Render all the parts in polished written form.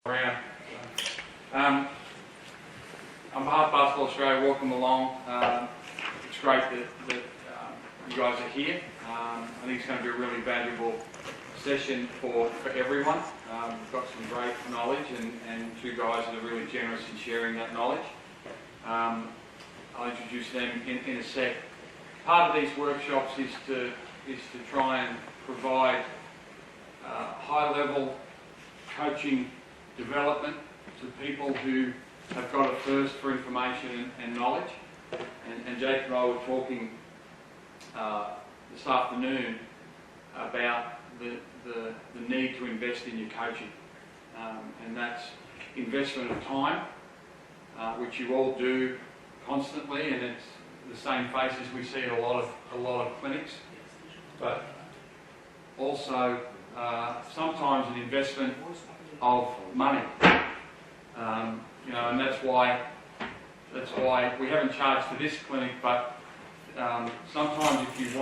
around. On behalf of Basketball Australia, welcome along. It's great that you guys are here. I think it's going to be a really valuable session for everyone. We've got some great knowledge and two guys that are really generous in sharing that knowledge. I'll introduce them in a sec. Part of these workshops is to try and provide high-level coaching development to people who have got a thirst for information and knowledge. And Jake and I were talking this afternoon about the need to invest in your coaching, and that's investment of time, which you all do constantly, and it's the same faces we see at a lot of clinics, but also sometimes an investment of money. And that's why we haven't charged for this clinic, but sometimes if you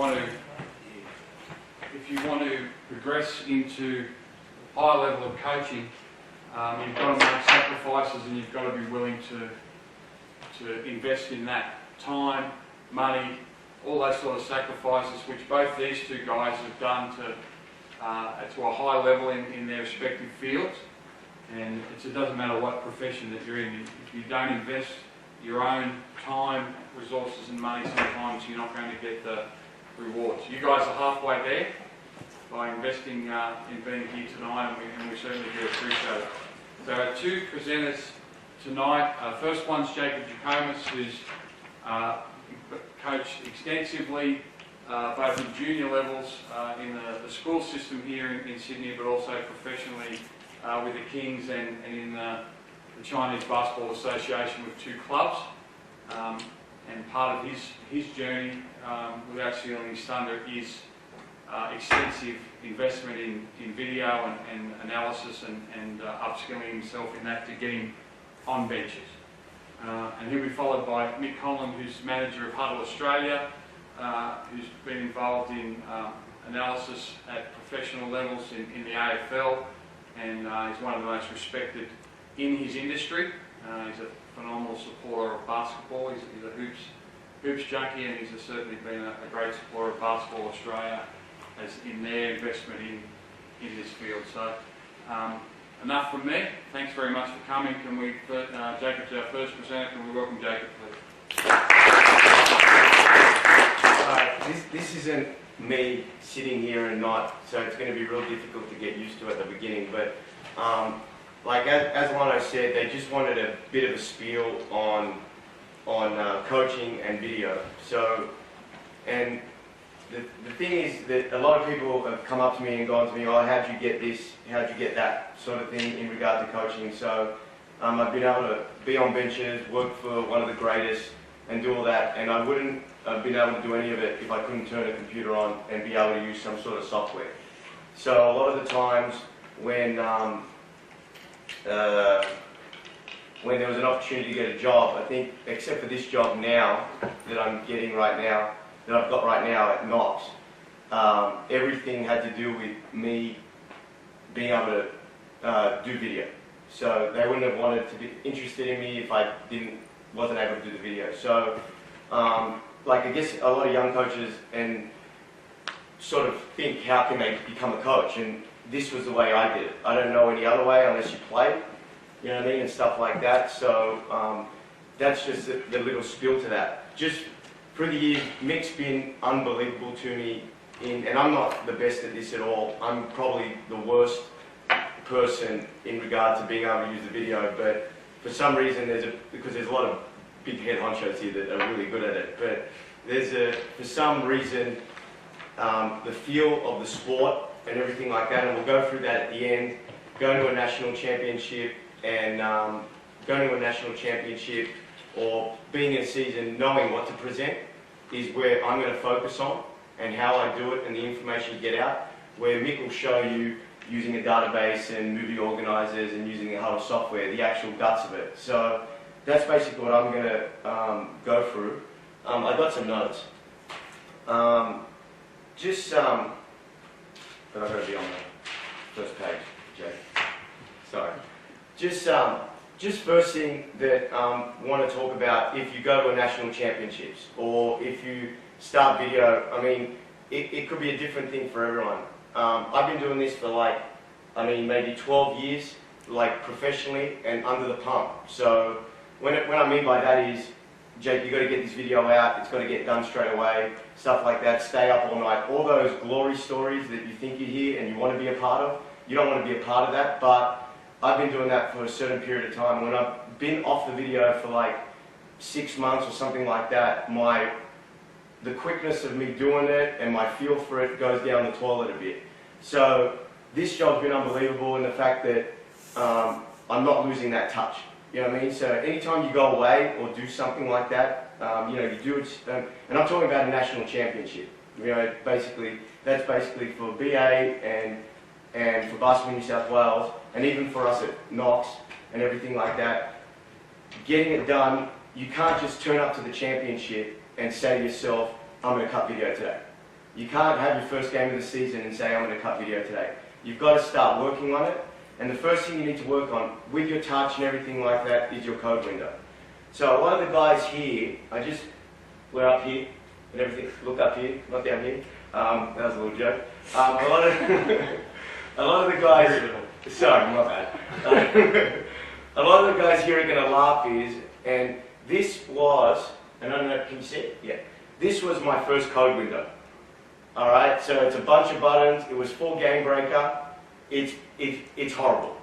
want to progress into high level of coaching, you've got to make sacrifices, and you've got to be willing to invest in that time, money, all those sort of sacrifices, which both these two guys have done to a high level in their respective fields. And it doesn't matter what profession that you're in. If you don't invest your own time, resources and money, sometimes you're not going to get the rewards. You guys are halfway there by investing in being here tonight, and we certainly do appreciate it. So our two presenters tonight, first one's Jackomas, who's coached extensively both in junior levels in the school system here in Sydney, but also professionally with the Kings and in the Chinese Basketball Association with two clubs. And part of his journey, without stealing his thunder, is extensive investment in video and analysis and upskilling himself in that to get him on benches. And he'll be followed by Mick Conlan, who's manager of HUDL Australia, who's been involved in analysis at professional levels in the AFL, and he's one of the most respected in his industry. He's a phenomenal supporter of basketball. He's a hoops junkie, and he's certainly been a great supporter of Basketball Australia as in their investment in this field. So enough from me. Thanks very much for coming. Can we, Jacob's our first presenter, can we welcome Jacob, please? This isn't me sitting here and not, so it's going to be real difficult to get used to at the beginning, but like as Lano said, they just wanted a bit of a spiel on coaching and video. So, and the thing is that a lot of people have come up to me and gone to me, oh, how'd you get this, how'd you get that sort of thing in regard to coaching. So I've been able to be on benches, work for one of the greatest and do all that, and I wouldn't have been able to do any of it if I couldn't turn a computer on and be able to use some sort of software. So a lot of the times when there was an opportunity to get a job, I think, except for this job now that I'm getting right now, that I've got right now at Knox, everything had to do with me being able to do video. So they wouldn't have wanted to be interested in me if I wasn't able to do the video. So, like I guess a lot of young coaches and sort of think, how can they become a coach? And this was the way I did it. I don't know any other way unless you play, you know what I mean, and stuff like that. So that's just the little spiel to that. Just through the years, Mick's been unbelievable to me, and I'm not the best at this at all. I'm probably the worst person in regard to being able to use the video, but for some reason, because there's a lot of big head honchos here that are really good at it, but for some reason, the feel of the sport and everything like that, and we'll go through that at the end, going to a national championship or being in season knowing what to present is where I'm going to focus on and how I do it and the information you get out, where Mick will show you using a database and movie organisers and using the HUDL software, the actual guts of it. So that's basically what I'm going to go through. I got some notes. But I've got to be on the first page, Jay. Sorry. just first thing that want to talk about, if you go to a national championships or if you start video, I mean, it could be a different thing for everyone. I've been doing this for like, I mean, maybe 12 years, like professionally and under the pump. So when I mean by that is, Jake, you got to get this video out, it's got to get done straight away, stuff like that, stay up all night. All those glory stories that you think you hear and you want to be a part of, you don't want to be a part of that, but I've been doing that for a certain period of time. When I've been off the video for like 6 months or something like that, the quickness of me doing it and my feel for it goes down the toilet a bit. So this job's been unbelievable in the fact that I'm not losing that touch. You know what I mean? So anytime you go away or do something like that, you know, you do it, and I'm talking about a national championship. You know, basically, that's basically for BA and for Basketball New South Wales, and even for us at Knox and everything like that. Getting it done, you can't just turn up to the championship and say to yourself, I'm going to cut video today. You can't have your first game of the season and say, I'm going to cut video today. You've got to start working on it. And the first thing you need to work on with your touch and everything like that is your code window. So a lot of the guys here, we're up here and everything, look up here, not down here. That was a little joke. A lot of the guys, sorry, my bad. A lot of the guys here are going to laugh and this was, and I don't know, can you see it? Yeah. This was my first code window. Alright, so it's a bunch of buttons, it was full game breaker. It's horrible.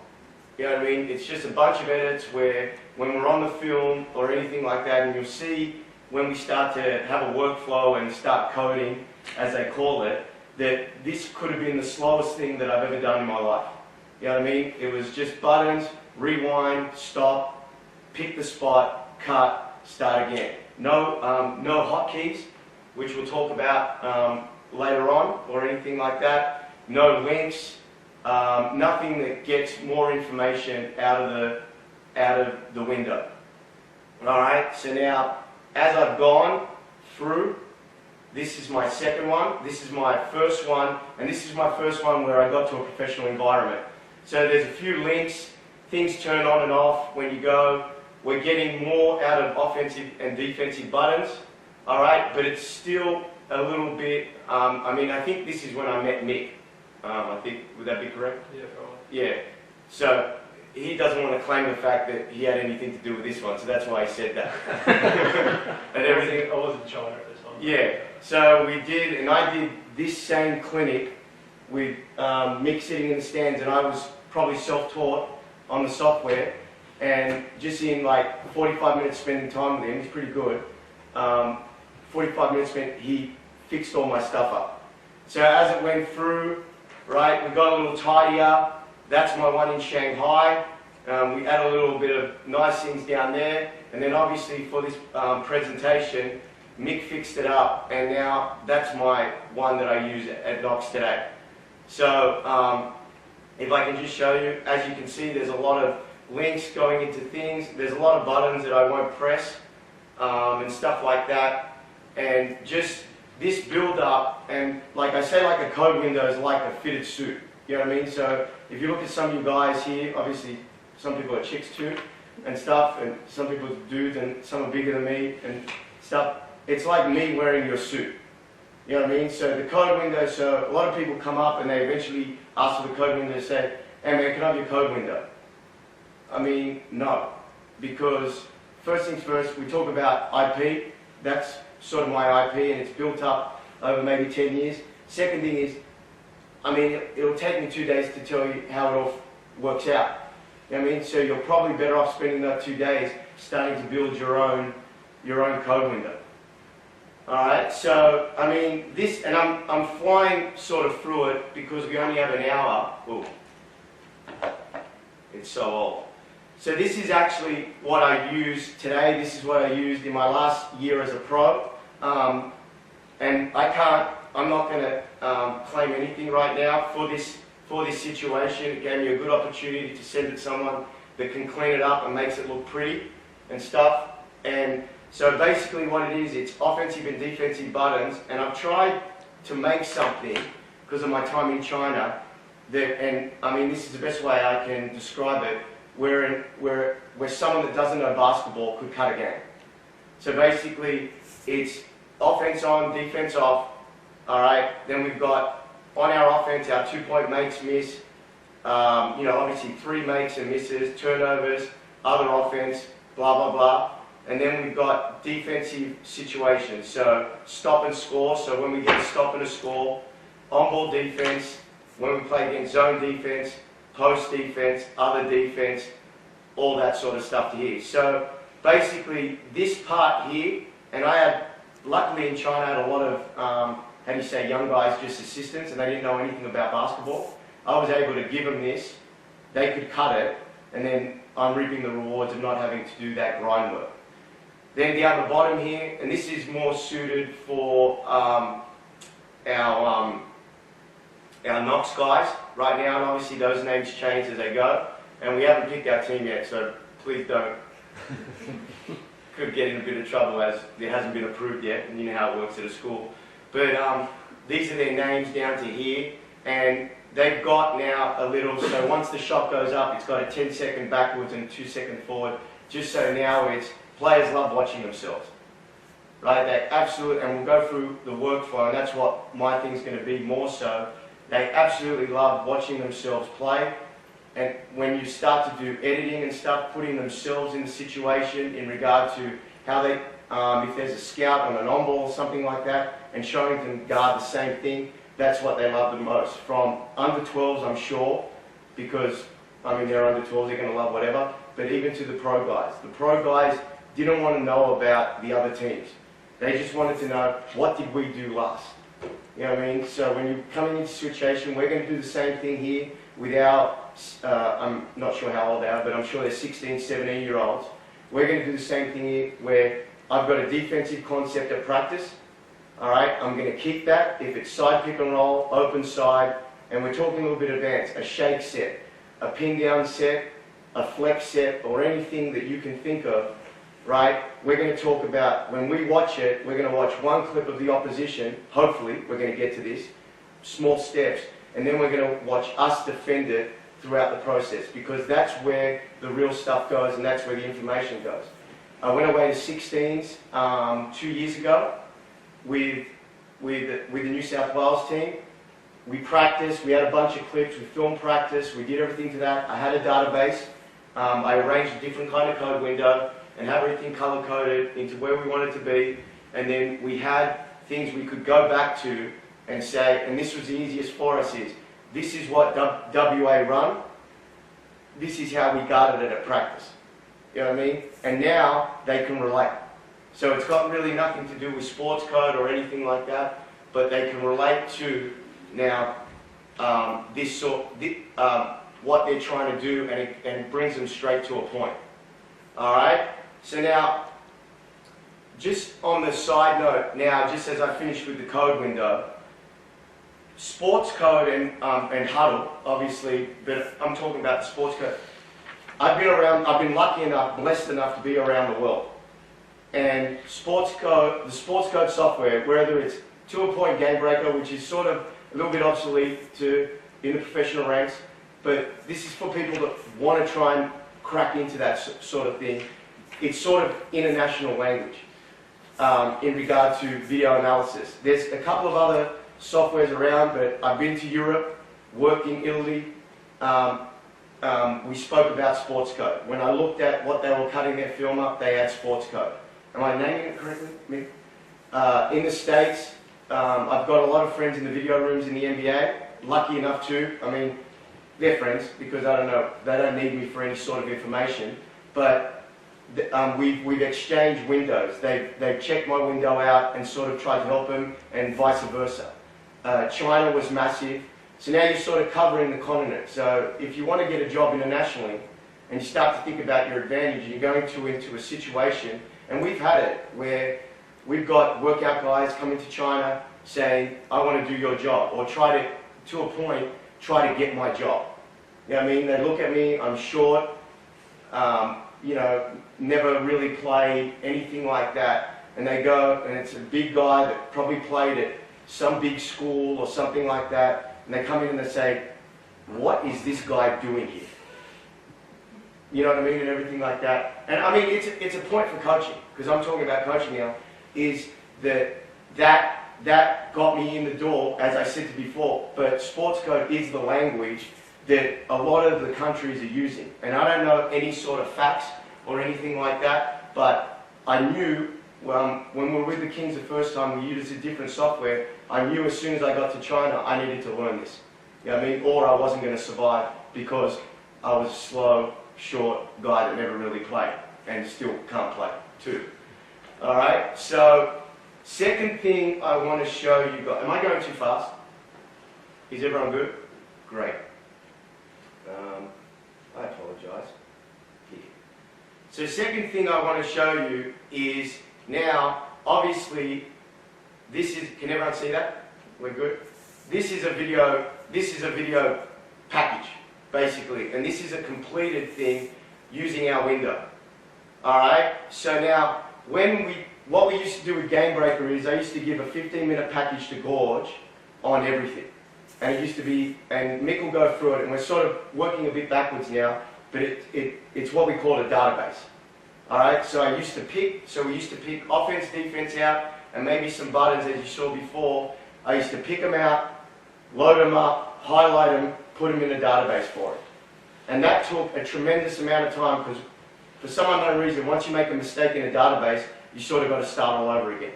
You know what I mean? It's just a bunch of edits where when we're on the film or anything like that, and you'll see when we start to have a workflow and start coding, as they call it, that this could have been the slowest thing that I've ever done in my life. You know what I mean? It was just buttons, rewind, stop, pick the spot, cut, start again. No hotkeys, which we'll talk about later on, or anything like that. No links. Nothing that gets more information out of the window. Alright, so now as I've gone through, this is my second one, this is my first one, and this is my first one where I got to a professional environment. So there's a few links, things turn on and off when you go. We're getting more out of offensive and defensive buttons, alright, but it's still a little bit, I think this is when I met Mick. I think, would that be correct? Yeah, probably. Yeah. So he doesn't want to claim the fact that he had anything to do with this one, so that's why he said that. And everything. I wasn't China at this time. Yeah. So we did, and I did this same clinic with Mick sitting in the stands, and I was probably self-taught on the software, and just in like 45 minutes spending time with him, he's pretty good. 45 minutes spent, he fixed all my stuff up. So as it went through, right, we got a little tidier. That's my one in Shanghai. We add a little bit of nice things down there. And then obviously for this presentation, Mick fixed it up. And now that's my one that I use at Knox today. So if I can just show you, as you can see, there's a lot of links going into things. There's a lot of buttons that I won't press and stuff like that. And just this build up, and like I say, like a code window is like a fitted suit. You know what I mean? So if you look at some of you guys here, obviously some people are chicks too and stuff, and some people are dudes and some are bigger than me and stuff. It's like me wearing your suit. You know what I mean? So the code window, so a lot of people come up and they eventually ask for the code window and say, hey man, can I have your code window? I mean, no. Because first things first, we talk about IP. That's sort of my IP, and it's built up over maybe 10 years. Second thing is, I mean, it'll take me 2 days to tell you how it all works out. You know what I mean? So you're probably better off spending those 2 days starting to build your own code window. Alright, so, I mean, this, and I'm flying sort of through it because we only have an hour. Ooh. It's so old. So this is actually what I use today. This is what I used in my last year as a pro. And I'm not going to claim anything right now for this situation. It gave me a good opportunity to send it to someone that can clean it up and makes it look pretty and stuff. And so basically what it is, it's offensive and defensive buttons. And I've tried to make something, because of my time in China, that, and I mean, this is the best way I can describe it, where where someone that doesn't know basketball could cut a game. So basically, it's offense on, defense off. All right. Then we've got on our offense our 2-point makes, miss. Obviously 3 makes and misses, turnovers, other offense, blah blah blah. And then we've got defensive situations. So stop and score. So when we get a stop and a score, on-ball defense. When we play against zone defense, post defense, other defense, all that sort of stuff to here. So basically, this part here, and I had, luckily in China, I had a lot of, young guys, just assistants, and they didn't know anything about basketball. I was able to give them this, they could cut it, and then I'm reaping the rewards of not having to do that grind work. Then down the bottom here, and this is more suited for our Knox guys right now, and obviously those names change as they go, and we haven't picked our team yet, so please don't. Could get in a bit of trouble as it hasn't been approved yet, and you know how it works at a school. But these are their names down to here, and they've got now a little, so once the shot goes up, it's got a 10-second backwards and a 2-second forward, just so now it's, players love watching themselves. Right, they absolutely, and we'll go through the workflow, and that's what my thing's going to be more so. They absolutely love watching themselves play, and when you start to do editing and stuff, putting themselves in the situation in regard to how they, if there's a scout on an on-ball or something like that, and showing them guard the same thing, that's what they love the most. From under 12s, I'm sure, because, they're under 12s, they're going to love whatever, but even to the pro guys. The pro guys didn't want to know about the other teams. They just wanted to know, what did we do last? You know what I mean? So when you're coming into a situation, we're going to do the same thing here with our, I'm not sure how old they are, but I'm sure they're 16, 17-year-olds. We're going to do the same thing here where I've got a defensive concept at practice. All right, I'm going to kick that. If it's side pick and roll, open side, and we're talking a little bit advanced, a shake set, a pin down set, a flex set, or anything that you can think of, right? We're going to talk about, when we watch it, we're going to watch one clip of the opposition, hopefully, we're going to get to this, small steps, and then we're going to watch us defend it throughout the process, because that's where the real stuff goes and that's where the information goes. I went away to 16s 2 years ago with the New South Wales team. We practiced, we had a bunch of clips, we filmed practice, we did everything to that. I had a database, I arranged a different kind of code window and have everything color-coded into where we wanted to be, and then we had things we could go back to and say, and this was the easiest for us is, this is what WA run, this is how we guarded it at practice. You know what I mean? And now they can relate. So it's got really nothing to do with sports code or anything like that, but they can relate to now what they're trying to do, and it brings them straight to a point. All right? So now, just on the side note, now just as I finish with the code window, sports code and HUDL, obviously, but I'm talking about the sports code. I've been lucky enough, blessed enough to be around the world. And the sports code software, whether it's to-a-point game breaker, which is sort of a little bit obsolete in the professional ranks, but this is for people that want to try and crack into that sort of thing. It's sort of international language in regard to video analysis. There's a couple of other softwares around, but I've been to Europe, worked in Italy. We spoke about sports code. When I looked at what they were cutting their film up, they had sports code. Am I naming it correctly, Mick? In the States, I've got a lot of friends in the video rooms in the NBA. Lucky enough to, they're friends because I don't know, they don't need me for any sort of information. But we've exchanged windows. They've checked my window out and sort of tried to help them, and vice versa. China was massive. So now you're sort of covering the continent. So if you want to get a job internationally and you start to think about your advantage, you're going into a situation, and we've had it where we've got workout guys coming to China saying, I want to do your job, or try to get my job. You know what I mean? They look at me, I'm short, never really played, anything like that, and they go, and it's a big guy that probably played at some big school or something like that, and they come in and they say, what is this guy doing here? You know what I mean? And everything like that. And I mean, it's a point for coaching, because I'm talking about coaching now, is that got me in the door, as I said before, but Sportscode is the language that a lot of the countries are using. And I don't know any sort of facts or anything like that, but I knew when we were with the Kings the first time, we used a different software. I knew as soon as I got to China, I needed to learn this. You know what I mean? Or I wasn't going to survive, because I was a slow, short guy that never really played, and still can't play too. Alright, so second thing I want to show you guys. Am I going too fast? Is everyone good? Great. I apologise. Here. So second thing I want to show you is, now, obviously, this is, can everyone see that? We're good? This is a video package, basically, and this is a completed thing using our window. Alright, so now, what we used to do with Game Breaker is, I used to give a 15-minute package to Gorge on everything. And it used to be, and Mick will go through it, and we're sort of working a bit backwards now, but it's what we call a database. Alright, so we used to pick offense, defense out, and maybe some buttons as you saw before. I used to pick them out, load them up, highlight them, put them in a database for it. And that took a tremendous amount of time, because for some unknown reason, once you make a mistake in a database, you sort of got to start all over again.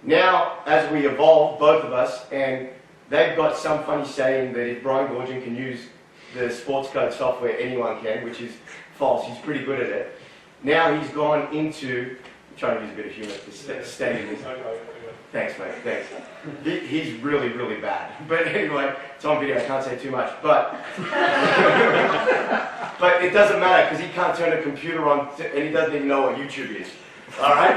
Now, as we evolve, both of us, and they've got some funny saying that if Brian Gorgian can use the Sportscode software, anyone can, which is false. He's pretty good at it. Now he's gone into, I'm trying to use a bit of humour to stay in this. Thanks, mate, thanks. He's really, really bad. But anyway, it's on video, I can't say too much. But but it doesn't matter, because he can't turn a computer on, and he doesn't even know what YouTube is. Alright?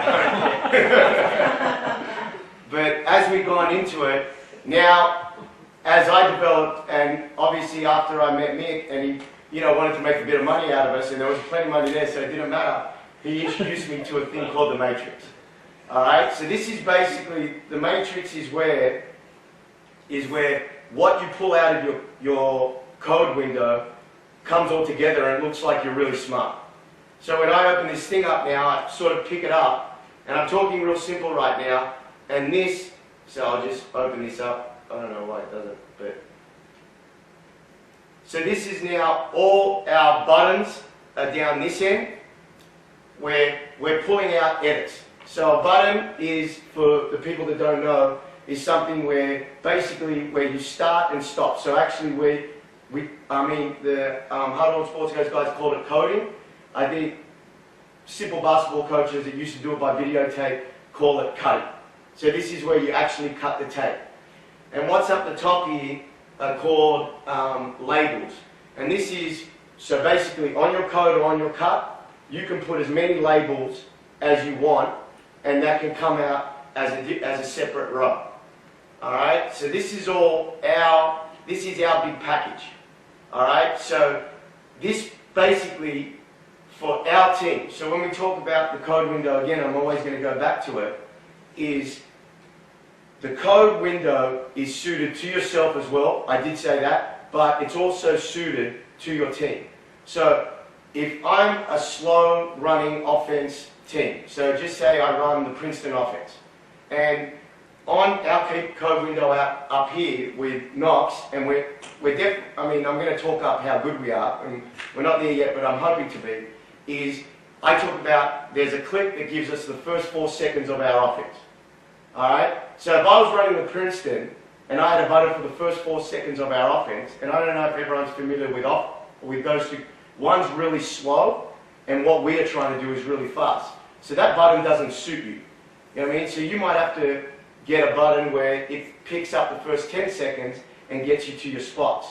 But as we've gone into it, now, as I developed, and obviously after I met Mick, and he wanted to make a bit of money out of us, and there was plenty of money there, so it didn't matter, he introduced me to a thing called the Matrix. Alright, so this is basically, the Matrix is where what you pull out of your code window comes all together and it looks like you're really smart. So when I open this thing up now, I sort of pick it up, and I'm talking real simple right now, and this, so I'll just open this up. I don't know why it doesn't, but... So this is now all our buttons are down this end, where we're pulling out edits. So a button is, for the people that don't know, is something where basically where you start and stop. So actually the HUDL Sportscode guys call it coding. I think simple basketball coaches that used to do it by videotape call it cutting. So this is where you actually cut the tape. And what's up the top here are called labels. And this is, so basically on your code or on your cut, you can put as many labels as you want, and that can come out as a separate row. Alright, so this is our big package. Alright, so this basically for our team, so when we talk about the code window again, I'm always going to go back to it, is the code window is suited to yourself as well, I did say that, but it's also suited to your team. So if I'm a slow running offense team, so just say I run the Princeton offense, and on our code window up here with Knox, and I'm going to talk up how good we are, and we're not there yet, but I'm hoping to be, is I talk about, there's a clip that gives us the first 4 seconds of our offense. Alright? So if I was running the Princeton, and I had a button for the first 4 seconds of our offense, and I don't know if everyone's familiar with those two, one's really slow, and what we are trying to do is really fast. So that button doesn't suit you. You know what I mean? So you might have to get a button where it picks up the first 10 seconds and gets you to your spots.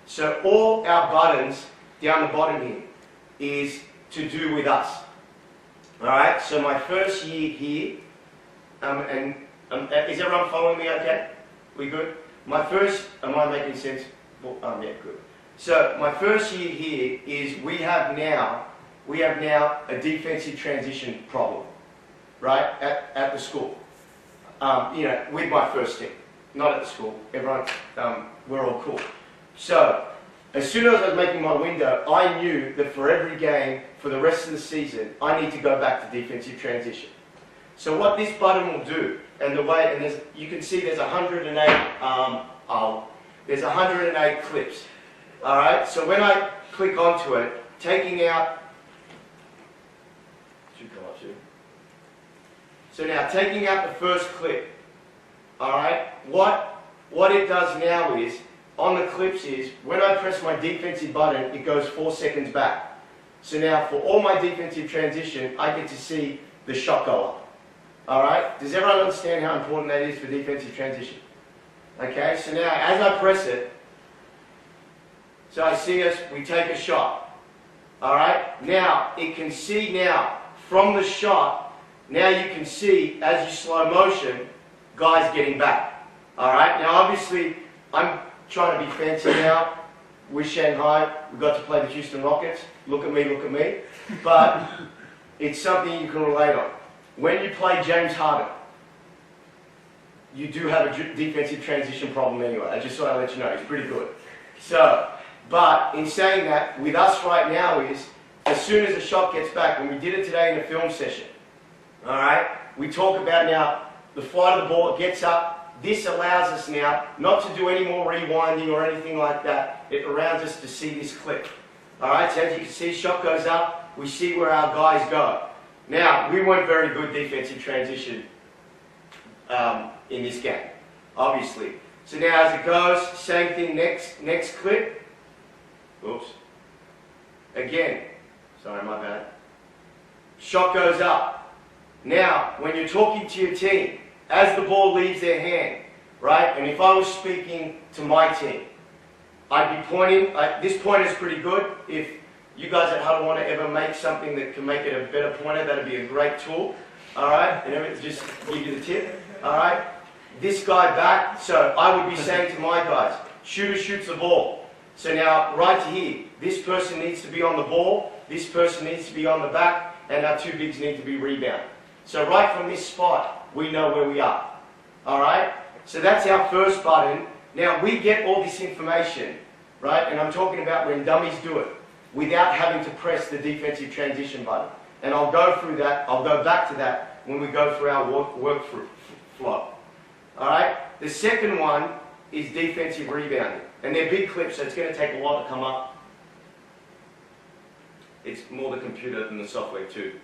So all our buttons down the bottom here is to do with us. Alright, so my first year here, is everyone following me okay? We good? My first, am I making sense? Well, yeah, good. So my first year here is we have now a defensive transition problem, right, at the school. With my first team, not at the school. Everyone, we're all cool. So As soon as I was making my window, I knew that for every game, for the rest of the season, I need to go back to defensive transition. So what this button will do, and the way, and you can see there's 108, there's 108 clips. All right. So when I click onto it, taking out, should come up soon. So now taking out the first clip. All right. What it does now is, on the clips is, when I press my defensive button, it goes 4 seconds back. So now for all my defensive transition, I get to see the shot go up. All right? Does everyone understand how important that is for defensive transition? Okay, so now as I press it, so I see us, we take a shot. All right? Now, it can see now, from the shot, now you can see, as you slow motion, guys getting back. All right? Now, obviously, I'm trying to be fancy now. With Shanghai, we got to play the Houston Rockets. Look at me, look at me. But it's something you can relate on. When you play James Harden, you do have a defensive transition problem anyway. I just thought I'd let you know. He's pretty good. So, but in saying that, with us right now is, as soon as the shot gets back, when we did it today in the film session, all right, we talk about now the flight of the ball, it gets up. This allows us now not to do any more rewinding or anything like that. It allows us to see this clip. All right, so as you can see, shot goes up. We see where our guys go. Now, we weren't very good defensive transition in this game, obviously. So now as it goes, same thing, next clip. Oops. Again, sorry, my bad. Shot goes up. Now, when you're talking to your team, as the ball leaves their hand, right? And if I was speaking to my team, I'd be pointing. This pointer is pretty good. If you guys at HUDL want to ever make something that can make it a better pointer, that'd be a great tool. All right? And just give you the tip. All right? This guy back. So I would be saying to my guys, shooter shoots the ball. So now, right here, this person needs to be on the ball, this person needs to be on the back, and our two bigs need to be rebound. So right from this spot, we know where we are. All right? So that's our first button. Now, we get all this information, right? And I'm talking about when dummies do it, without having to press the defensive transition button. And I'll go through that, I'll go back to that when we go through our work flow. All right? The second one is defensive rebounding. And they're big clips, so it's going to take a while to come up. It's more the computer than the software too.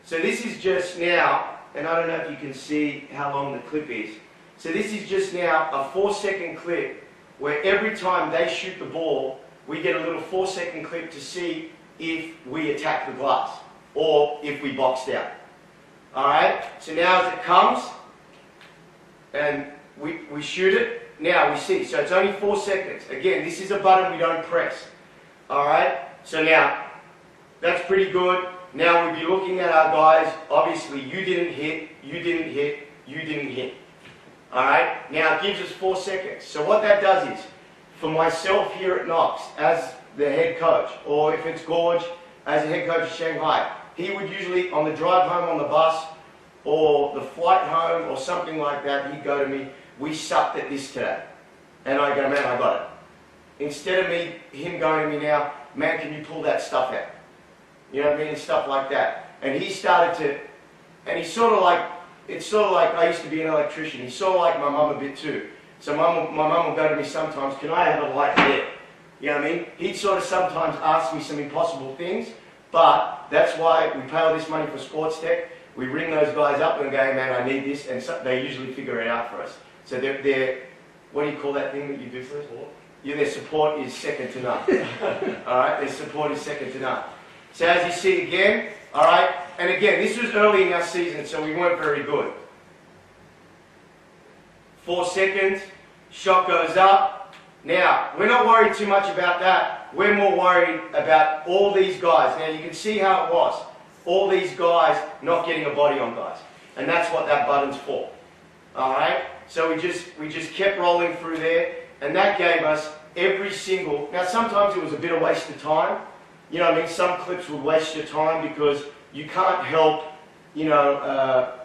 So this is just now, and I don't know if you can see how long the clip is. So this is just now a 4-second clip where every time they shoot the ball, we get a little 4-second clip to see if we attack the glass or if we boxed out. All right? So now as it comes and we shoot it, now we see. So it's only 4 seconds. Again, this is a button we don't press. All right? So now, that's pretty good. Now we'll be looking at our guys. Obviously, you didn't hit, you didn't hit, you didn't hit. All right? Now it gives us 4 seconds. So what that does is, for myself here at Knox, as the head coach, or if it's Gorge, as the head coach of Shanghai, he would usually, on the drive home on the bus, or the flight home, or something like that, he'd go to me, we sucked at this today. And I go, man, I got it. Instead of him going to me now, man, can you pull that stuff out? You know what I mean? And stuff like that. And he started to, and he's sort of like, it's sort of like, I used to be an electrician. He's sort of like my mum a bit too. So my mum will go to me sometimes, can I have a light there? You know what I mean? He'd sort of sometimes ask me some impossible things, but that's why we pay all this money for Sports Tech. We ring those guys up and go, hey, man, I need this, and so they usually figure it out for us. So they're what do you call that thing that you do for us? Yeah, their support is second to none. All right, their support is second to none. So as you see again, all right, and again, this was early in our season, so we weren't very good. 4 seconds, shot goes up. Now, we're not worried too much about that. We're more worried about all these guys. Now, you can see how it was. All these guys not getting a body on guys. And that's what that button's for. All right? So we just kept rolling through there, and that gave us every single... Now, sometimes it was a bit of waste of time. You know what I mean? Some clips would waste your time because you can't help, you know,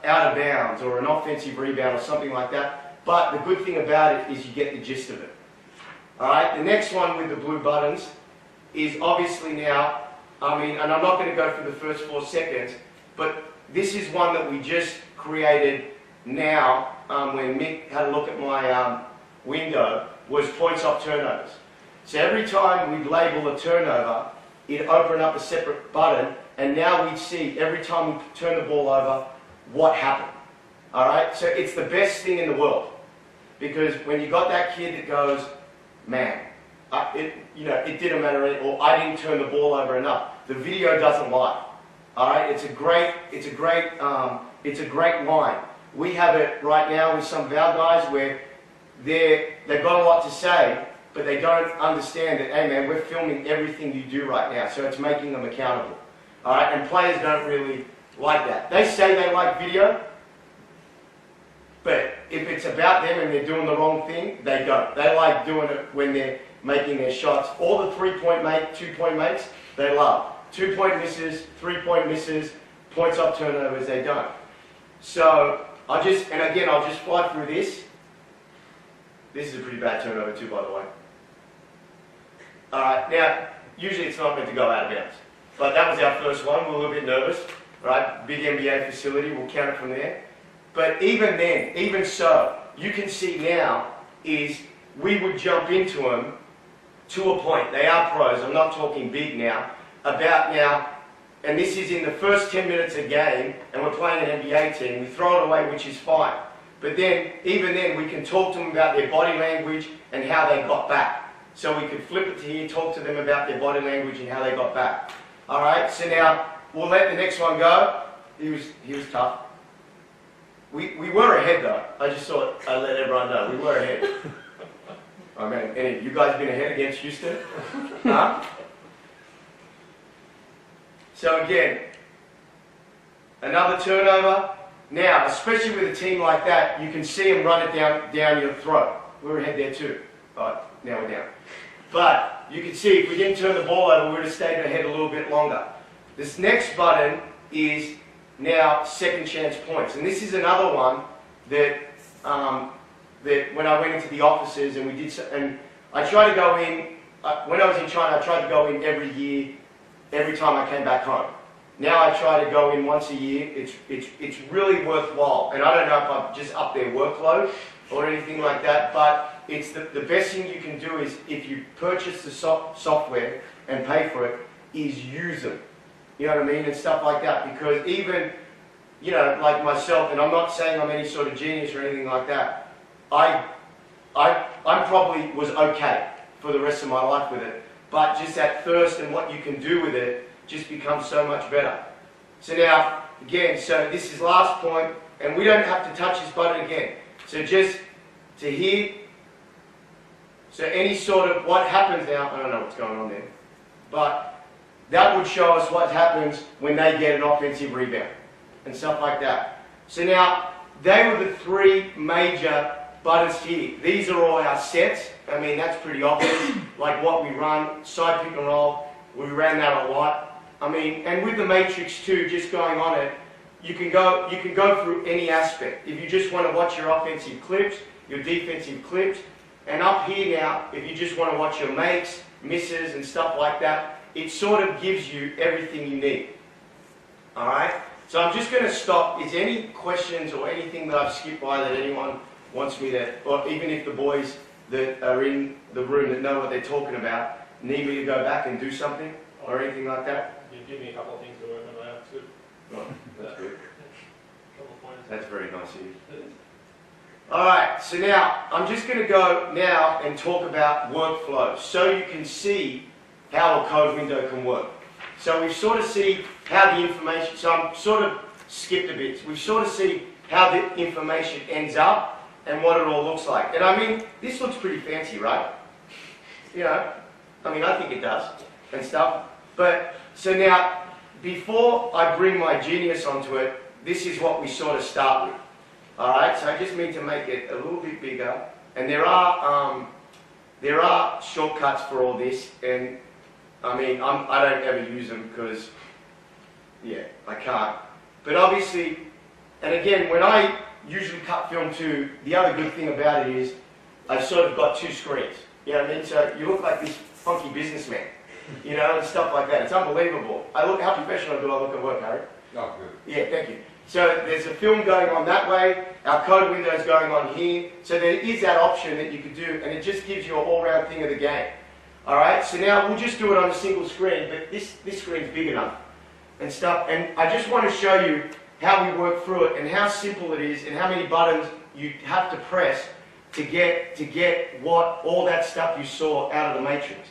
out of bounds or an offensive rebound or something like that. But the good thing about it is you get the gist of it. Alright, the next one with the blue buttons is obviously now, and I'm not going to go through the first 4 seconds, but this is one that we just created now when Mick had a look at my window, was points off turnovers. So every time we'd label a turnover, it'd open up a separate button, and now we'd see every time we turn the ball over what happened. Alright, so it's the best thing in the world. Because when you got that kid that goes, man, it didn't matter, or I didn't turn the ball over enough. The video doesn't lie. Alright, it's a great line. We have it right now with some of our guys where they've got a lot to say, but they don't understand that, hey man, we're filming everything you do right now, so it's making them accountable. Alright, and players don't really like that. They say they like video, but if it's about them and they're doing the wrong thing, they don't. They like doing it when they're making their shots. All the 3-point make, 2-point makes, they love. 2-point misses, 3-point misses, points off turnovers, they don't. So, I'll just fly through this. This is a pretty bad turnover too, by the way. Alright, now, usually it's not meant to go out of bounds. But that was our first one, we're a little bit nervous. Right, big NBA facility, we'll count it from there. But even then, even so, you can see now is we would jump into them to a point. They are pros, I'm not talking big now. About now, and this is in the first 10 minutes of game, and we're playing an NBA team, we throw it away, which is fine. But then, even then, we can talk to them about their body language and how they got back. So we could flip it to here, talk to them about their body language and how they got back. Alright, so now, we'll let the next one go. He was tough. We were ahead though. I just thought I'd let everyone know. We were ahead. Oh man, any of you guys been ahead against Houston? Huh? So again, another turnover. Now, especially with a team like that, you can see them run it down your throat. We were ahead there too. Alright, now we're down. But you can see if we didn't turn the ball over, we would have stayed ahead a little bit longer. This next button is now second chance points, and this is another one that that when I went into the offices and we did, and I tried to go in when I was in China. I tried to go in every year, every time I came back home. Now I try to go in once a year. It's really worthwhile, and I don't know if I've just upped their workload or anything like that, but it's the best thing you can do is if you purchase the software and pay for it, is use them. You know what I mean? And stuff like that. Because even, like myself, and I'm not saying I'm any sort of genius or anything like that, I probably was okay for the rest of my life with it. But just that thirst and what you can do with it just becomes so much better. So now, again, so this is last point, and we don't have to touch this button again. So just to here, so any sort of, what happens now, I don't know what's going on there, but that would show us what happens when they get an offensive rebound and stuff like that. So now, they were the 3 major buttons here. These are all our sets. I mean, that's pretty obvious. Like what we run, side pick and roll, we ran that a lot. I mean, and with the matrix too, just going on it, you can go through any aspect. If you just want to watch your offensive clips, your defensive clips, and up here now, if you just want to watch your makes, misses, and stuff like that, it sort of gives you everything you need. Alright? So I'm just going to stop. Is there any questions or anything that I've skipped by that anyone wants me to, or even if the boys that are in the room that know what they're talking about need me to go back and do something or anything like that? You give me a couple of things to work on. That's good. Oh, that's good. Couple of points. That's very nice of you. Alright, so now I'm just going to go now and talk about workflow so you can see how a code window can work. So we sort of see how the information, so I'm sort of skipped a bit. We sort of see how the information ends up and what it all looks like. And I mean, this looks pretty fancy, right? I mean, I think it does and stuff. But, so now, before I bring my genius onto it, this is what we sort of start with. Alright, so I just need to make it a little bit bigger. And there are shortcuts for all this, and I mean, I don't ever use them because, yeah, I can't. But obviously, and again, when I usually cut film too, the other good thing about it is I've sort of got 2 screens. You know what I mean? So you look like this funky businessman, you know, and stuff like that. It's unbelievable. How professional do I look at work, Harry? Oh, good. Yeah, thank you. So there's a film going on that way, our code window's going on here, so there is that option that you could do, and it just gives you an all-round thing of the game. Alright, so now we'll just do it on a single screen, but this screen's big enough and stuff, and I just want to show you how we work through it and how simple it is and how many buttons you have to press to get what all that stuff you saw out of the matrix.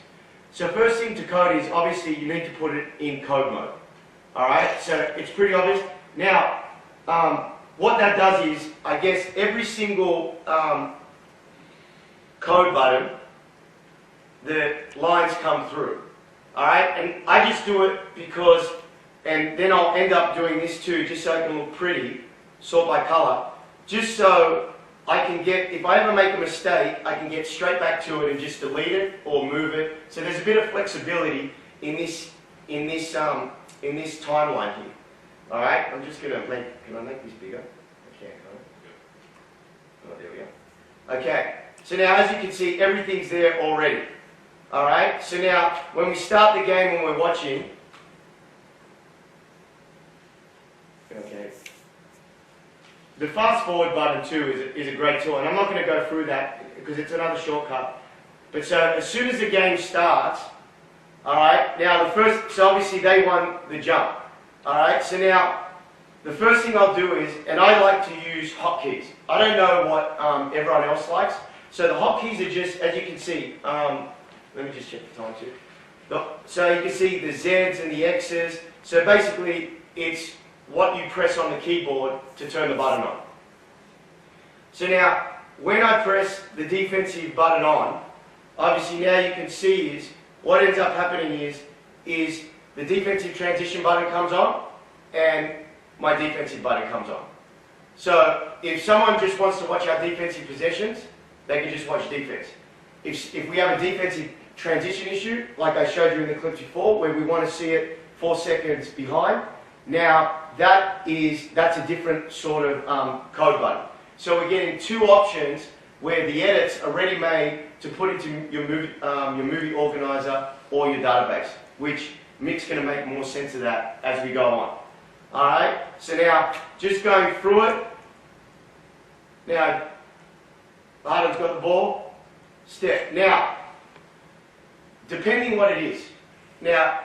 So first thing to code is obviously you need to put it in code mode. Alright, so it's pretty obvious. Now, what that does is, I guess every single code button, the lines come through. Alright, and I just do it because, and then I'll end up doing this too, just so I can look pretty, sort by colour, just so I can get, if I ever make a mistake, I can get straight back to it and just delete it or move it. So there's a bit of flexibility in this timeline here. Alright, I'm just going to make, can I make this bigger? I can, can't I? Oh, there we go. Okay, so now as you can see, everything's there already. Alright, so now when we start the game when we're watching, okay, the fast forward button too is a great tool, and I'm not going to go through that because it's another shortcut. But so as soon as the game starts, alright, now so obviously they won the jump. Alright, so now the first thing I'll do is, and I like to use hotkeys. I don't know what everyone else likes. So the hotkeys are just, as you can see, let me just check the time too. So you can see the Zs and the Xs. So basically it's what you press on the keyboard to turn the button on. So now when I press the defensive button on, obviously now you can see is, what ends up happening is the defensive transition button comes on and my defensive button comes on. So if someone just wants to watch our defensive possessions, they can just watch defense. If we have a defensive transition issue, like I showed you in the clip before, where we want to see it 4 seconds behind, now that's a different sort of code button. So we're getting two options where the edits are ready made to put into your movie organizer or your database, which Mick's going to make more sense of that as we go on. Alright, so now just going through it. Now, Harden's got the ball. Step. Now, depending what it is. Now,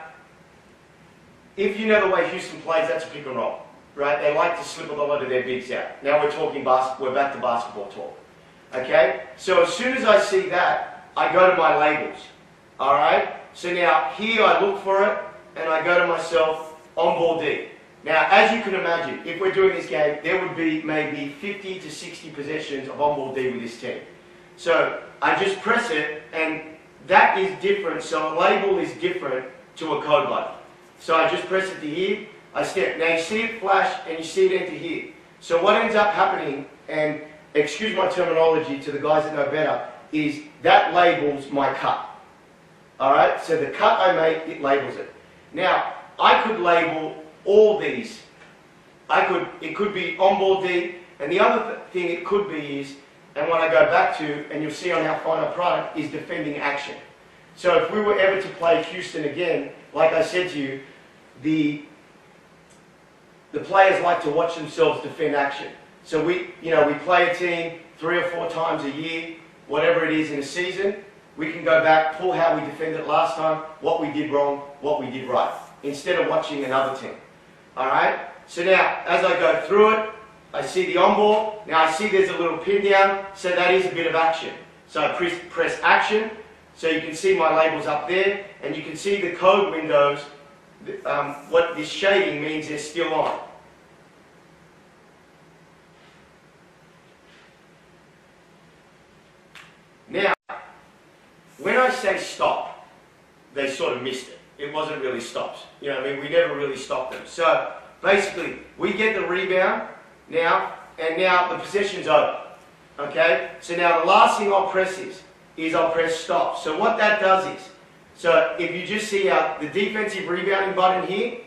if you know the way Houston plays, that's a pick and roll. Right? They like to slip a lot of their bigs out. Now we're back to basketball talk. Okay? So as soon as I see that, I go to my labels. Alright? So now here I look for it and I go to myself on ball D. Now as you can imagine, if we're doing this game, there would be maybe 50 to 60 possessions of on ball D with this team. So I just press it and that is different, so a label is different to a code button. So I just press it to here, I step. Now you see it flash and you see it enter here. So what ends up happening, and excuse my terminology to the guys that know better, is that labels my cut. Alright, so the cut I make, it labels it. Now, I could label all these. It could be on ball D, and the other thing it could be is, and what I go back to, and you'll see on our final product, is defending action. So if we were ever to play Houston again, like I said to you, the players like to watch themselves defend action. So we play a team 3 or 4 times a year, whatever it is in a season. We can go back, pull how we defended last time, what we did wrong, what we did right, instead of watching another team. Alright? So now, as I go through it, I see the on ball. Now I see there's a little pin down, so that is a bit of action. So I press action, so you can see my labels up there, and you can see the code windows, what this shading means they're still on. Now, when I say stop, they sort of missed it. It wasn't really stops. You know what I mean? We never really stopped them. So, basically, we get the rebound now, and now the possession's over. Okay? So now the last thing I'll press is I'll press stop. So what that does is, so if you just see the defensive rebounding button here,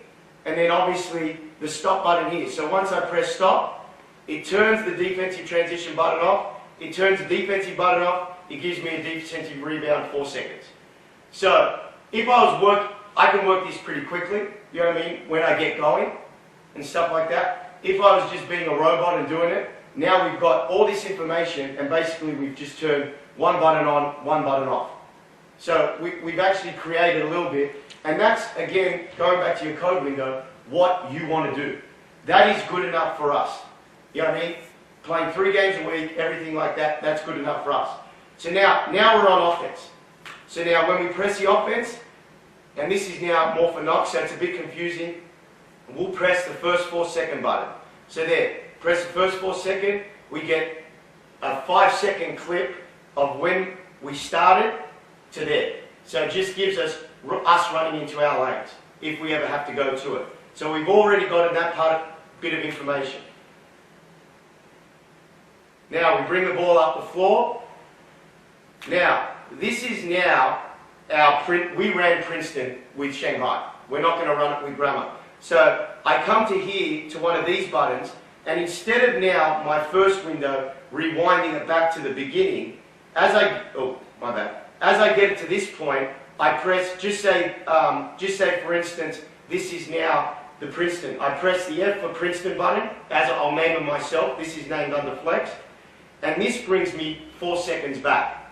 and then obviously the stop button here. So once I press stop, it turns the defensive transition button off, it turns the defensive button off, it gives me a defensive rebound 4 seconds. So if I can work this pretty quickly, you know what I mean, when I get going and stuff like that. If I was just being a robot and doing it, now we've got all this information and basically we've just turned one button on, one button off. So we've actually created a little bit, and that's, again, going back to your code window, what you want to do. That is good enough for us. You know what I mean? Playing 3 games a week, everything like that, that's good enough for us. So now we're on offense. So now when we press the offense, and this is now more for Knox, so it's a bit confusing, we'll press the first 4-second button. So there, press the first 4-second, we get a 5-second clip of when we started to there. So it just gives us running into our lanes, if we ever have to go to it. So we've already got in that part bit of information. Now we bring the ball up the floor. Now, this is now we ran Princeton with Shanghai. We're not going to run it with Grammar. So I come to here to one of these buttons, and instead of now my first window rewinding it back to the beginning, as I get it to this point, I press, just say for instance, this is now the Princeton. I press the F for Princeton button, as I'll name it myself. This is named under flex. And this brings me 4 seconds back.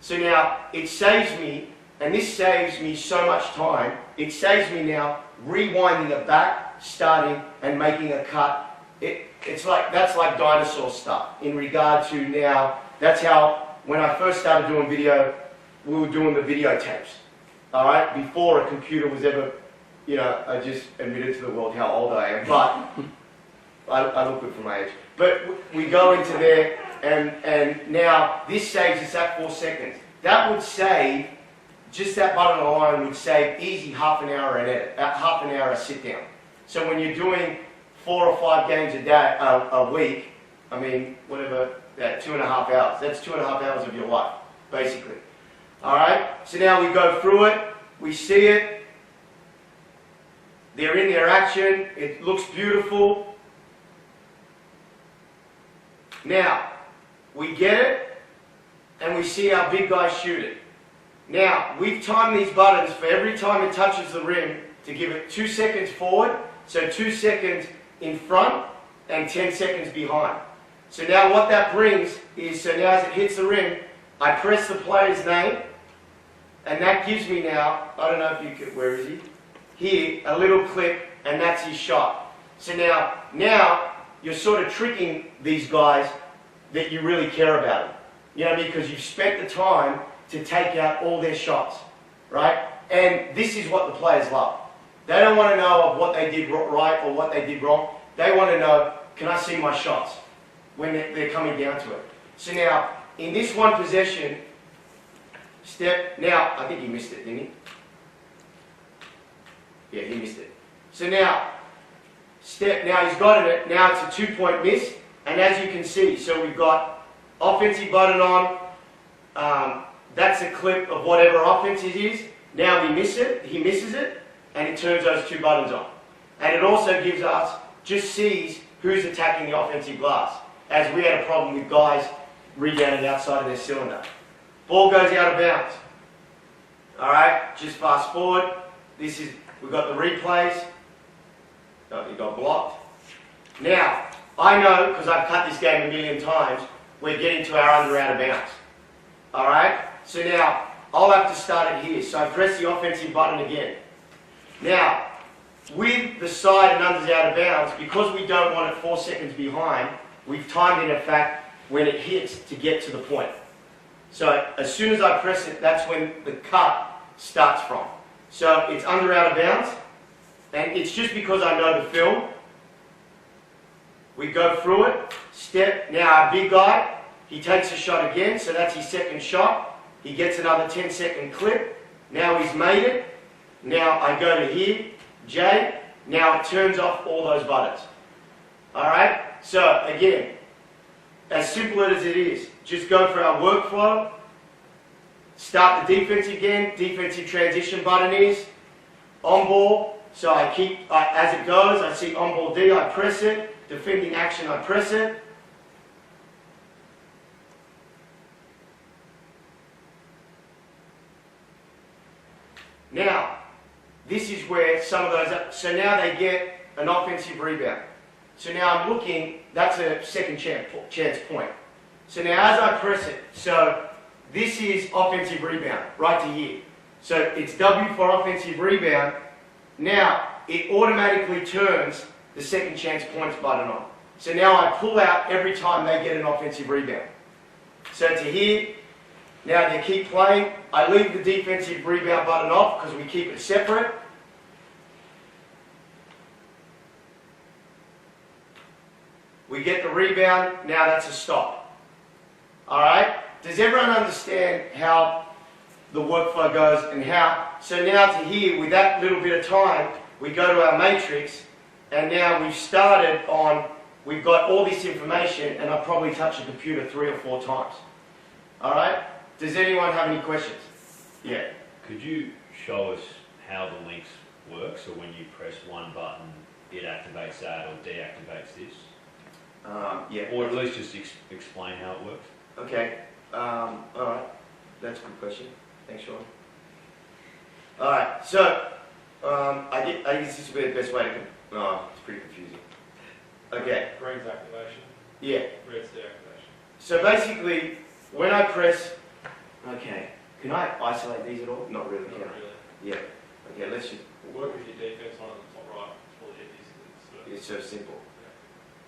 So now it saves me, and this saves me so much time, it saves me now rewinding it back, starting and making a cut. That's like dinosaur stuff in regard to now. That's how, when I first started doing video, we were doing the videotapes. All right, before a computer was ever, you know, I just admitted to the world how old I am, but I look good for my age. But we go into there, and now this saves us at 4 seconds. That would save, just that button alone would save easy half an hour an edit, half an hour a sit down. So when you're doing 4 or 5 games a day, a week, I mean, whatever, 2.5 hours. That's 2.5 hours of your life, basically. All right. So now we go through it. We see it. They're in their action. It looks beautiful. Now we get it, and we see our big guy shoot it. Now we've timed these buttons for every time it touches the rim to give it 2 seconds forward, so 2 seconds in front and 10 seconds behind. So now what that brings is, so now as it hits the rim, I press the player's name, and that gives me now, I don't know if you could, where is he? Here, a little clip, and that's his shot. So now you're sort of tricking these guys that you really care about them. You know what I mean? Because you've spent the time to take out all their shots, right? And this is what the players love. They don't want to know of what they did right or what they did wrong. They want to know, can I see my shots when they're coming down to it? So now, in this one possession, now, I think he missed it, didn't he? Yeah, he missed it. So now, now he's got it, now it's a 2-point miss, and as you can see, so we've got offensive button on, that's a clip of whatever offense it is. Now he misses it, and it turns those 2 buttons on. And it also gives us, just sees who's attacking the offensive glass, as we had a problem with guys rebounding outside of their cylinder. Ball goes out of bounds. All right, just fast forward. We've got the replays. Oh, it got blocked. Now, I know, because I've cut this game a million times, we're getting to our under out of bounds. All right, so now I'll have to start it here. So I press the offensive button again. Now, with the side and unders out of bounds, because we don't want it 4 seconds behind, we've timed in effect when it hits to get to the point. So as soon as I press it, that's when the cut starts from. So it's under out of bounds, and it's just because I know the film. We go through it, step. Now our big guy, he takes a shot again, so that's his second shot. He gets another 10-second clip. Now he's made it. Now I go to here, J. Now it turns off all those buttons. All right? So again, as simple as it is, just go for our workflow. Start the defense again. Defensive transition button is on ball. So I keep, as it goes, I see on ball D, I press it. Defending action, I press it. some of those up. So now they get an offensive rebound. So now I'm looking, that's a second chance point. So now as I press it, so this is offensive rebound, right to here. So it's W for offensive rebound. Now it automatically turns the second chance points button on. So now I pull out every time they get an offensive rebound. So to here, now they keep playing. I leave the defensive rebound button off because we keep it separate. We get the rebound, now that's a stop. Alright? Does everyone understand how the workflow goes and how? So now to here, with that little bit of time, we go to our matrix, and now we've started on, we've got all this information, and I've probably touched the computer 3 or 4 times. Alright? Does anyone have any questions? Yeah. Could you show us how the links work? So when you press one button, it activates that or deactivates this? Yeah. Or at least just explain how it works. Okay. Alright. That's a good question. Thanks, Sean. Alright, so I guess this would be the best way to... it's pretty confusing. Okay. Green's activation, Yeah. red's deactivation. So basically, when I press... Okay. Can I isolate these at all? Not really, Not can I? really. Yeah. Okay, let's just... We'll work with your defense on the top right. It's all it is. It's so simple.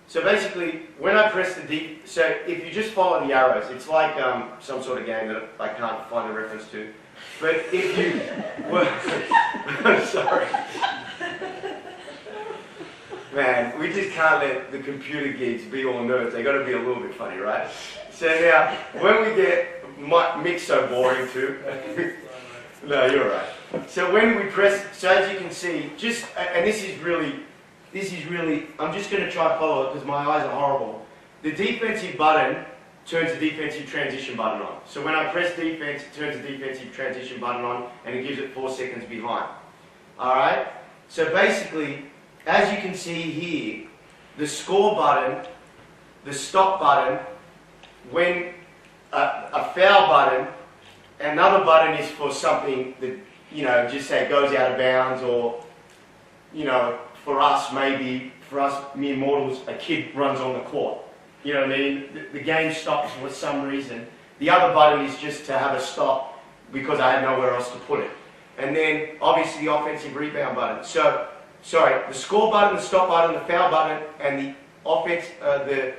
So basically, when I press the D, so if you just follow the arrows, it's like some sort of game that I can't find a reference to. But if you, well, I'm sorry, man, we just can't let the computer geeks be all nerds. They got to be a little bit funny, right? So now, when we get, Mick's so boring too. No, you're right. So when we press, so as you can see, just, and this is really, I'm just going to try to follow it because my eyes are horrible. The defensive button turns the defensive transition button on. So when I press defense, it turns the defensive transition button on and it gives it 4 seconds behind. Alright? So basically, as you can see here, the score button, the stop button, when a foul button, another button is for something that, you know, just say goes out of bounds or, you know, for us, maybe, for us mere mortals, a kid runs on the court. You know what I mean? The game stops for some reason. The other button is just to have a stop because I have nowhere else to put it. And then, obviously, the offensive rebound button. So, sorry, the score button, the stop button, the foul button, and the offense, the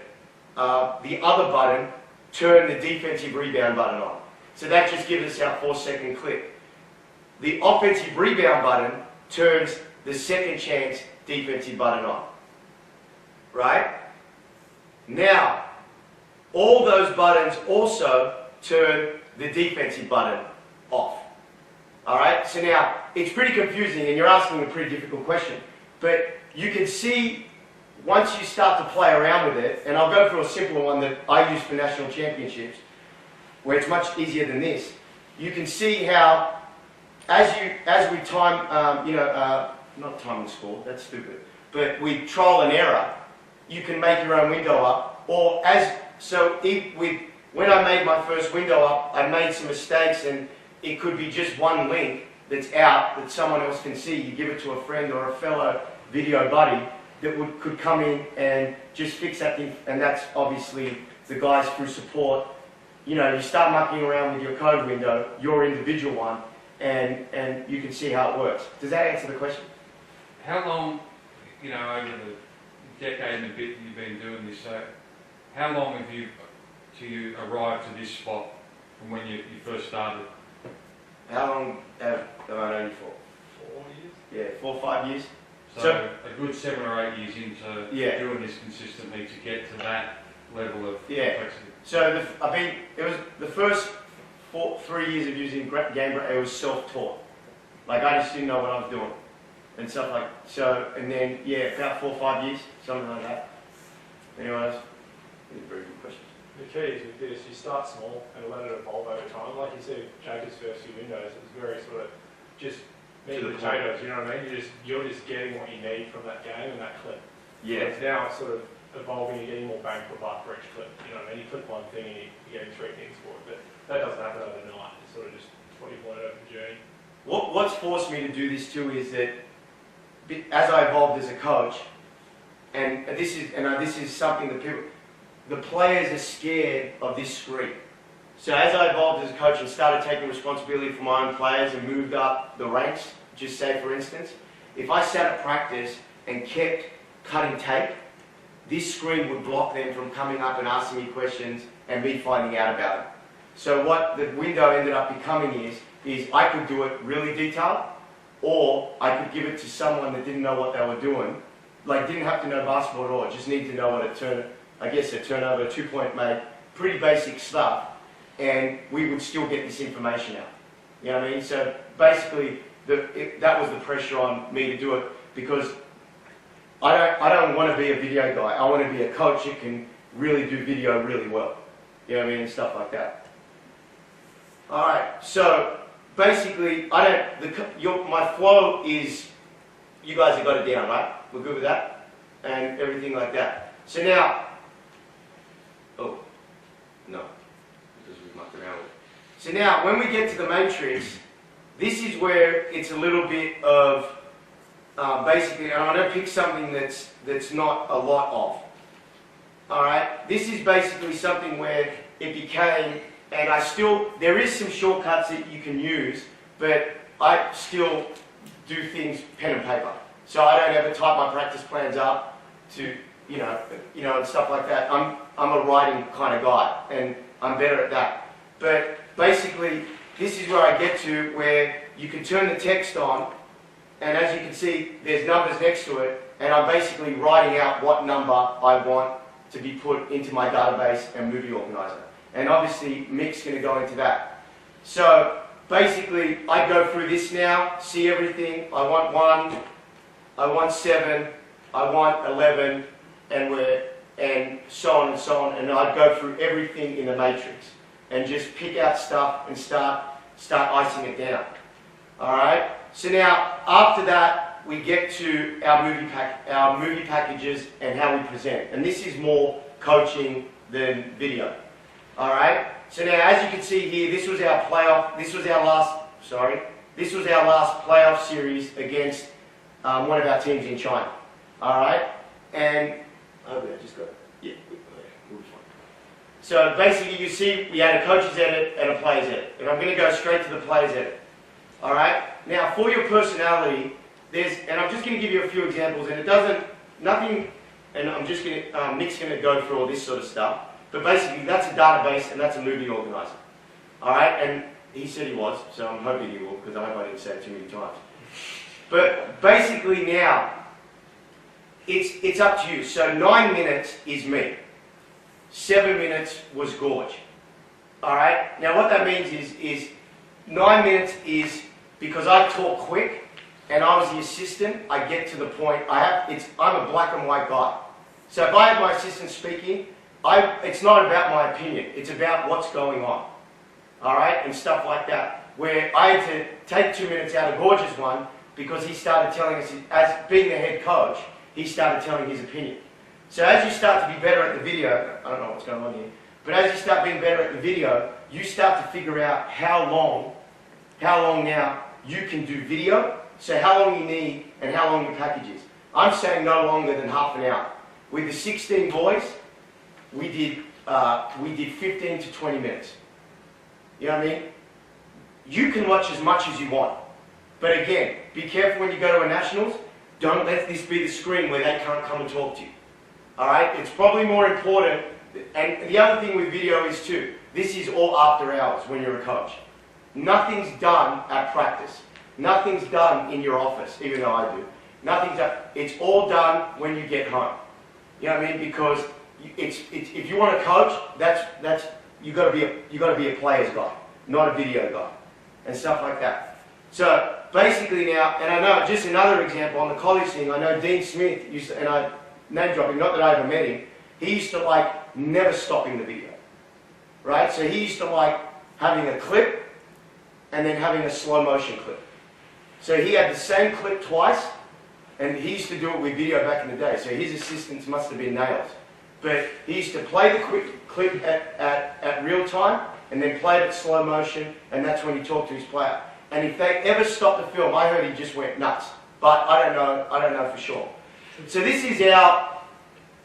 other button turn the defensive rebound button on. So that just gives us our 4-second clip. The offensive rebound button turns the second chance defensive button on. Right? Now, all those buttons also turn the defensive button off. Alright? So now, it's pretty confusing and you're asking a pretty difficult question. But you can see, once you start to play around with it, and I'll go through a simpler one that I use for national championships, where it's much easier than this. You can see how, as we time, not time and score, that's stupid, but we trial and error, you can make your own window up, or when I made my first window up, I made some mistakes and it could be just one link that's out that someone else can see. You give it to a friend or a fellow video buddy that could come in and just fix that thing, and that's obviously the guys through support. You know, you start mucking around with your code window, your individual one, and you can see how it works. Does that answer the question? How long, you know, over the decade and a bit that you've been doing this, so how long have you till you arrived to this spot from when you first started? How long have I known you for? 4 years? Yeah, 4 or 5 years. So a good 7 or 8 years into Yeah. doing this consistently to get to that level of Yeah. complexity. So it was the first 3 years of using Game, it was self-taught. Like I just didn't know what I was doing and stuff like so. And then about 4 or 5 years, something like that. Anyone else? These are very good questions. The key is with this, you start small and let it evolve over time. Like you said, Jacob's first few windows, it was very sort of just meat and potatoes, you know what I mean? You're just getting what you need from that game and that clip. Yeah. It's now sort of evolving, you're getting more bang for buck for each clip. You know what I mean? You clip one thing and you're getting 3 things for it. But that doesn't happen overnight. It's sort of just 20-point over the journey. What's forced me to do this too is that as I evolved as a coach, and this is something that the players are scared of this screen. So as I evolved as a coach and started taking responsibility for my own players and moved up the ranks, just say for instance, if I sat at practice and kept cutting tape, this screen would block them from coming up and asking me questions and me finding out about it. So what the window ended up becoming is I could do it really detailed, or I could give it to someone that didn't know what they were doing, like didn't have to know basketball at all, just need to know what a turnover, a 2-point make, pretty basic stuff, and we would still get this information out. You know what I mean? So basically, that was the pressure on me to do it, because I don't want to be a video guy. I want to be a coach that can really do video really well. You know what I mean? And stuff like that. All right. So basically, my flow is, you guys have got it down, right? We're good with that? And everything like that. So now, oh, no. Because we've mucked around with it. So now, when we get to the matrix, this is where it's a little bit of, basically, and I'm going to pick something that's not a lot of. Alright, this is basically something where it became, and there is some shortcuts that you can use, but I still do things pen and paper. So I don't ever type my practice plans up to, you know, and stuff like that. I'm a writing kind of guy, and I'm better at that. But basically, this is where I get to where you can turn the text on, and as you can see, there's numbers next to it, and I'm basically writing out what number I want to be put into my database and movie organizer. And obviously, Mick's going to go into that. So basically, I go through this now, see everything. I want 1, I want 7, I want 11, and so on and so on. And I'd go through everything in the matrix and just pick out stuff and start icing it down. All right. So now, after that, we get to our movie packages and how we present. And this is more coaching than video. All right. So now, as you can see here, this was our playoff. This was our last playoff series against one of our teams in China. All right. And over there, just go. Yeah, we'll be fine. So basically, you see, we had a coach's edit and a player's edit, and I'm going to go straight to the player's edit. All right. Now, for your personality, and I'm just going to give you a few examples, and nothing, and I'm just going to, Mick's going to go through all this sort of stuff, but basically that's a database and that's a movie organizer. All right, and he said he was, so I'm hoping he will, because I hope I didn't say it too many times. But basically now, it's up to you. So 9 minutes is me. 7 minutes was Gorge. All right, now what that means is 9 minutes is, because I talk quick, and I was the assistant, I get to the point, I'm a black and white guy. So if I have my assistant speaking, it's not about my opinion, it's about what's going on. All right, and stuff like that. Where I had to take 2 minutes out of Gorge's one, because he started telling us, as being the head coach, he started telling his opinion. So as you start to be better at the video, I don't know what's going on here, but as you start being better at the video, you start to figure out how long now you can do video, so how long you need and how long your package is. I'm saying no longer than half an hour. With the 16 boys, we did 15 to 20 minutes. You know what I mean? You can watch as much as you want. But again, be careful when you go to a nationals. Don't let this be the screen where they can't come and talk to you. All right? It's probably more important. And the other thing with video is too, this is all after hours when you're a coach. Nothing's done at practice. Nothing's done in your office, even though I do. Nothing's done. It's all done when you get home. You know what I mean? Because if you want to coach, you got to be a player's guy, not a video guy, and stuff like that. So basically now, and I know just another example on the college thing. I know Dean Smith used to, and I name dropping, not that I ever met him. He used to like never stopping the video, right? So he used to like having a clip and then having a slow motion clip. So he had the same clip twice, and he used to do it with video back in the day. So his assistants must have been nails. But he used to play the quick clip at real time, and then play it at slow motion, and that's when he talked to his player. And if they ever stopped the film, I heard he just went nuts. but I don't know for sure. So this is our,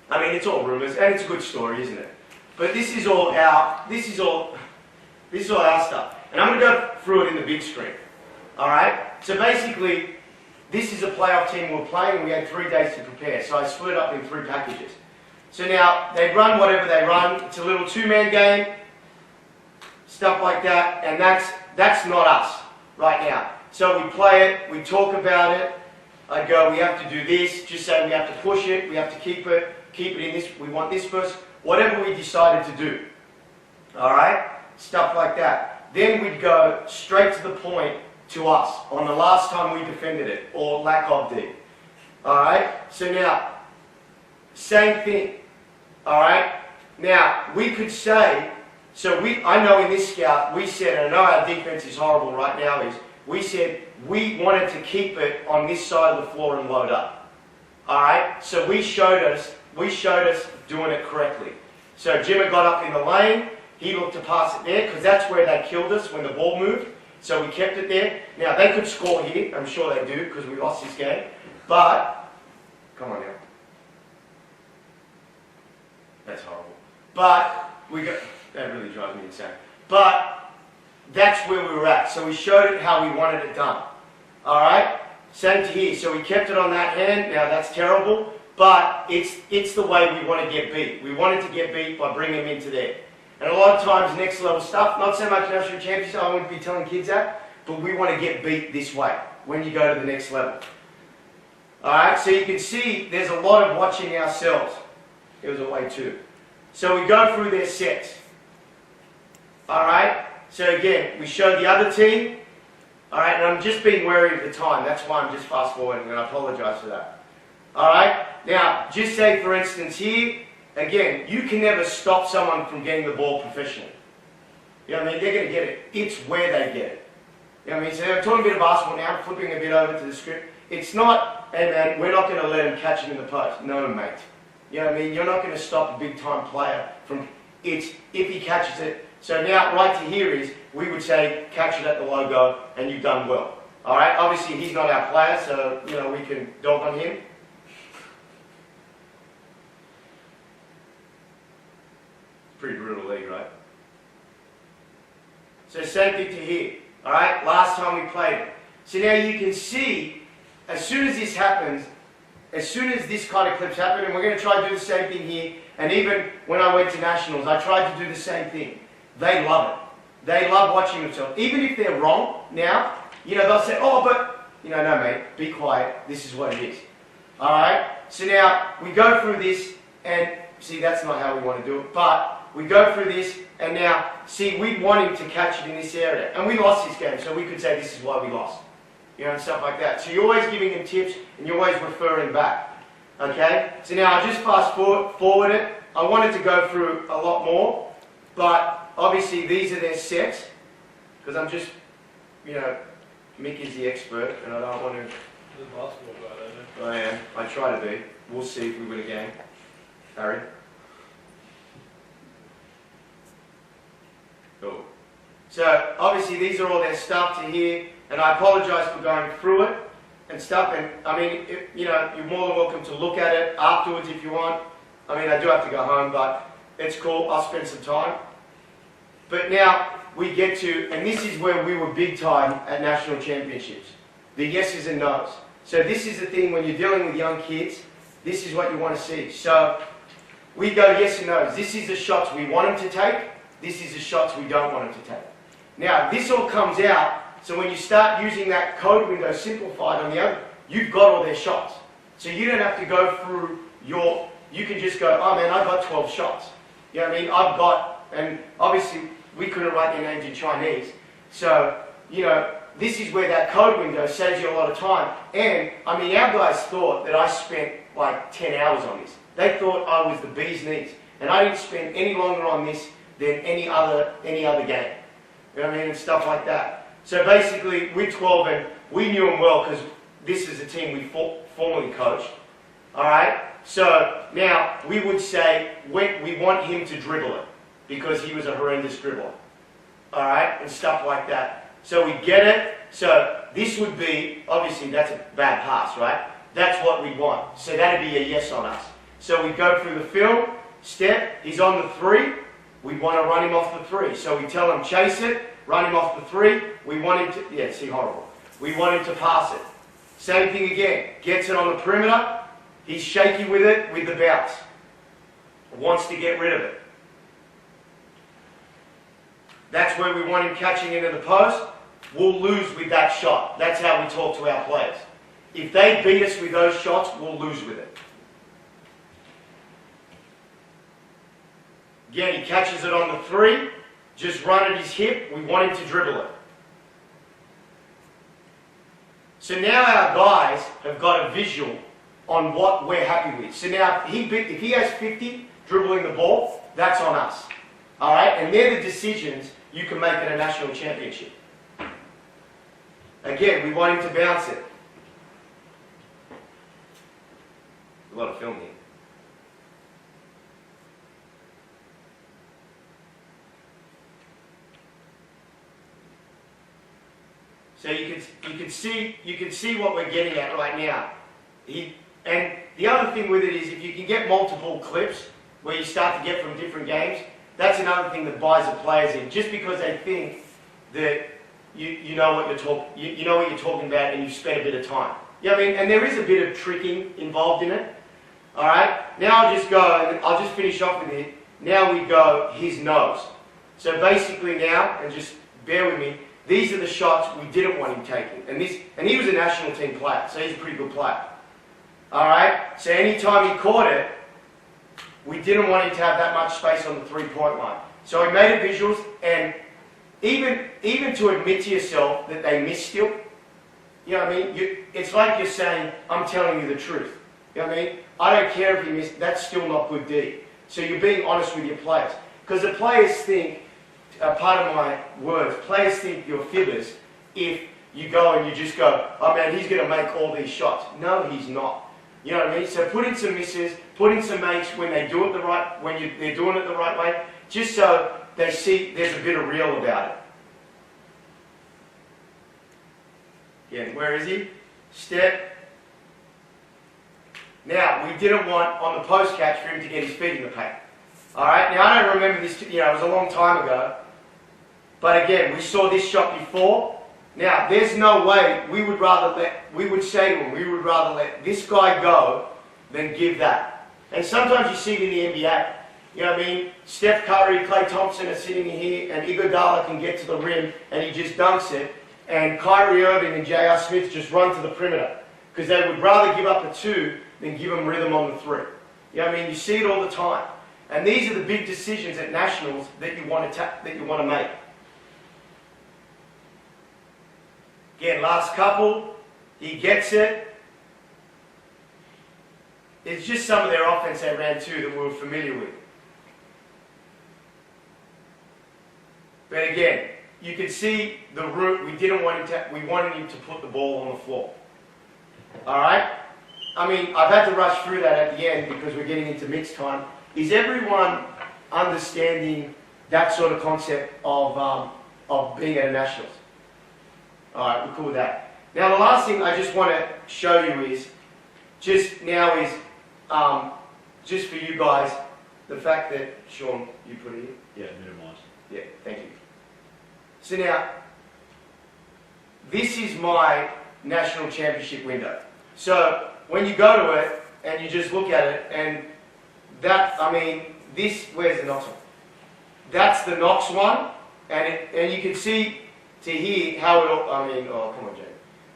I mean, it's all rumours, and it's a good story, isn't it? But this is all our stuff. And I'm going to go through it in the big screen. Alright? So basically, this is a playoff team we were playing, and we had 3 days to prepare. So I split up in 3 packages. So now, they run whatever they run. It's a little 2-man game, stuff like that, and that's not us right now. So we play it, we talk about it. I go, we have to do this, just say we have to push it, we have to keep it in this, we want this first, whatever we decided to do. Alright? Stuff like that. Then we'd go straight to the point to us on the last time we defended it, or lack of D. Alright? So now, same thing. Alright? Now, we could say, I know in this scout, we said, and I know our defense is horrible right now, we said we wanted to keep it on this side of the floor and load up. Alright? So we showed us doing it correctly. So Jimmer got up in the lane, he looked to pass it there, because that's where they killed us when the ball moved. So we kept it there. Now they could score here, I'm sure they do, because we lost this game. But, come on now. That's horrible. But, that really drives me insane. But, that's where we were at. So we showed it how we wanted it done. Alright? Same to here. So we kept it on that hand. Now that's terrible. But it's the way we want to get beat. We wanted to get beat by bringing them into there. And a lot of times next level stuff, not so much national championship, I wouldn't be telling kids that, but we want to get beat this way when you go to the next level. Alright, so you can see there's a lot of watching ourselves. It was a way too. So we go through their sets. Alright, so again, we show the other team. Alright, and I'm just being wary of the time, that's why I'm just fast forwarding, and I apologise for that. Alright, now, just say for instance here, again, you can never stop someone from getting the ball professionally. You know what I mean? They're going to get it. It's where they get it. You know what I mean? So I'm talking a bit of basketball now, flipping a bit over to the script. It's not, hey man, we're not going to let him catch it in the post. No, mate. You know what I mean? You're not going to stop a big-time player from, if he catches it. So now, right to here is, we would say, catch it at the logo, and you've done well. Alright? Obviously, he's not our player, so, you know, we can dog on him. Pretty brutal league, right? So same thing to here. Alright, last time we played it. So now you can see, as soon as this happens, as soon as this kind of clips happen, and we're going to try to do the same thing here, and even when I went to nationals, I tried to do the same thing. They love it. They love watching themselves. Even if they're wrong now, you know, they'll say, oh, but, you know, no mate, be quiet, this is what it is. Alright, so now we go through this, and see, that's not how we want to do it, but we go through this, and now, see, we want him to catch it in this area. And we lost this game, so we could say this is why we lost. You know, and stuff like that. So you're always giving him tips, and you're always referring back. Okay? So now, I just fast forward it. I wanted to go through a lot more, but obviously these are their sets, because I'm just, you know, Mick is the expert, and I don't want to... The basketball guy, don't you? I am. I try to be. We'll see if we win a game. Harry? Cool. So, obviously these are all their stuff to here, and I apologise for going through it and stuff, and I mean, you know, you're more than welcome to look at it afterwards if you want. I mean, I do have to go home, but it's cool, I'll spend some time. But now, we get to, and this is where we were big time at national championships, the yeses and nos. So this is the thing when you're dealing with young kids, this is what you want to see. So, we go yes and nos. This is the shots we want them to take. This is the shots we don't want them to take. Now, this all comes out, so when you start using that code window simplified on the other, you've got all their shots. So you don't have to go through you can just go, oh man, I've got 12 shots. You know what I mean? I've got, and obviously we couldn't write their names in Chinese. So, you know, this is where that code window saves you a lot of time. And, I mean, our guys thought that I spent like 10 hours on this. They thought I was the bee's knees. And I didn't spend any longer on this than any other game. You know what I mean? And stuff like that. So basically, we're 12 and we knew him well because this is a team we formerly coached. Alright? So now we would say we want him to dribble it because he was a horrendous dribbler. Alright? And stuff like that. So we get it. So this would be, obviously that's a bad pass, right? That's what we want. So that'd be a yes on us. So we go through the film, step, he's on the 3, we want to run him off the 3. So we tell him chase it, run him off the 3, we want him to, yeah, see, horrible. We want him to pass it. Same thing again, gets it on the perimeter, he's shaky with it, with the bounce. Wants to get rid of it. That's where we want him catching into the post. We'll lose with that shot. That's how we talk to our players. If they beat us with those shots, we'll lose with it. Again, he catches it on the 3, just run at his hip, we want him to dribble it. So now our guys have got a visual on what we're happy with. So now if he has 50 dribbling the ball, that's on us. Alright, and they're the decisions you can make at a national championship. Again, we want him to bounce it. A lot of film here. So you can see what we're getting at right now. And the other thing with it is if you can get multiple clips where you start to get from different games, that's another thing that buys the players in. Just because they think that you know what you're talking about and you've spent a bit of time. You know what I mean? And there is a bit of tricking involved in it. Alright? Now I'll just go and I'll just finish off with it. Now we go his nose. So basically now, and just bear with me, these are the shots we didn't want him taking. And he was a national team player, so he's a pretty good player. Alright? So anytime he caught it, we didn't want him to have that much space on the 3-point line. So we made it visuals, and even to admit to yourself that they missed still, you know what I mean? It's like you're saying, I'm telling you the truth. You know what I mean? I don't care if you missed, that's still not good D. So you're being honest with your players. Because the players think, part of my words, players think you're fibbers if you go and you just go, oh man, he's going to make all these shots. No, he's not. You know what I mean? So put in some misses, put in some makes when they do it the right, they're doing it the right way, just so they see there's a bit of real about it. Again, where is he? Step. Now, we didn't want on the post catch for him to get his feet in the paint. Alright, now I don't remember this, it was a long time ago, but again, we saw this shot before. Now, there's no way we would say to him, we would rather let this guy go than give that. And sometimes you see it in the NBA. You know what I mean? Steph Curry, Klay Thompson are sitting here, and Iguodala can get to the rim, and he just dunks it. And Kyrie Irving and J.R. Smith just run to the perimeter. Because they would rather give up a 2 than give them rhythm on the 3. You know what I mean? You see it all the time. And these are the big decisions at nationals that you want to make. Again, last couple, he gets it. It's just some of their offense they ran too that we were familiar with. But again, you can see the route. We wanted him to put the ball on the floor. Alright? I mean, I've had to rush through that at the end because we're getting into mixed time. Is everyone understanding that sort of concept of being at a nationals? Alright, we're cool with that. Now the last thing I just want to show you is, just for you guys, the fact that, Sean, you put it in? Yeah, minimise. Yeah, thank you. So now, this is my national championship window. So when you go to it and you just look at it, and where's the Knox one? That's the Knox one, and you can see to here how it all, oh come on Jay.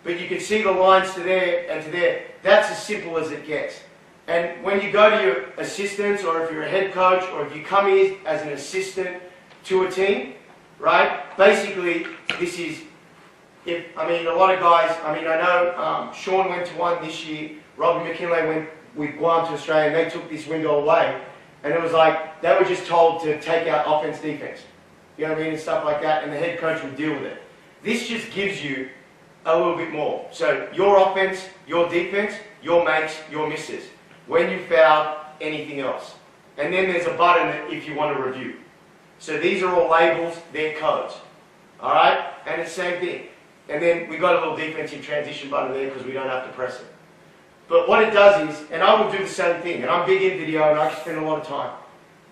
But you can see the lines to there and to there. That's as simple as it gets. And when you go to your assistants, or if you're a head coach, or if you come here as an assistant to a team, right? Basically, this is, a lot of guys, I know Sean went to one this year, Robbie McKinlay went with Guam to Australia, and they took this window away. And it was like, they were just told to take out offense, defense. You know what I mean? And stuff like that, and the head coach would deal with it. This just gives you a little bit more. So your offense, your defense, your makes, your misses. When you foul, anything else. And then there's a button that if you want to review. So these are all labels, they're codes. Alright? And it's the same thing. And then we got a little defensive transition button there because we don't have to press it. But what it does is, and I will do the same thing, and I'm big in video and I can spend a lot of time.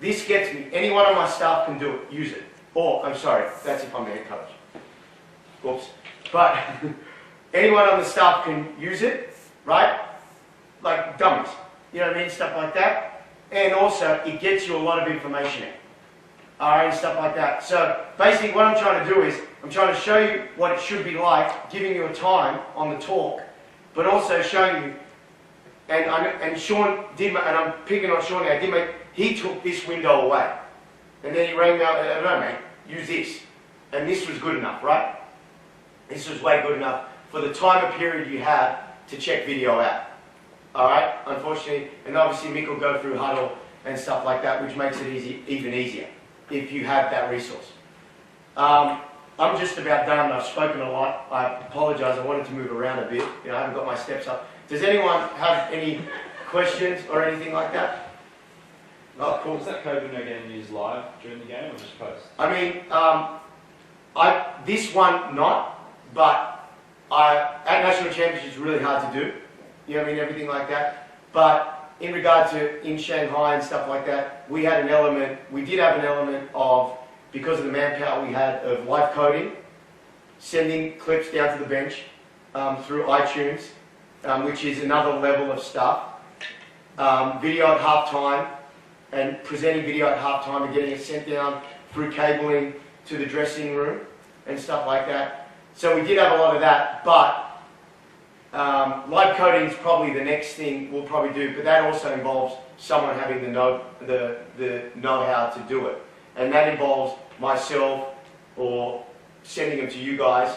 This gets me, any one of my staff can do it, use it. Or, I'm sorry, that's if I'm the head coach. Whoops. But anyone on the staff can use it, right? Like dummies, you know what I mean? Stuff like that. And also, it gets you a lot of information out. Alright, and stuff like that. So, basically what I'm trying to do is, I'm trying to show you what it should be like, giving you a time on the talk, but also showing you, and Sean did, and I'm picking on Sean now, he took this window away. And then he rang me up, no mate, use this. And this was good enough, right? This was way good enough for the time period you have to check video out. Alright, unfortunately, and obviously Mick will go through HUDL and stuff like that, which makes it even easier, if you have that resource. I'm just about done. I've spoken a lot. I apologise. I wanted to move around a bit. I haven't got my steps up. Does anyone have any questions or anything like that? Oh, cool. Was that code window getting used live during the game or just post? I mean, this one not, but at national championships it's really hard to do. You know what I mean? Everything like that. But in regard to in Shanghai and stuff like that, we had an element. We did have an element of, because of the manpower we had, of live coding, sending clips down to the bench through iTunes, which is another level of stuff. Video at halftime, and presenting video at halftime and getting it sent down through cabling to the dressing room and stuff like that. So we did have a lot of that, but live coding is probably the next thing we'll probably do, but that also involves someone having the know-how to do it. And that involves myself or sending them to you guys.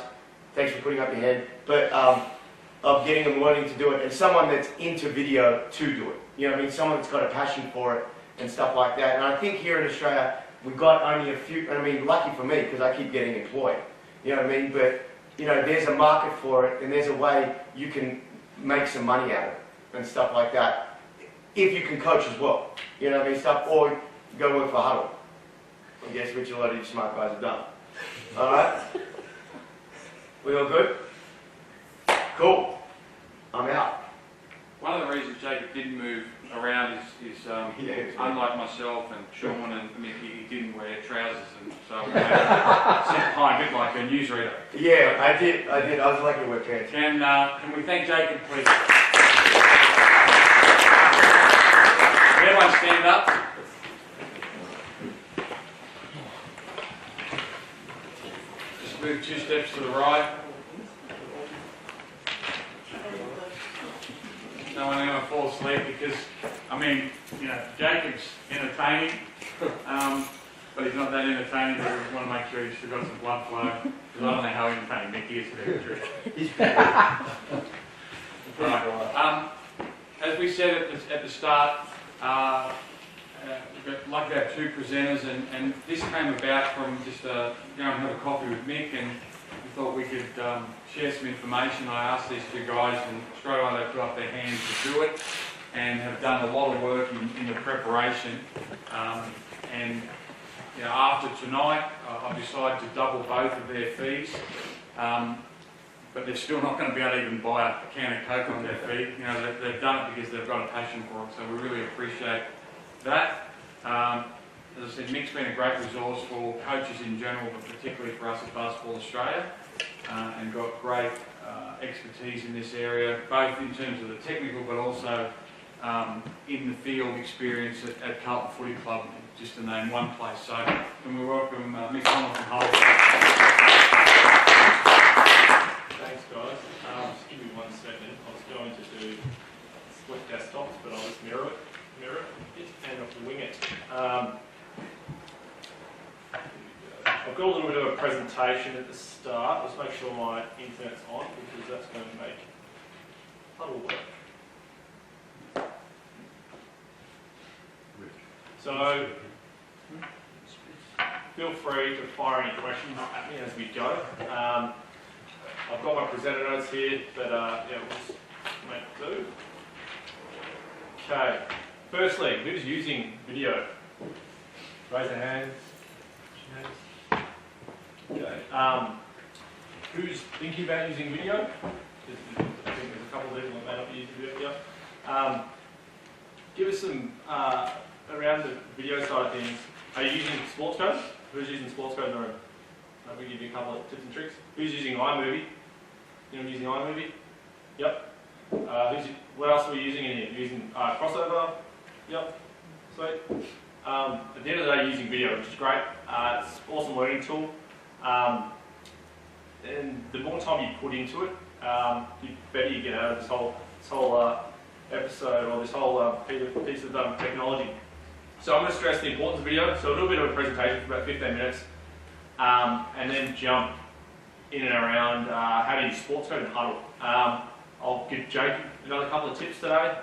Thanks for putting up your hand. But of getting them learning to do it, and someone that's into video to do it. You know what I mean? Someone that's got a passion for it and stuff like that. And I think here in Australia, we've got only a few, I mean, lucky for me, because I keep getting employed. You know what I mean? But, you know, there's a market for it, and there's a way you can make some money out of it and stuff like that. If you can coach as well. You know what I mean? Stuff, or go work for HUDL. I guess which a lot of you smart guys have done. Alright? We all good? Cool. I'm out. One of the reasons Jacob didn't move around is unlike myself and Sean and Mick, he didn't wear trousers, and so we sit behind a bit like a newsreader. Yeah, I did. I was lucky with pants. Can we thank Jacob, please? Can everyone stand up? Just move 2 steps to the right. No one ever fall asleep because, I mean, you know, Jacob's entertaining, but he's not that entertaining, but we want to make sure he's still got some blood flow, because I don't know how entertaining Mick is, to tell you the truth. Right. As we said at the start, we'd like to have 2 presenters, and this came about from just going and have a coffee with Mick, and we thought we could share some information. I asked these 2 guys, and straight away they put up their hands to do it, and have done a lot of work in the preparation. And you know, after tonight, I've decided to double both of their fees, but they're still not going to be able to even buy a can of Coke on their fee. You know, they've done it because they've got a passion for it, so we really appreciate that. As I said, Mick's been a great resource for coaches in general, but particularly for us at Basketball Australia, and got great expertise in this area, both in terms of the technical, but also in the field experience at Carlton Footy Club, just to name one place. So, can we welcome Mick Conlan from HUDL. Thanks, guys. Just give me 1 second. I was going to do split desktops, but I'll just mirror it, and I'll wing it. I've got a little bit of a presentation at the start. Let's make sure my internet's on, because that's going to make HUDL work. So, feel free to fire any questions at me as we go. I've got my presenter notes here, but yeah, we'll just make do. Okay. Firstly, who's using video? Raise your hands. Okay. who's thinking about using video? I think there's a couple of people that may not be using video. Give us some, around the video side of things, are you using Sportscode? Who's using Sportscode in the room? We'll give you a couple of tips and tricks. Who's using iMovie? Anyone using iMovie? Yep. What else are we using in here? Using Crossover? Yep. Sweet. At the end of the day, using video, which is great. It's an awesome learning tool. And the more time you put into it, the better you get out of this whole episode, or this whole piece of technology. So I'm going to stress the importance of video. So I'll do a bit of a presentation for about 15 minutes, and then jump in and around how to use Sportscode and HUDL. I'll give Jake another couple of tips today,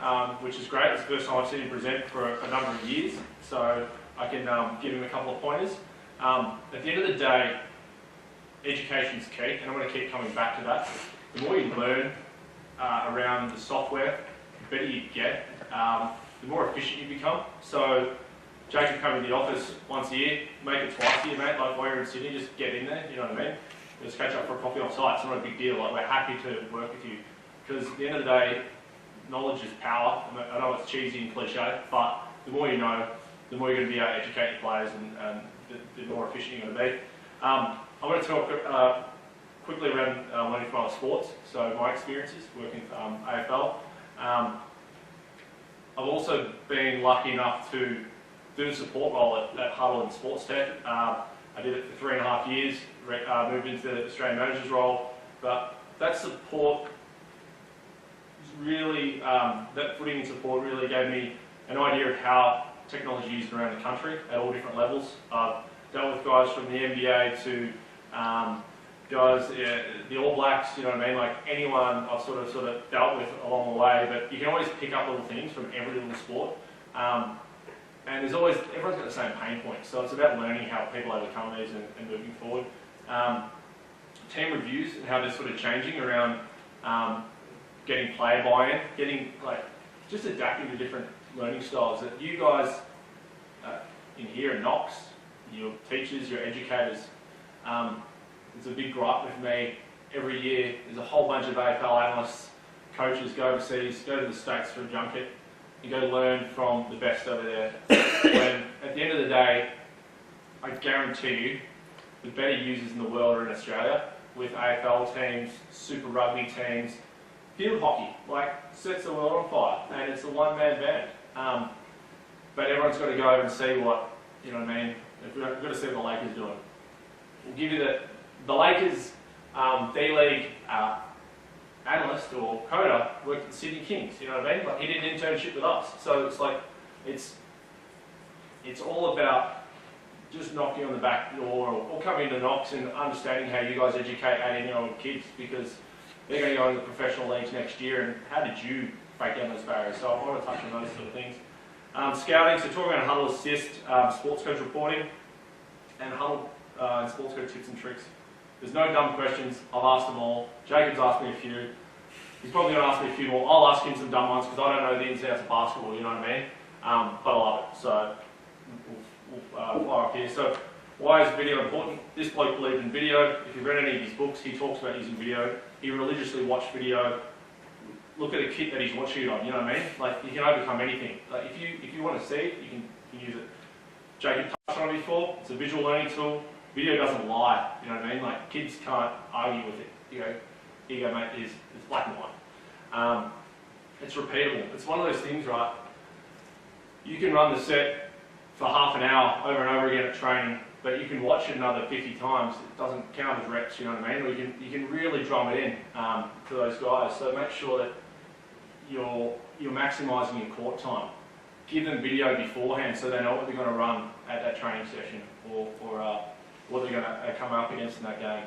which is great. It's the first time I've seen him present for a number of years, so I can give him a couple of pointers. At the end of the day, education is key, and I'm going to keep coming back to that. The more you learn around the software, the better you get, the more efficient you become. So Jake can come in the office once a year, make it twice a year, mate. Like while you're in Sydney, just get in there, you know what I mean? Just catch up for a coffee off site. It's not a big deal. Like, we're happy to work with you. Because at the end of the day, knowledge is power. I know it's cheesy and cliche, but the more you know, the more you're going to be able to educate your players, and the more efficient you're going to be. I'm going to talk quickly around learning from other sports, so my experiences working for AFL. I've also been lucky enough to do the support role at HUDL and Sports Tech. I did it for 3.5 years, moved into the Australian manager's role, but that support really, that footing in support really gave me an idea of how technology is used around the country at all different levels. I've dealt with guys from the NBA to guys, the All Blacks, you know what I mean, like anyone I've sort of dealt with along the way, but you can always pick up little things from every little sport. And there's always, everyone's got the same pain points, so it's about learning how people overcome these and moving forward. Team reviews and how they're sort of changing around getting player buy-in, getting like just adapting to different learning styles that you guys in here at Knox, your teachers, your educators, it's a big gripe with me. Every year there's a whole bunch of AFL analysts, coaches go overseas, go to the States for a junket, and go learn from the best over there. When at the end of the day, I guarantee you, the better users in the world are in Australia, with AFL teams, Super Rugby teams, field hockey, like sets the world on fire, and it's a one-man band. But everyone's got to go over and see what, you know what I mean, we've got to see what the Lakers are doing. We'll give you the Lakers D-League analyst or coder worked at the Sydney Kings, you know what I mean? Like, he did an internship with us. So it's like, it's all about just knocking on the back door or coming to Knox and understanding how you guys educate 18-year-old kids, because they're going to go into the professional leagues next year, and how did you break down those barriers? So I want to touch on those sort of things. Scouting, so talking about HUDL Assist, sports coach reporting, and HUDL and sports coach tips and tricks. There's no dumb questions. I've asked them all. Jacob's asked me a few. He's probably going to ask me a few more. I'll ask him some dumb ones because I don't know the ins and outs of basketball, you know what I mean? But I love it. So we'll fire up here. So why is video important? This bloke believed in video. If you've read any of his books, he talks about using video. He religiously watched video. Look at the kit that he's watching it on, you know what I mean? Like, you can overcome anything. Like, if you want to see it, you can use it. Jacob touched on it before. It's a visual learning tool. Video doesn't lie, you know what I mean? Like, kids can't argue with it. You know, here you go, mate, it's black and white. It's repeatable. It's one of those things, right? You can run the set for half an hour over and over again at training, but you can watch it another 50 times. It doesn't count as reps, you know what I mean? Or you can really drum it in to those guys. So make sure that you're maximising your court time. Give them video beforehand so they know what they're going to run at that training session, or what they're going to come up against in that game.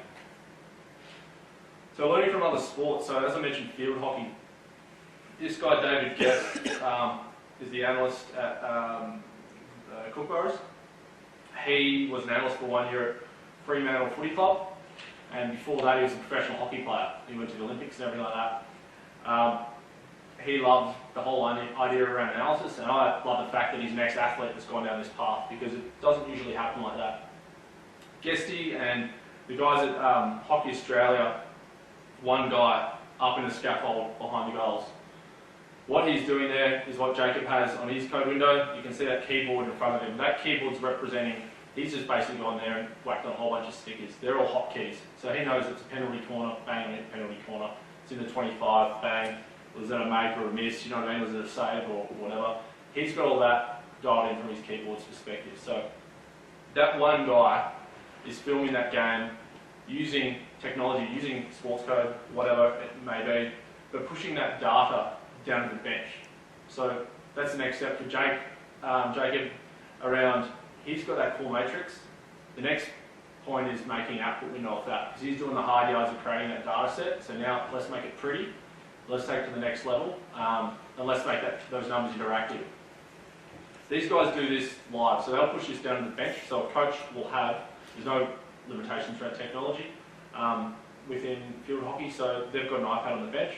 So learning from other sports. So as I mentioned, field hockey. This guy, David Guest, is the analyst at Kookaburras. He was an analyst for 1 year at Fremantle Footy Club, and before that he was a professional hockey player. He went to the Olympics and everything like that. He loved the whole idea around analysis, and I love the fact that he's an ex-athlete that's gone down this path, because it doesn't usually happen like that. Guesty and the guys at Hockey Australia, one guy up in the scaffold behind the goals. What he's doing there is what Jacob has on his code window. You can see that keyboard in front of him. That keyboard's representing, he's just basically gone there and whacked on a whole bunch of stickers. They're all hotkeys. So he knows it's a penalty corner, bang, penalty corner. It's in the 25, bang. Was that a make or a miss? You know what I mean? Was it a save or whatever? He's got all that dialed in from his keyboard's perspective. So that one guy is filming that game using technology, using Sportscode, whatever it may be, but pushing that data down to the bench. So that's the next step for Jacob around, he's got that core matrix. The next point is making an output window of that, because he's doing the hard yards of creating that data set. So now let's make it pretty, let's take it to the next level, and let's make those numbers interactive. These guys do this live, so they'll push this down to the bench. So a coach will have, there's no limitations for our technology within field hockey, so they've got an iPad on the bench,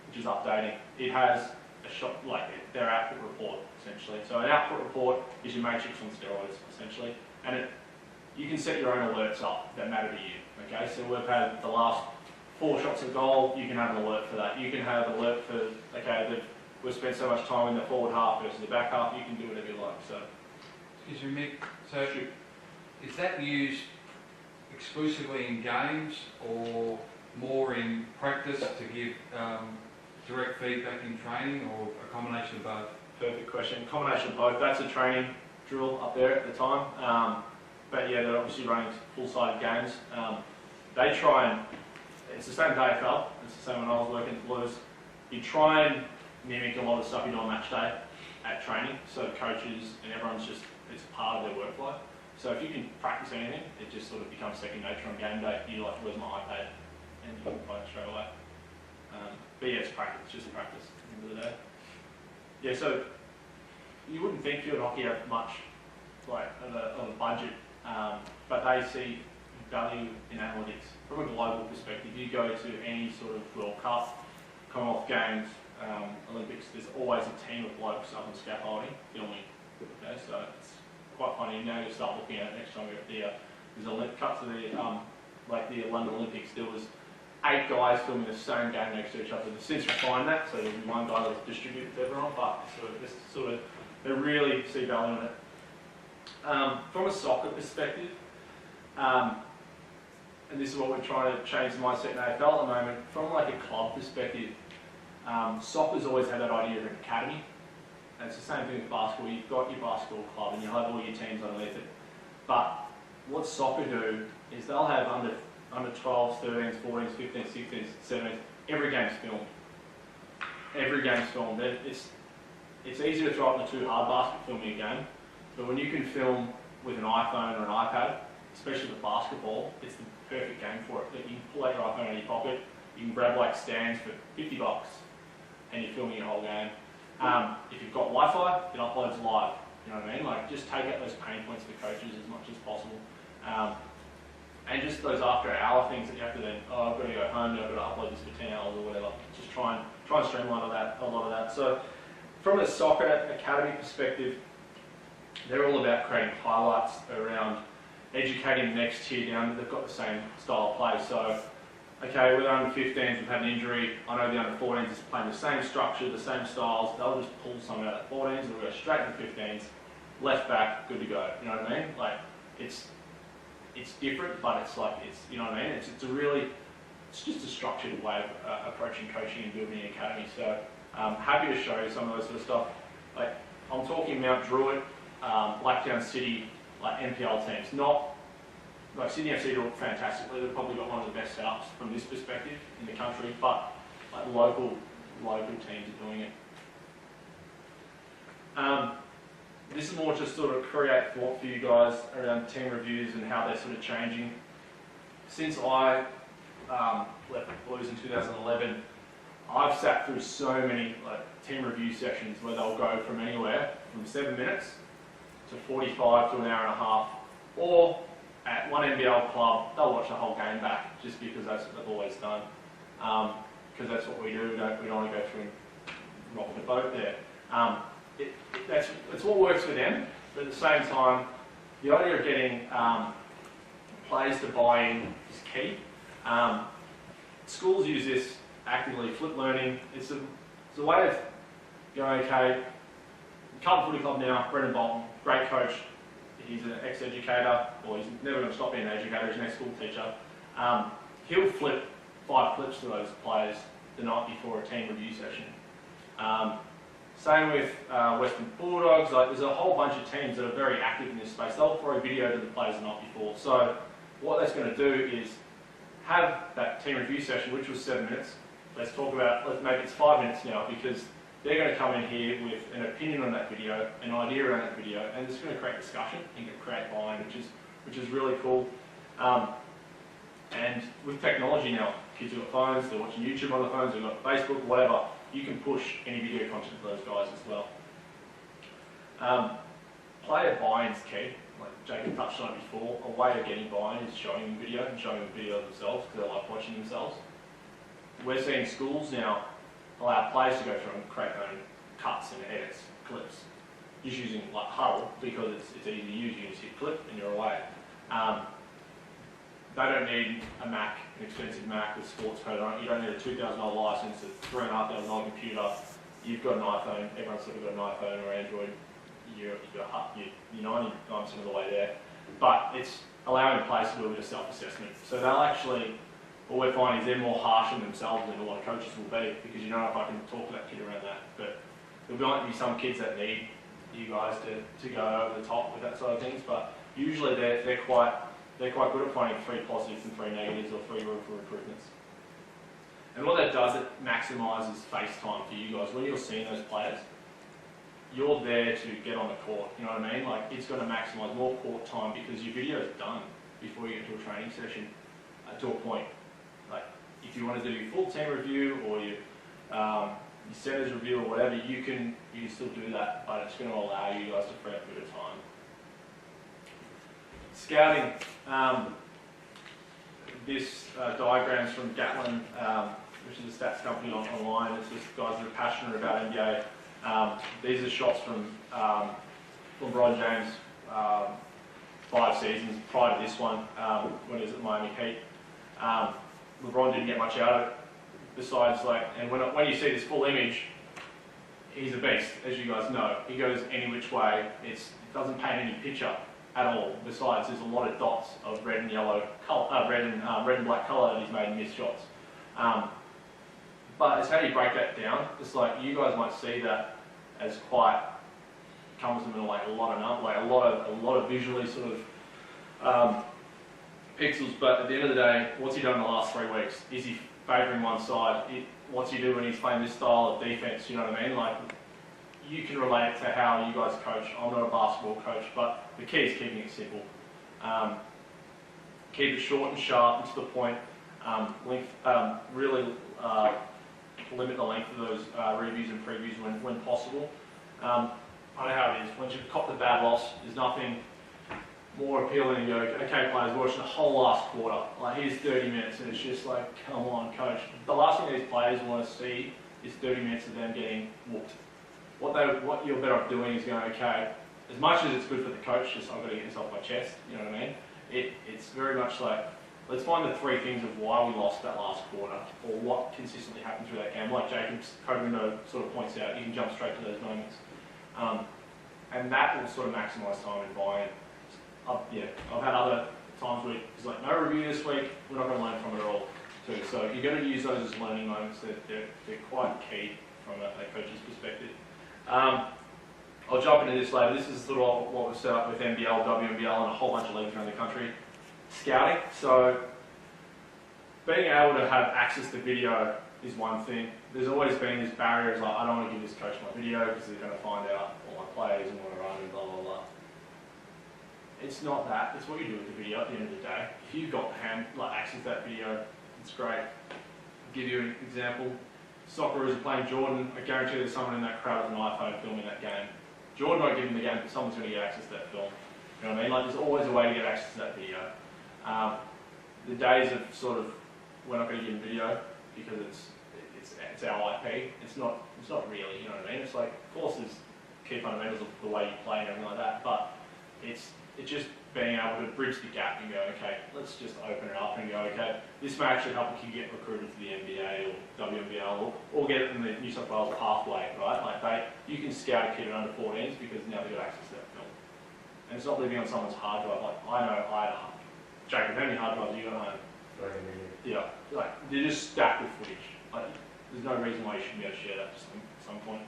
which is updating. It has a shot, like their output report, essentially. So an output report is your matrix on steroids, essentially, and you can set your own alerts up that matter to you. Okay, so we've had the last 4 shots of goal. You can have an alert for that. You can have an alert for we've spent so much time in the forward half versus the back half. You can do whatever you like. So, Excuse me, Mick. So is that used exclusively in games or more in practice to give direct feedback in training, or a combination of both? Perfect question. Combination of both. That's a training drill up there at the time. But yeah, they're obviously running full-sided games. They try and, it's the same as AFL, it's the same when I was working at Blues. You try and mimic a lot of stuff you do on match day at training, so coaches and everyone's just, it's part of their workflow. So if you can practice anything, it just sort of becomes second nature on game day. You're like, where's my iPad? And you can play it straight away. But yeah, it's practice, it's just practice at the end of the day. Yeah, so you wouldn't think field hockey have much like of a budget, but they see value in analytics. From a global perspective, you go to any sort of World Cup, Commonwealth Games, Olympics, there's always a team of blokes up on scaffolding filming. Okay, so it's quite funny. Now you start looking at it next time you're at there's a cut to the like the London Olympics. There was 8 guys filming the same game next to each other. They've since refined that, so there'll be one guy that'll distribute it to everyone. But they really see value in it. From a soccer perspective, and this is what we're trying to change the mindset in AFL at the moment. From like a club perspective, soccer's always had that idea of an academy. And it's the same thing with basketball. You've got your basketball club and you'll have all your teams underneath it. But what soccer do is they'll have under 12s, 13s, 14s, 15s, 16s, 17s. Every game's filmed. Every game's filmed. It's easy to throw up the too hard basket filming a game, but when you can film with an iPhone or an iPad, especially with basketball, it's the perfect game for it. You can pull out your iPhone out of your pocket, you can grab like stands for $50 and you're filming your whole game. If you've got Wi-Fi, it uploads live. You know what I mean? Like, just take out those pain points for coaches as much as possible. And just those after-hour things that you have to then, I've got to go home, I've got to upload this for 10 hours or whatever. Just try and streamline a lot of that. So, from a soccer academy perspective, they're all about creating highlights around educating the next tier down. They've got the same style of play. So, okay, with the under 15s, we've had an injury. I know the under 14s is playing the same structure, the same styles. They'll just pull some out of the 14s and we'll go straight to the 15s. Left back, good to go. You know what I mean? Like, it's different, but it's like, you know what I mean? It's just a structured way of approaching coaching and building an academy. So, happy to show you some of those sort of stuff. Like, I'm talking Mount Druitt, Blacktown City, like NPL teams. Not like Sydney FC do it fantastically. They've probably got one of the best setups from this perspective in the country, but like local teams are doing it. This is more just sort of create thought for you guys around team reviews and how they're sort of changing. Since I left the Blues in 2011, I've sat through so many like team review sessions where they'll go from anywhere from 7 minutes to 45 to an hour and a half, or at one NBL club, they'll watch the whole game back just because that's what they've always done. Because that's what we do. We don't want to go through and rock the boat there. That's what works for them, but at the same time, the idea of getting players to buy in is key. Schools use this actively. Flip learning. It's a way of going, okay, Carlton Footy Club now, Brendan Bolton, great coach. He's an ex-educator, or he's never going to stop being an educator, he's an ex-school teacher. He'll flip 5 clips to those players the night before a team review session. Same with Western Bulldogs. Like, there's a whole bunch of teams that are very active in this space. They'll throw video to the players the night before. So what that's going to do is have that team review session, which was 7 minutes. Let's talk about, let's make it 5 minutes now, because they're going to come in here with an opinion on that video, an idea around that video, and it's going to create discussion and create buy-in, which is really cool. And with technology now, kids have got phones, they're watching YouTube on their phones, they've got Facebook, whatever. You can push any video content to those guys as well. Player buy-in's key. Like Jacob touched on it before, a way of getting buy-in is showing them video and showing them video themselves, because they like watching themselves. We're seeing schools now allow players to go through and create their own cuts and edits, clips, just using like HUDL, because it's easy to use. You just hit clip and you're away. They don't need a Mac, an expensive Mac with Sportscode on it. You don't need a $2,000 license, a $3,500 computer. You've got an iPhone. Everyone's sort of got an iPhone or Android. You're 99% of the way there. But it's allowing players to do a bit of self-assessment. So they'll actually, what we're finding is they're more harsh on themselves than a lot of coaches will be, because you know if I can talk to that kid around that. But there might be some kids that need you guys to go over the top with that sort of things. But usually they're quite good at finding 3 positives and 3 negatives, or 3 room for improvements. And what that does, it maximises face time for you guys. When you're seeing those players, you're there to get on the court, you know what I mean? Like, it's going to maximise more court time, because your video is done before you get to a training session to a point. Like, if you want to do your full team review or your centres review or whatever, you can still do that, but it's going to allow you guys to free up a bit of time. Scouting. This diagram's from Gatlin, which is a stats company online. It's just guys that are passionate about NBA. These are shots from LeBron James 5 seasons prior to this one, when he was at Miami Heat. LeBron didn't get much out of it, besides, like, and when you see this full image, he's a beast, as you guys know. He goes any which way. It doesn't paint any picture at all. Besides, there's a lot of dots of red and yellow color, red and black color that he's made in missed shots. But it's how you break that down. It's like, you guys might see that as quite cumbersome and like a lot of visually sort of pixels. But at the end of the day, what's he done in the last 3 weeks? Is he favouring one side? What's he do when he's playing this style of defense? You know what I mean? Like, you can relate it to how you guys coach. I'm not a basketball coach, but the key is keeping it simple. Keep it short and sharp and to the point. Really limit the length of those reviews and previews when possible. I know how it is. Once you've caught the bad loss, there's nothing more appealing than you go, okay, players, watching the whole last quarter. Like, here's 30 minutes, and it's just like, come on, coach. The last thing these players want to see is 30 minutes of them getting whooped. What you're better off doing is going, okay, as much as it's good for the coach, just I've got to get this off my chest, you know what I mean? It's very much like, let's find the 3 things of why we lost that last quarter, or what consistently happened through that game. Like Jacob's co-window sort of points out, you can jump straight to those moments. And that will sort of maximise time and buy-in. I've had other times where it's like, no review this week, we're not going to learn from it at all, too. So you've got to use those as learning moments. They're quite key from a coach's perspective. I'll jump into this later. This is sort of what was set up with NBL, WNBL, and a whole bunch of leagues around the country. Scouting. So being able to have access to video is one thing. There's always been this barrier, like, I don't want to give this coach my video because they're going to find out all my plays and want to run and blah, blah, blah. It's not that. It's what you do with the video at the end of the day. If you've got access to that video, it's great. I'll give you an example. Socceroos are playing Jordan. I guarantee there's someone in that crowd with an iPhone filming that game. Jordan won't give him the game, but someone's going to get access to that film. You know what I mean? Like, there's always a way to get access to that video. The days of sort of, we're not going to give him video because it's our IP. It's not really, you know what I mean? It's like, of course, there's key fundamentals of the way you play and everything like that, but it's it's just being able to bridge the gap and go, okay, let's just open it up and go, okay, this may actually help a kid get recruited to the NBA or WNBL or get it in the New South Wales pathway, right? Like you can scout a kid at under 14s because now they've got access to that film. And it's not living on someone's hard drive. Like I know Jacob, how many hard drives you got at home? Yeah, like they're just stacked with footage. Like there's no reason why you shouldn't be able to share that at some point.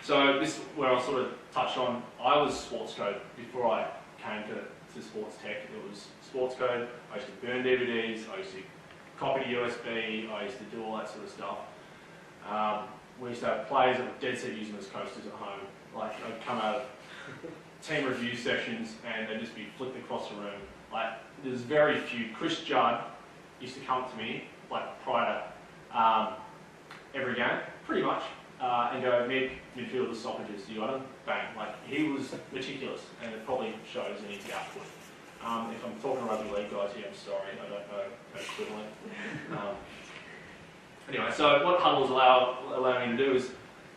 So this is where I sort of touched on, I was Sportscode before I came to sports tech. It was Sportscode, I used to burn DVDs, I used to copy to USB, I used to do all that sort of stuff. We used to have players that were dead set using as coasters at home. Like I'd come out of team review sessions and they'd just be flipped across the room. Like there's very few. Chris Judd used to come to me like prior to every game, pretty much. And go, Mick, midfielder, stoppages, you got him? Bang. Like, he was meticulous, and it probably shows in his output. If I'm talking rugby league guys here, I'm sorry, I don't know how equivalent. Anyway, so what HUDL's allowing me to do is,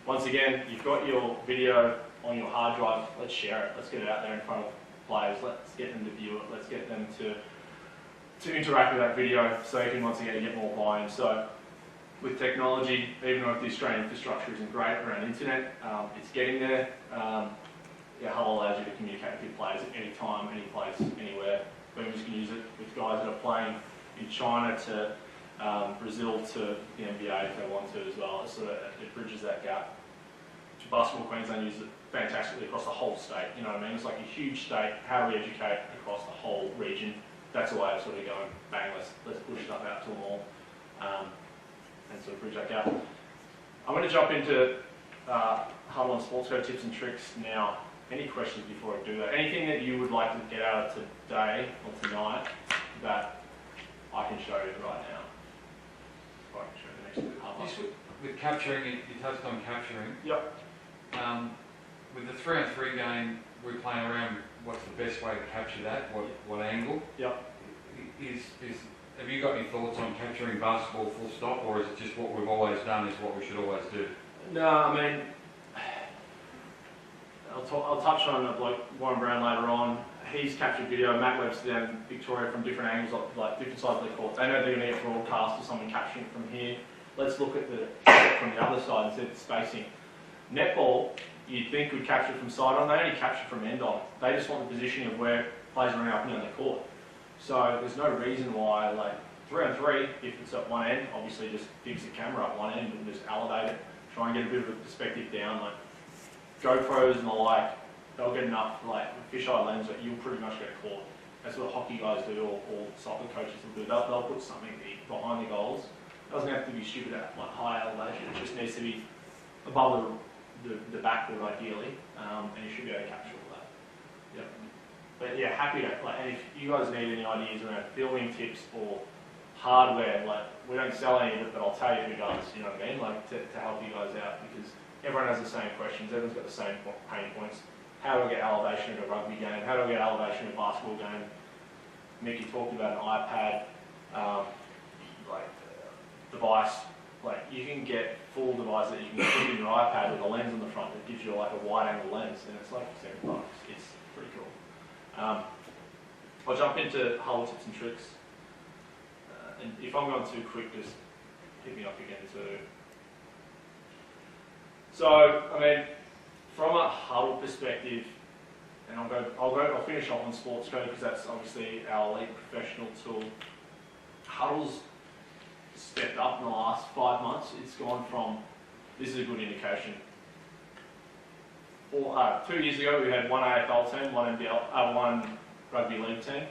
once again, you've got your video on your hard drive, let's share it, let's get it out there in front of players, let's get them to view it, let's get them to interact with that video, so you can once again get more buy-in. So, with technology, even though the Australian infrastructure isn't great around internet, it's getting there. HUDL allows you to communicate with your players at any time, any place, anywhere. Boomers can use it with guys that are playing in China to Brazil to the NBA if they want to as well. It bridges that gap. Basketball Queensland uses it fantastically across the whole state. You know what I mean? It's like a huge state. How do we educate across the whole region? That's a way of sort of going, bang, let's push stuff out to them all. And sort of bridge that gap. I'm going to jump into HUDL and Sportscode tips and tricks now. Any questions before I do that? Anything that you would like to get out of today or tonight that I can show you right now? If I can show you the next HUDL. Just with capturing, you touched on capturing. Yep. With the 3-on-3 game, we're playing around what's the best way to capture that, what angle. Yep. Have you got any thoughts on capturing basketball full stop, or is it just what we've always done is what we should always do? No, I mean, I'll touch on a bloke, Warren Brown, later on. He's captured video. Matt Webster down Victoria from different angles, like different sides of the court. They know they're going to get broadcast or someone capturing it from here. Let's look at from the other side instead of spacing. Netball, you'd think would capture from side on. They only capture from end on. They just want the positioning of where players are running up and down the court. So there's no reason why, like 3-on-3, if it's at one end, obviously just fix the camera at one end and just elevate it, try and get a bit of a perspective down. Like GoPros and the like, they'll get enough like fisheye lens that you'll pretty much get caught. That's what hockey guys do, or soccer coaches will do. They'll put something behind the goals. It doesn't have to be stupid at like high elevation. It just needs to be above the backboard ideally, and you should be able to capture all that. Yep. But yeah, happy to, like, and if you guys need any ideas around filming tips or hardware, like, we don't sell any of it, but I'll tell you who does, you know what I mean? Like, to help you guys out, because everyone has the same questions, everyone's got the same pain points. How do I get elevation in a rugby game? How do I get elevation in a basketball game? Mickey talked about an iPad, device. Like, you can get full device that you can put in your iPad with a lens on the front that gives you like a wide angle lens, and it's like $7. It's pretty cool. I'll jump into HUDL tips and tricks. And if I'm going too quick, just hit me up again too. So, I mean, from a HUDL perspective, and I'll finish off on Sportscode because that's obviously our elite professional tool. HUDL's stepped up in the last 5 months. It's gone from, this is a good indication. 2 years ago, we had one AFL team, one rugby league team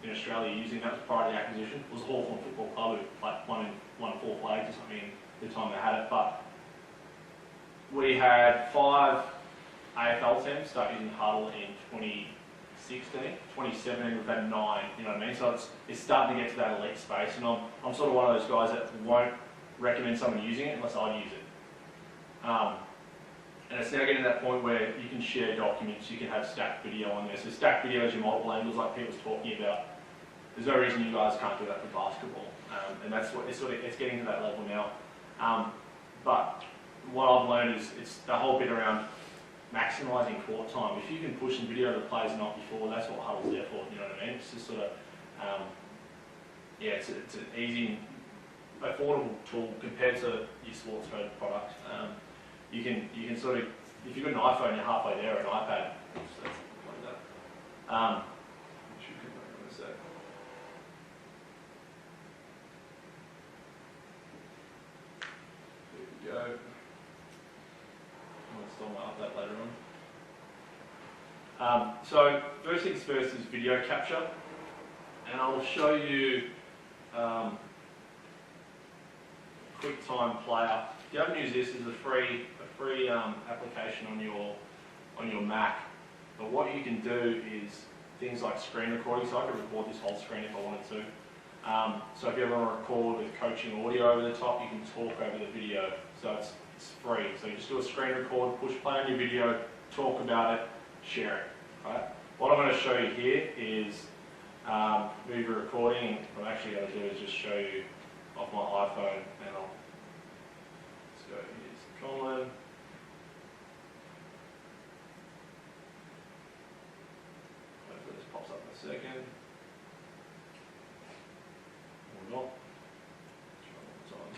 in Australia using that as prior to the acquisition. It was Hawthorn Football Club, who like won 4 flags or something the time they had it. But we had 5 AFL teams start using HUDL in 2016. 2017, we've had 9. You know what I mean? So it's starting to get to that elite space, and I'm sort of one of those guys that won't recommend someone using it unless I use it. And it's now getting to that point where you can share documents, you can have stacked video on there. So stacked video is your multiple angles like Pete was talking about. There's no reason you guys can't do that for basketball. And that's what it's getting to that level now. But what I've learned is it's the whole bit around max maximising court time. If you can push some video to the players the night before, that's what HUDL's there for, you know what I mean? It's just sort of, yeah, it's an easy, affordable tool compared to your Sportscode product. You can sort of, if you've got an iPhone, you're halfway there, or an iPad, so that's like that. Should come back on a sec. There we go. I'll install my update later on. So first things first is video capture, and I'll show you QuickTime Player. You haven't used this, is a free application on your Mac. But what you can do is things like screen recording. So I could record this whole screen if I wanted to. So if you ever want to record with coaching audio over the top, you can talk over the video. So it's free. So you just do a screen record, push play on your video, talk about it, share it. Right? What I'm going to show you here is move your recording. What I'm actually going to do is just show you off my iPhone, and let's go. Here's Conlan. Hopefully this pops up in a second. Or not. Try one more time.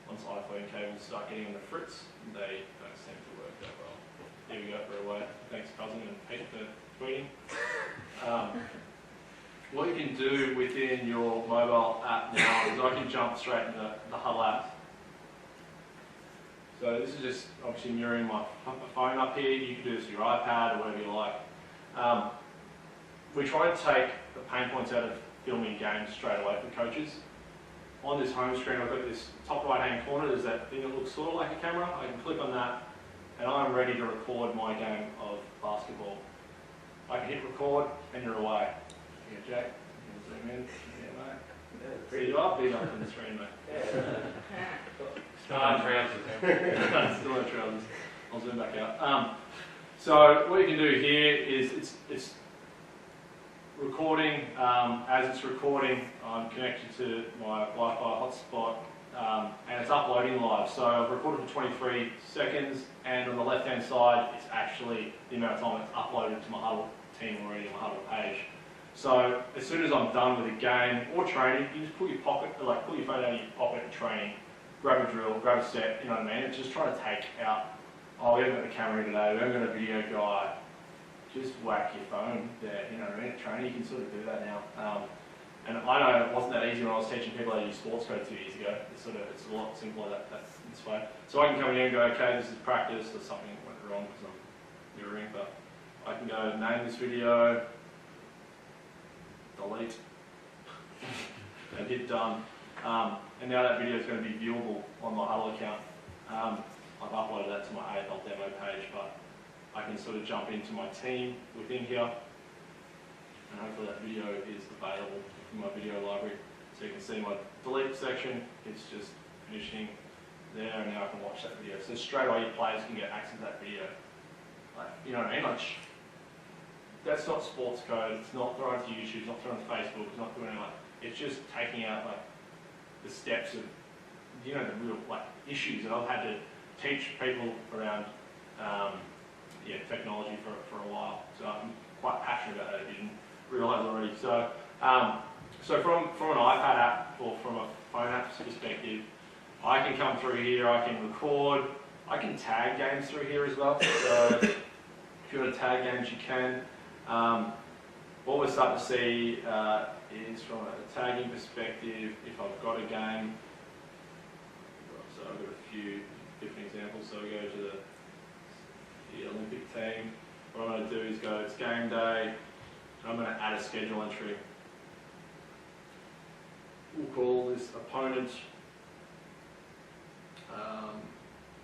Once iPhone cables start getting in the fritz, they don't seem to work that well. Here we go, for away. Thanks, cousin, and Pete for tweeting. What you can do within your mobile app now is I can jump straight into the HUDL app. So this is just obviously mirroring my phone up here. You can do this with your iPad or whatever you like. We try and take the pain points out of filming games straight away for coaches. On this home screen, I've got this top right hand corner, there's that thing that looks sort of like a camera. I can click on that and I'm ready to record my game of basketball. I can hit record and you're away. Yeah, Jack, you can zoom in. Yeah, mate. See you up, beat up on the screen, mate. Still on trousers. Still on trousers. I'll zoom back out. So what you can do here is it's recording. As it's recording, I'm connected to my Wi-Fi hotspot, and it's uploading live. So I've recorded for 23 seconds, and on the left-hand side, it's actually the amount of time it's uploaded to my HUDL team already on my HUDL page. So as soon as I'm done with a game or training, you just pull your phone out of your pocket and training, grab a drill, grab a set, you know what I mean? It's just trying to take out, oh, we haven't got the camera here today, we haven't got a video guy. Just whack your phone there, you know what I mean? At training, you can sort of do that now. And I know it wasn't that easy when I was teaching people how to use Sportscode 2 years ago. It's a lot simpler this way. So I can come in here and go, okay, this is practice, or something went wrong because I'm mirroring, but I can go name this video, delete, and hit done. And now that video is going to be viewable on my HUDL account. I've uploaded that to my AFL demo page, but I can sort of jump into my team within here, and hopefully that video is available in my video library. So you can see my delete section, it's just finishing there, and now I can watch that video. So straight away your players can get access to that video. Like, you know what I mean? Like, that's not Sportscode, it's not thrown to YouTube, it's not thrown to Facebook, it's not doing anything like that. It's just taking out like the steps of, you know, the real like issues that I've had to teach people around technology for a while. So I'm quite passionate about that if you didn't realise already. So so from an iPad app or from a phone app's perspective, I can come through here, I can record, I can tag games through here as well. So if you want to tag games, you can. What we're starting to see is from a tagging perspective, if I've got a game, so I've got a few different examples. So we go to the Olympic team. What I'm going to do is go, it's game day, and I'm going to add a schedule entry. We'll call this opponent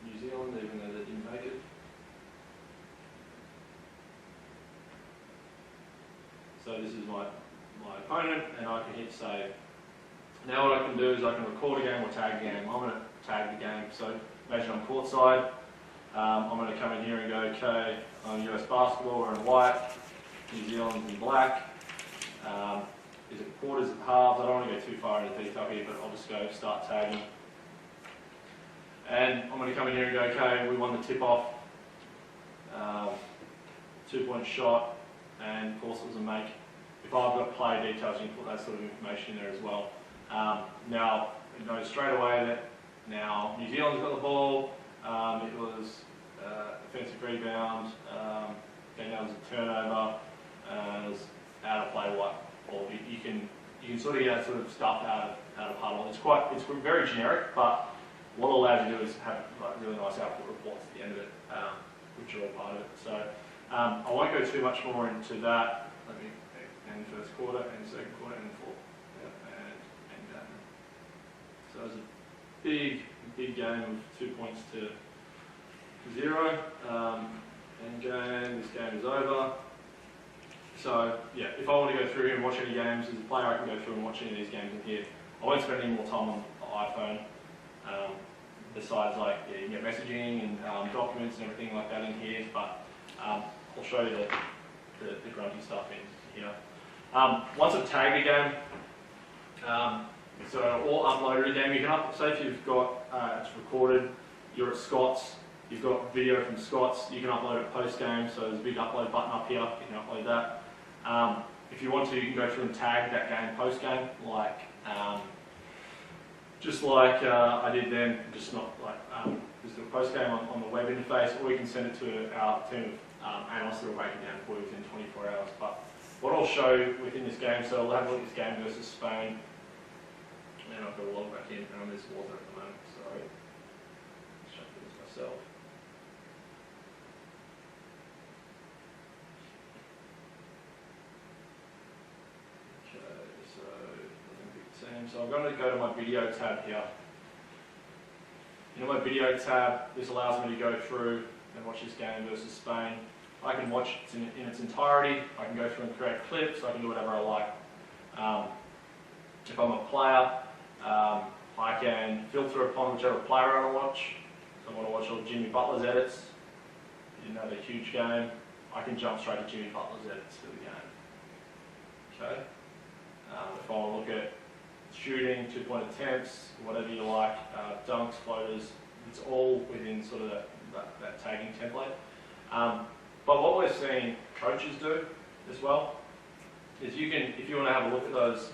New Zealand, even though they didn't make it. So this is my opponent, and I can hit save. Now what I can do is I can record a game or tag a game. I'm going to tag the game. So imagine I'm courtside. I'm going to come in here and go, okay, I'm US basketball, we're in white, New Zealand's in black. Is it quarters, halves? I don't want to go too far into detail here, but I'll just go start tagging. And I'm going to come in here and go, okay, we won the tip-off, 2-point shot, and of course it was a make. If I've got player details, you can put that sort of information in there as well. Now, it knows straight away that now New Zealand's got the ball, it was offensive rebound, then that was a turnover, and it was out of play what, or you can sort of get that sort of stuff out of HUDL. It's very generic, but what it allows you to do is have like really nice output reports at the end of it, which are all part of it. So I won't go too much more into that. Let me end first quarter and second quarter and fourth. And that. So it was a big game of 2 points to 0. End game. This game is over. So yeah, if I want to go through here and watch any games as a player, I can go through and watch any of these games in here. I won't spend any more time on the iPhone. Besides, like, yeah, you can get messaging and documents and everything like that in here, but I'll show you the grunty stuff in here. Once I've tagged a game, so or uploaded a game, you can say if you've got it's recorded, you're at Scott's, you've got video from Scott's, you can upload it post game. So there's a big upload button up here. You can upload that. If you want to, you can go through and tag that game post game, like. Just like I did then, just not like just do a post game on the web interface, or you can send it to our team of analysts that will break it down for you within 24 hours. But what I'll show within this game, so we'll have a look at this game versus Spain. And I've got to log back in, and I'm in this water at the moment, sorry. Let's check this myself. So I'm going to go to my video tab here. In my video tab, this allows me to go through and watch this game versus Spain. I can watch it in its entirety. I can go through and create clips. I can do whatever I like. If I'm a player, I can filter upon whichever player I want to watch. So I want to watch all Jimmy Butler's edits. He didn't have a huge game. I can jump straight to Jimmy Butler's edits for the game. Okay. If I want to look at shooting, 2-point attempts, whatever you like, dunks, floaters, it's all within sort of that tagging template. But what we're seeing coaches do as well is you can, if you want to have a look at those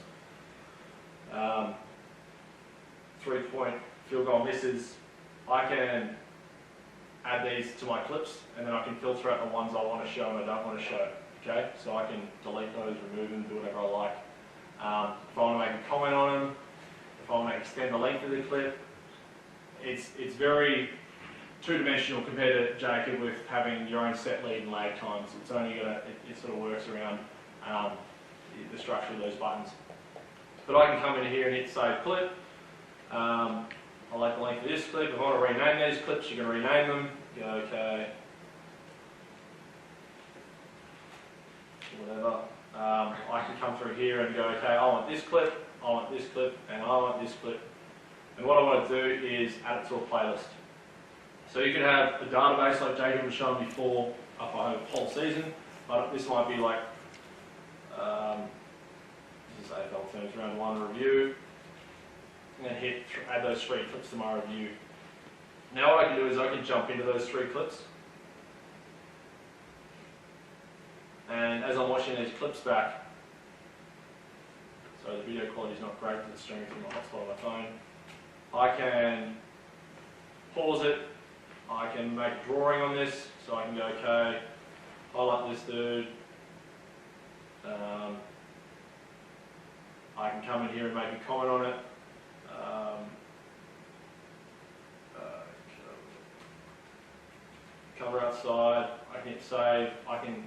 3-point field goal misses, I can add these to my clips, and then I can filter out the ones I want to show and I don't want to show. Okay, so I can delete those, remove them, do whatever I like. If I want to make a comment on them, if I want to extend the length of the clip, it's very two-dimensional compared to Jacob with having your own set lead and lag times. It's only it sort of works around the structure of those buttons. But I can come in here and hit save clip. I like the length of this clip. If I want to rename these clips, you can rename them. Go okay. Whatever. I can come through here and go, okay, I want this clip, I want this clip, and I want this clip. And what I want to do is add it to a playlist. So you can have a database like Jacob was showing before, if I have a whole season, but this might be like, this is AFL terms, round 1 review, and then add those 3 clips to my review. Now what I can do is I can jump into those 3 clips. And as I'm watching these clips back, so the video quality is not great because it's streaming through my hotspot on my phone, I can pause it, I can make a drawing on this, so I can go, okay, I like this dude, I can come in here and make a comment on it, cover outside, I can hit save, I can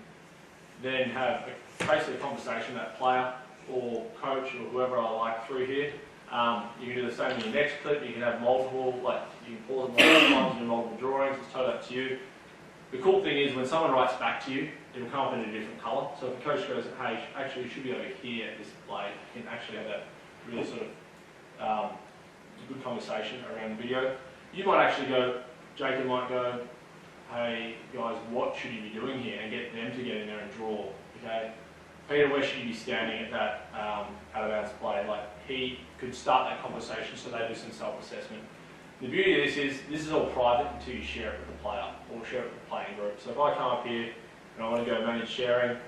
then have basically a conversation with that player or coach or whoever I like through here. You can do the same in your next clip. You can have multiple, like you can pause it multiple times and do multiple drawings. It's totally up to you. The cool thing is when someone writes back to you, it'll come up in a different colour. So if a coach goes, hey, actually you should be over here at this play, you can actually have that really sort of good conversation around the video. You might actually go, Jacob might go, hey guys, what should you be doing here, and get them to get in there and draw. Okay, Peter, where should you be standing at that out of bounds play? Like he could start that conversation, so they do some self-assessment. The beauty of this is all private until you share it with the player or share it with the playing group. So if I come up here and I want to go manage sharing,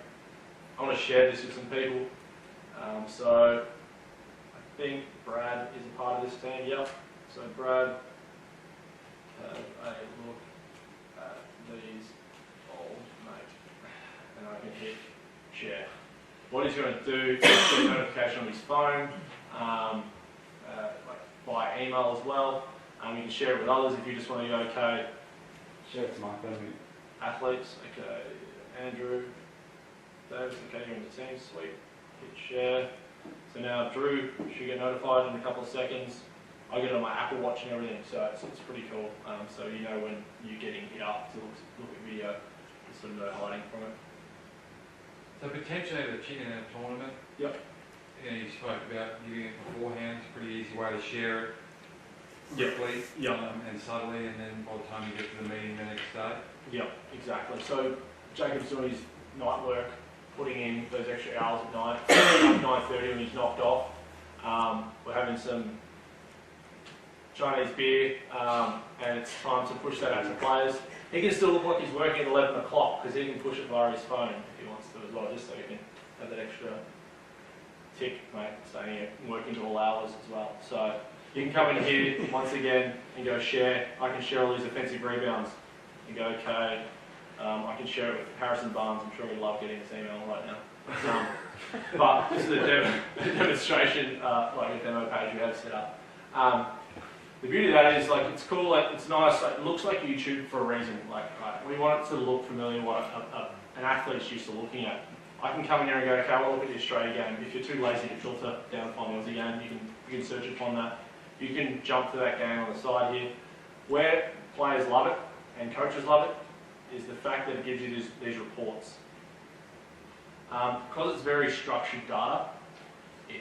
I want to share this with some people. So I think Brad is a part of this team. Yep. So Brad, have a look at these old mate, and I can hit share. What he's going to do is get a notification on his phone, like by email as well. You can share it with others if you just want to go, okay, Share it to my phone. athletes, okay, Andrew, Davis, okay, you're in the team, sweet, hit share. So now Drew should get notified in a couple of seconds. I get it on my Apple Watch and everything, so it's pretty cool. So you know when you're getting hit up to look at video, there's sort of no hiding from it. So potentially the chicken in a tournament. Yep. You spoke about giving it beforehand. It's a pretty easy way to share it Yep. quickly Yep. and subtly, and then by the time you get to the meeting the next day. Yep, exactly. So Jacob's doing his night work, putting in those extra hours at night, 9:30 when he's knocked off. We're having some Chinese beer, and it's time to push that out to players. He can still look like he's working at 11 o'clock because he can push it via his phone if he wants to as well, just so he can have that extra tick, mate, staying here, working to all hours as well. So you can come in here once again and go share. I can share all these offensive rebounds. You go, okay, I can share it with Harrison Barnes. I'm sure he'd love getting this email right now. But this is a demonstration, like a demo page we have set up. The beauty of that is, like, it's cool, like, it's nice, like, it looks like YouTube for a reason. Like, right, we want it to look familiar, what an athlete's used to looking at. I can come in here and go, okay, well, look at the Australia game. If you're too lazy to filter down to find the Aussie game, you can search upon that. You can jump to that game on the side here. Where players love it and coaches love it is the fact that it gives you these reports. Because it's very structured data, it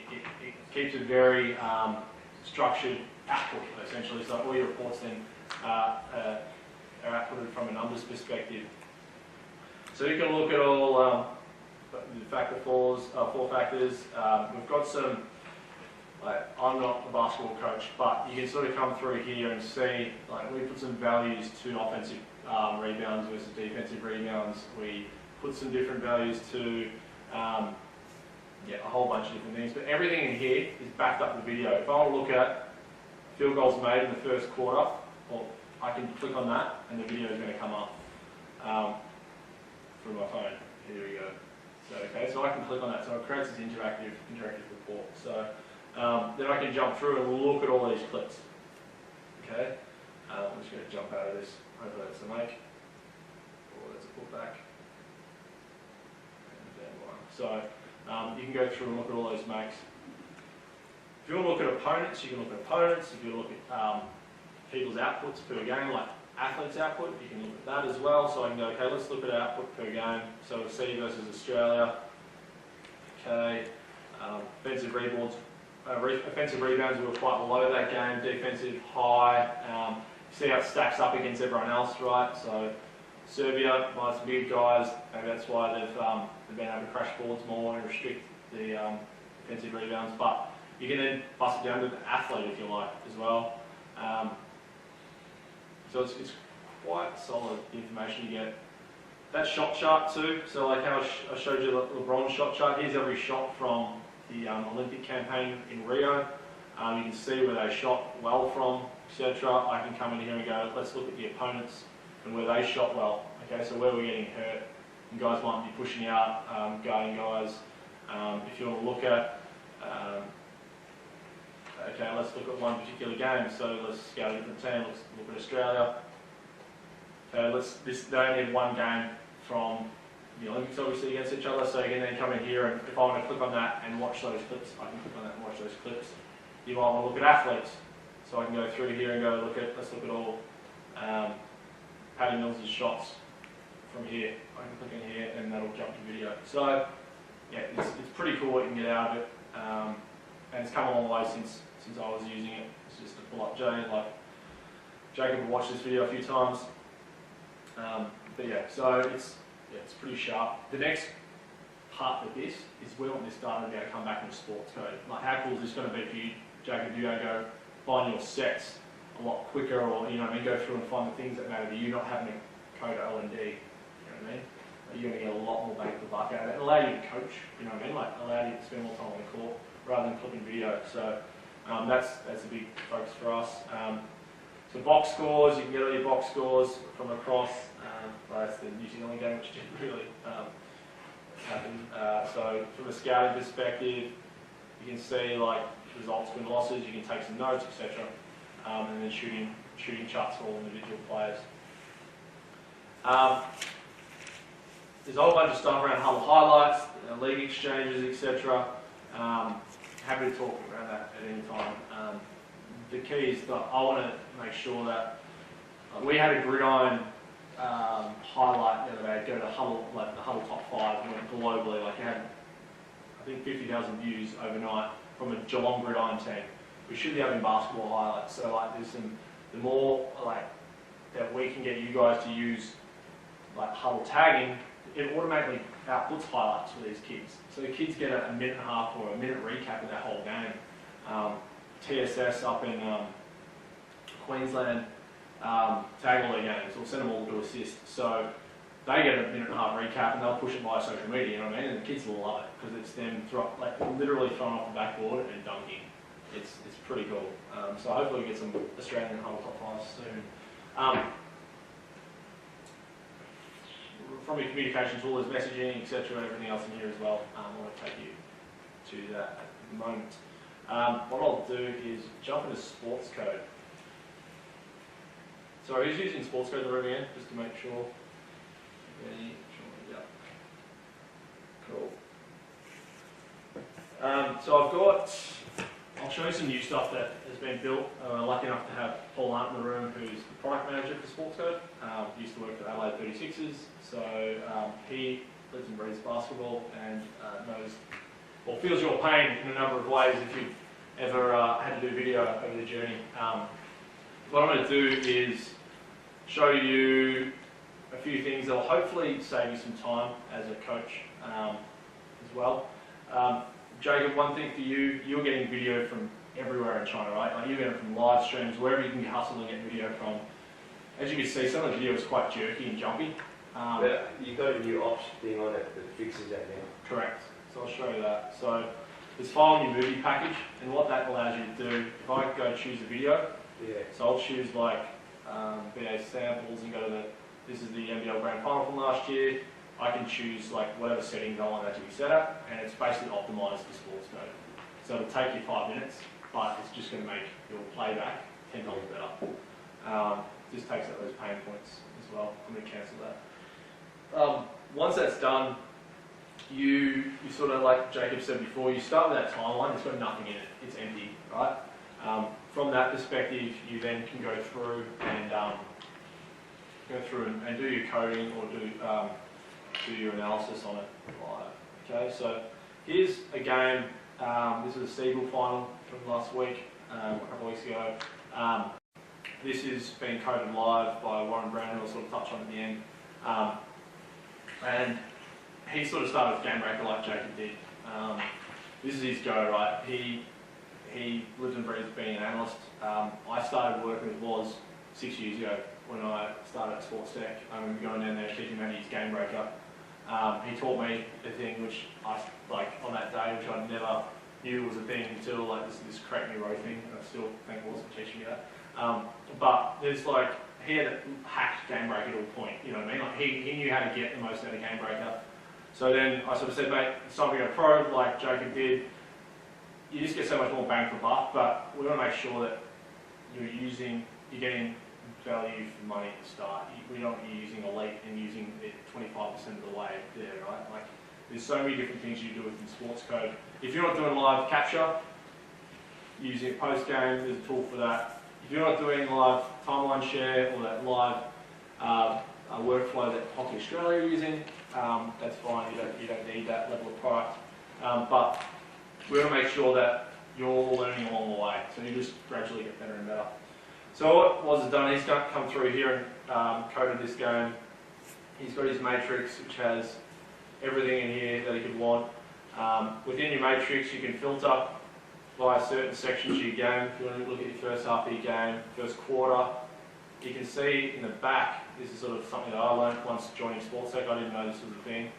keeps a very structured output, essentially. So all your reports then are outputted from a numbers perspective. So you can look at all the factor four factors. We've got some, like, I'm not the basketball coach, but you can sort of come through here and see, like, we put some values to offensive rebounds versus defensive rebounds. We put some different values to a whole bunch of different things. But everything in here is backed up with video. If I want to look at field goals made in the first quarter, well, I can click on that and the video is going to come up through my phone. Here we go. So, okay, so I can click on that. So it creates this interactive report. So then I can jump through and we'll look at all these clips. Okay, I'm just going to jump out of this. Hopefully that's a make. Or that's a putback. So you can go through and look at all those makes. If you want to look at opponents, you can look at opponents. If you look at people's outputs per game, like athletes' output, you can look at that as well. So I can go, okay, let's look at output per game. So C versus Australia. Okay, offensive rebounds. Offensive rebounds, we were quite low that game. Defensive, high. See how it stacks up against everyone else, right? So Serbia, by some big guys, maybe that's why they've been able to crash boards more and restrict the offensive rebounds. But you can then bust it down to the athlete if you like as well. So it's quite solid information you get. That shot chart too, so like how I showed you the LeBron shot chart, here's every shot from the Olympic campaign in Rio. You can see where they shot well from, etc. I can come in here and go, let's look at the opponents and where they shot well. Okay, so where we're getting hurt, and guys might be pushing out, guarding guys. If you want to look at, okay, let's look at one particular game. So let's go to a different team. Let's look at Australia. Okay, they only have one game from the Olympics, obviously, against each other. So you can then come in here, and if I want to click on that and watch those clips, I can click on that and watch those clips. You might want to look at athletes, so I can go through here and go let's look at all Paddy Mills' shots from here. I can click in here, and that'll jump to video. So yeah, it's pretty cool what you can get out of it, and it's come a long way since I was using it. It's just to pull up Jay, like Jacob will watch this video a few times. But yeah, so it's pretty sharp. The next part of this is we want this data to be able to come back into Sportscode. Like, how cool is this going to be for you, Jacob? You go find your sets a lot quicker, or you know what I mean, go through and find the things that matter to you, not having to code L&D, you know what I mean? You're going to get a lot more bang for the buck out of it. Allow you to coach, you know what I mean? Like allow you to spend more time on the court rather than clipping video. So that's a big focus for us. So box scores, you can get all your box scores from across. That's the New Zealand game, which didn't really happen. So from a scouting perspective, you can see like results, win, losses. You can take some notes, etc. And then shooting charts for all individual players. There's a whole bunch of stuff around HUDL highlights, league exchanges, etc. Happy to talk around that at any time. The key is that I want to make sure that we had a gridiron highlight the other day, go to HUDL, like the HUDL top 5, went globally, like it had, I think 50,000 views overnight from a Geelong gridiron team. We should be having basketball highlights, so like there's some, the more like that we can get you guys to use like HUDL tagging, it automatically outputs highlights for these kids. So the kids get a minute and a half or a minute recap of that whole game. TSS up in Queensland tag all their games, or send them all to assist. So they get a minute and a half recap and they'll push it via social media, you know what I mean? And the kids will love it because it's them literally throwing off the backboard and dunking. It's pretty cool. So hopefully we get some Australian HUDL top 5s soon. From your communication tool, there's messaging, etc., everything else in here as well. I want to take you to that at the moment. What I'll do is jump into Sportscode. So who's using Sportscode in the room again, just to make sure? Yeah. Cool. So I'll show you some new stuff that has been built. I'm lucky enough to have Paul Hunt in the room, who's the product manager for Sportscode. Used to work for Adelaide 36ers, so he lives and breathes basketball and knows, or feels your pain in a number of ways if you've ever had to do video over the journey. What I'm going to do is show you a few things that will hopefully save you some time as a coach as well. Jacob, one thing for you, you're getting video from everywhere in China, right? Like you're getting it from live streams, wherever you can hustle and get video from. As you can see, some of the video is quite jerky and jumpy. But you've got a new ops thing on it that fixes that now. Correct. So I'll show you that. So there's file new movie package, and what that allows you to do, if I go choose a video, so I'll choose like BA samples and go to this is the NBL Grand Final from last year. I can choose like whatever settings I want that to be set at, and it's basically optimized for sports mode. So it'll take you 5 minutes, but it's just going to make your playback 10 times better. Just takes out those pain points as well. I'm going to cancel that. Once that's done, you sort of, like Jacob said before, you start with that timeline. It's got nothing in it. It's empty, right? From that perspective, you then can go through and do your coding or do your analysis on it live. Okay, so here's a game. This is a Siegel final from last week, a couple of weeks ago. This is being coded live by Warren Brown, who I'll sort of touch on at the end. And he sort of started with Game Breaker like Jacob did. This is his go, right? He lives and breathes being an analyst. I started working with Woz 6 years ago when I started at Sports Tech. I remember going down there teaching him how to use Game Breaker. He taught me the thing which I, like on that day, which I never knew was a thing until like this create new row thing, and I still thank Woz for teaching me that. But there's like, he had hacked Game Breaker to a point, you know what I mean? Like he knew how to get the most out of Game Breaker. So then I sort of said, mate, it's time to go pro, like Jacob did. You just get so much more bang for buck, but we want to make sure that you're getting value for money at the start. We don't want you using Elite and using it 25% of the way there, right? Like, there's so many different things you do within Sportscode. If you're not doing live capture, using post game, there's a tool for that. If you're not doing live timeline share or that live workflow that Hockey Australia are using, that's fine. You don't need that level of product. But we want to make sure that you're all learning along the way. So you just gradually get better and better. So what Woz has done, he's come through here and coded this game. He's got his matrix, which has everything in here that he could want. Within your matrix, you can filter by certain sections of your game. If you want to look at your first half of your game, first quarter, you can see in the back, this is sort of something that I learned once joining Sportscode. I didn't know this was a thing.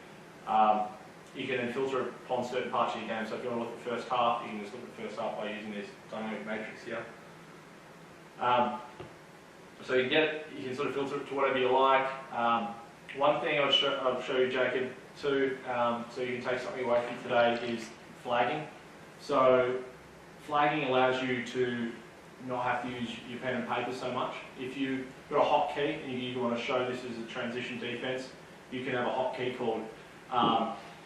You can then filter upon certain parts of your game. So if you want to look at the first half, you can just look at the first half by using this dynamic matrix here. So you can sort of filter it to whatever you like. One thing I'll show you, Jacob, too, so you can take something away from today, is flagging. So flagging allows you to not have to use your pen and paper so much. If you've got a hotkey and you want to show this as a transition defense, you can have a hotkey called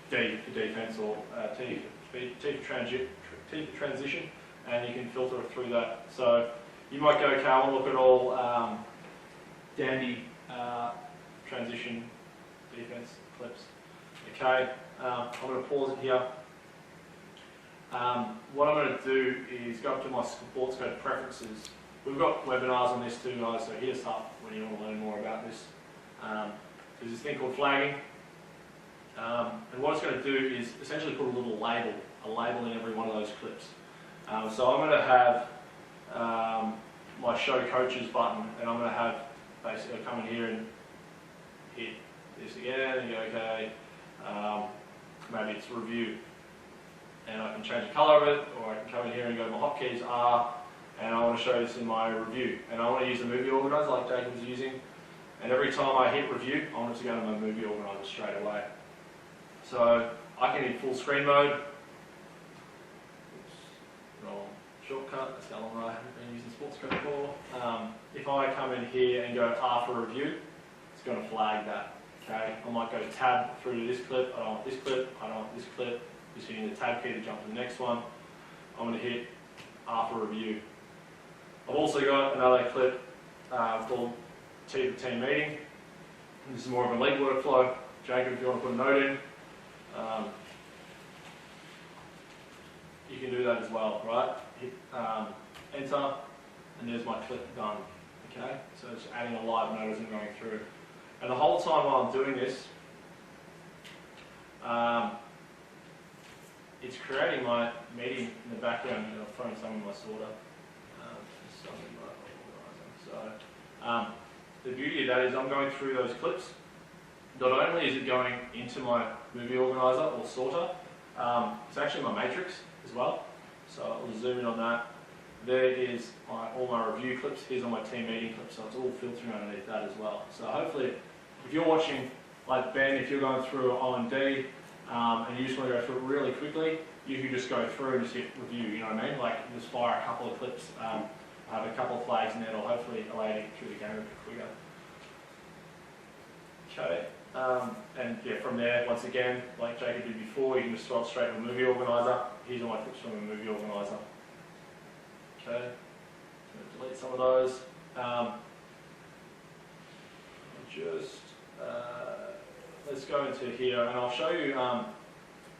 D for defense or T for transition, and you can filter it through that. So you might go, okay, I want to look at all dandy transition defense clips. Okay, I'm going to pause it here. What I'm going to do is go up to my Sportscode preferences. We've got webinars on this too, guys, so hit us up when you want to learn more about this. There's this thing called flagging. And what it's going to do is essentially put a little label, in every one of those clips. So I'm going to have my show coaches button, and I'm going to have basically come in here and hit this again and go, okay, maybe it's review. And I can change the colour of it, or I can come in here and go, my hotkeys are, and I want to show this in my review. And I want to use the movie organizer like Jacob was using. And every time I hit review, I want it to go to my movie organizer straight away. So I can hit full screen mode. Oops. Wrong shortcut, that's how long I haven't been using Sportscode for. If I come in here and go after review, it's going to flag that. Okay, I might go tab through to this clip. I don't want this clip. I don't want this clip. Just hitting the tab key to jump to the next one. I'm going to hit after review. I've also got another clip called T for Team Meeting. This is more of a league workflow. Jacob, if you want to put a note in, you can do that as well, right? Hit enter, and there's my clip done. Okay, so it's adding a live note as I'm going through. And the whole time while I'm doing this, it's creating my meeting in the background, and I'm throwing some of my sorter. So the beauty of that is I'm going through those clips. Not only is it going into my movie organizer or sorter, it's actually my matrix as well. So I'll zoom in on that. There is all my review clips. Here's all my team meeting clips. So it's all filtering underneath that as well. So hopefully, if you're watching, like Ben, if you're going through O&D and you just want to go through it really quickly, you can just go through and just hit review. You know what I mean? Like just fire a couple of clips. Have a couple of flags in there, it'll hopefully allow you to get through the game a bit quicker. Okay, and yeah, from there, once again, like Jacob did before, you can just swap straight to a movie organizer. Here's all my clips from a movie organizer. Okay, so delete some of those. Let's go into here, and I'll show you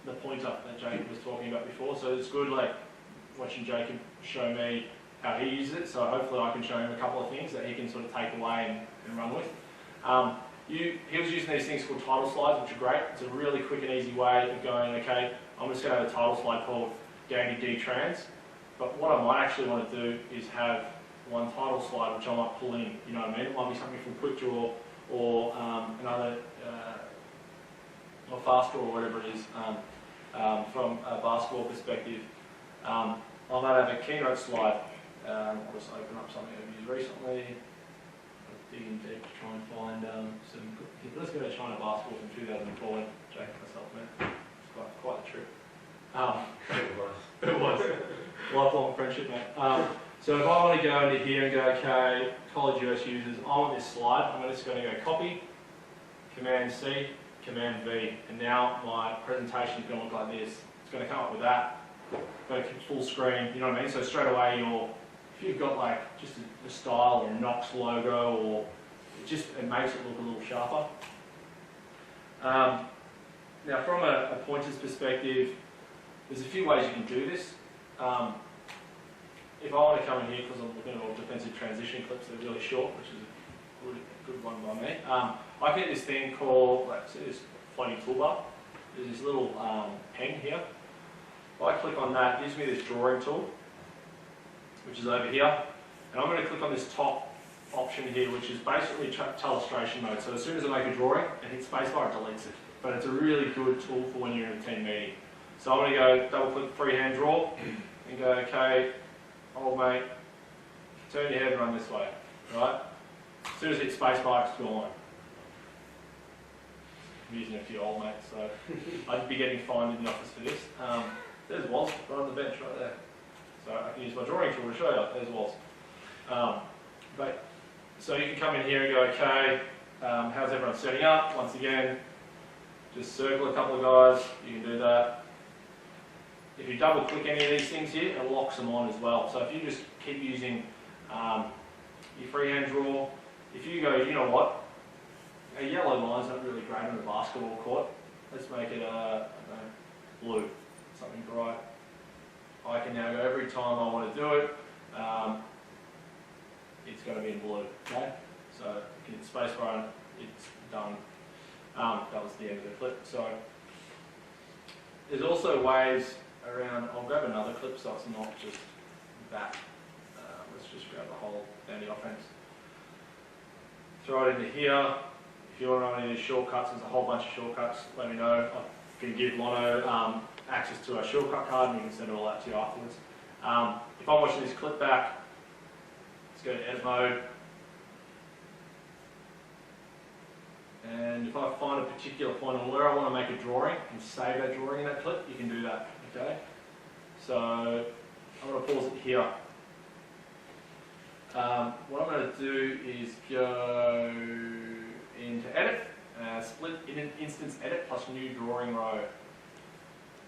the pointer that Jacob was talking about before. So it's good, like watching Jacob show me how he uses it, so hopefully I can show him a couple of things that he can sort of take away and run with. He was using these things called title slides, which are great. It's a really quick and easy way of going, okay, I'm just going to have a title slide called Dandy D Trans, but what I might actually want to do is have one title slide which I might pull in, you know what I mean? It might be something from Quick Draw or another, or Fast Draw or whatever it is, from a basketball perspective. I might have a keynote slide. I'll just open up something I've used recently. Digging deep to try and find some good. Let's go to China basketball from 2004. Jake, myself, man. It's quite a trip. It was. Lifelong friendship, mate. So if I want to go into here and go, okay, college US users, I want this slide. I'm just going to go copy, Command C, Command V, and now my presentation is going to look like this. It's going to come up with that. Go full screen. You know what I mean? So straight away if you've got like just a style or a Knox logo, or it makes it look a little sharper. Now from a pointers perspective, there's a few ways you can do this. If I want to come in here, because I'm looking at all defensive transition clips that are really short, which is a good one by me, I get this thing called, see this floating toolbar. There's this little pen here. If I click on that, it gives me this drawing tool, which is over here. And I'm going to click on this top option here, which is basically illustration mode. So as soon as I make a drawing and hit spacebar, it deletes it. But it's a really good tool for when you're in a team meeting. So I'm going to go double click freehand draw and go, okay, old mate, turn your head and run this way, right? As soon as I hit spacebar, it's gone. I'm using a few old mates, so I'd be getting fined in the office for this. There's Woz right on the bench right there. So I can use my drawing tool to show you. There's Woz. So you can come in here and go, okay, how's everyone setting up? Once again, just circle a couple of guys, you can do that. If you double click any of these things here, it locks them on as well. So if you just keep using your freehand draw, if you go, you know what, a yellow line's not really great on a basketball court. Let's make it blue, something bright. I can now go every time I want to do it. It's going to be in blue. Okay, so you can hit spacebar and it's done. That was the end of the clip. So there's also ways around. I'll grab another clip so it's not just that. Let's just grab the whole anti offense. Throw it into here. If you want to know any of these shortcuts, there's a whole bunch of shortcuts. Let me know. I can give Lono access to a shortcut card and you can send it all out to you afterwards. If I'm watching this clip back, let's go to edit mode. And if I find a particular point on where I want to make a drawing and save that drawing in that clip, you can do that. Okay. So I'm going to pause it here. What I'm going to do is go into edit, split in an instance edit plus new drawing row.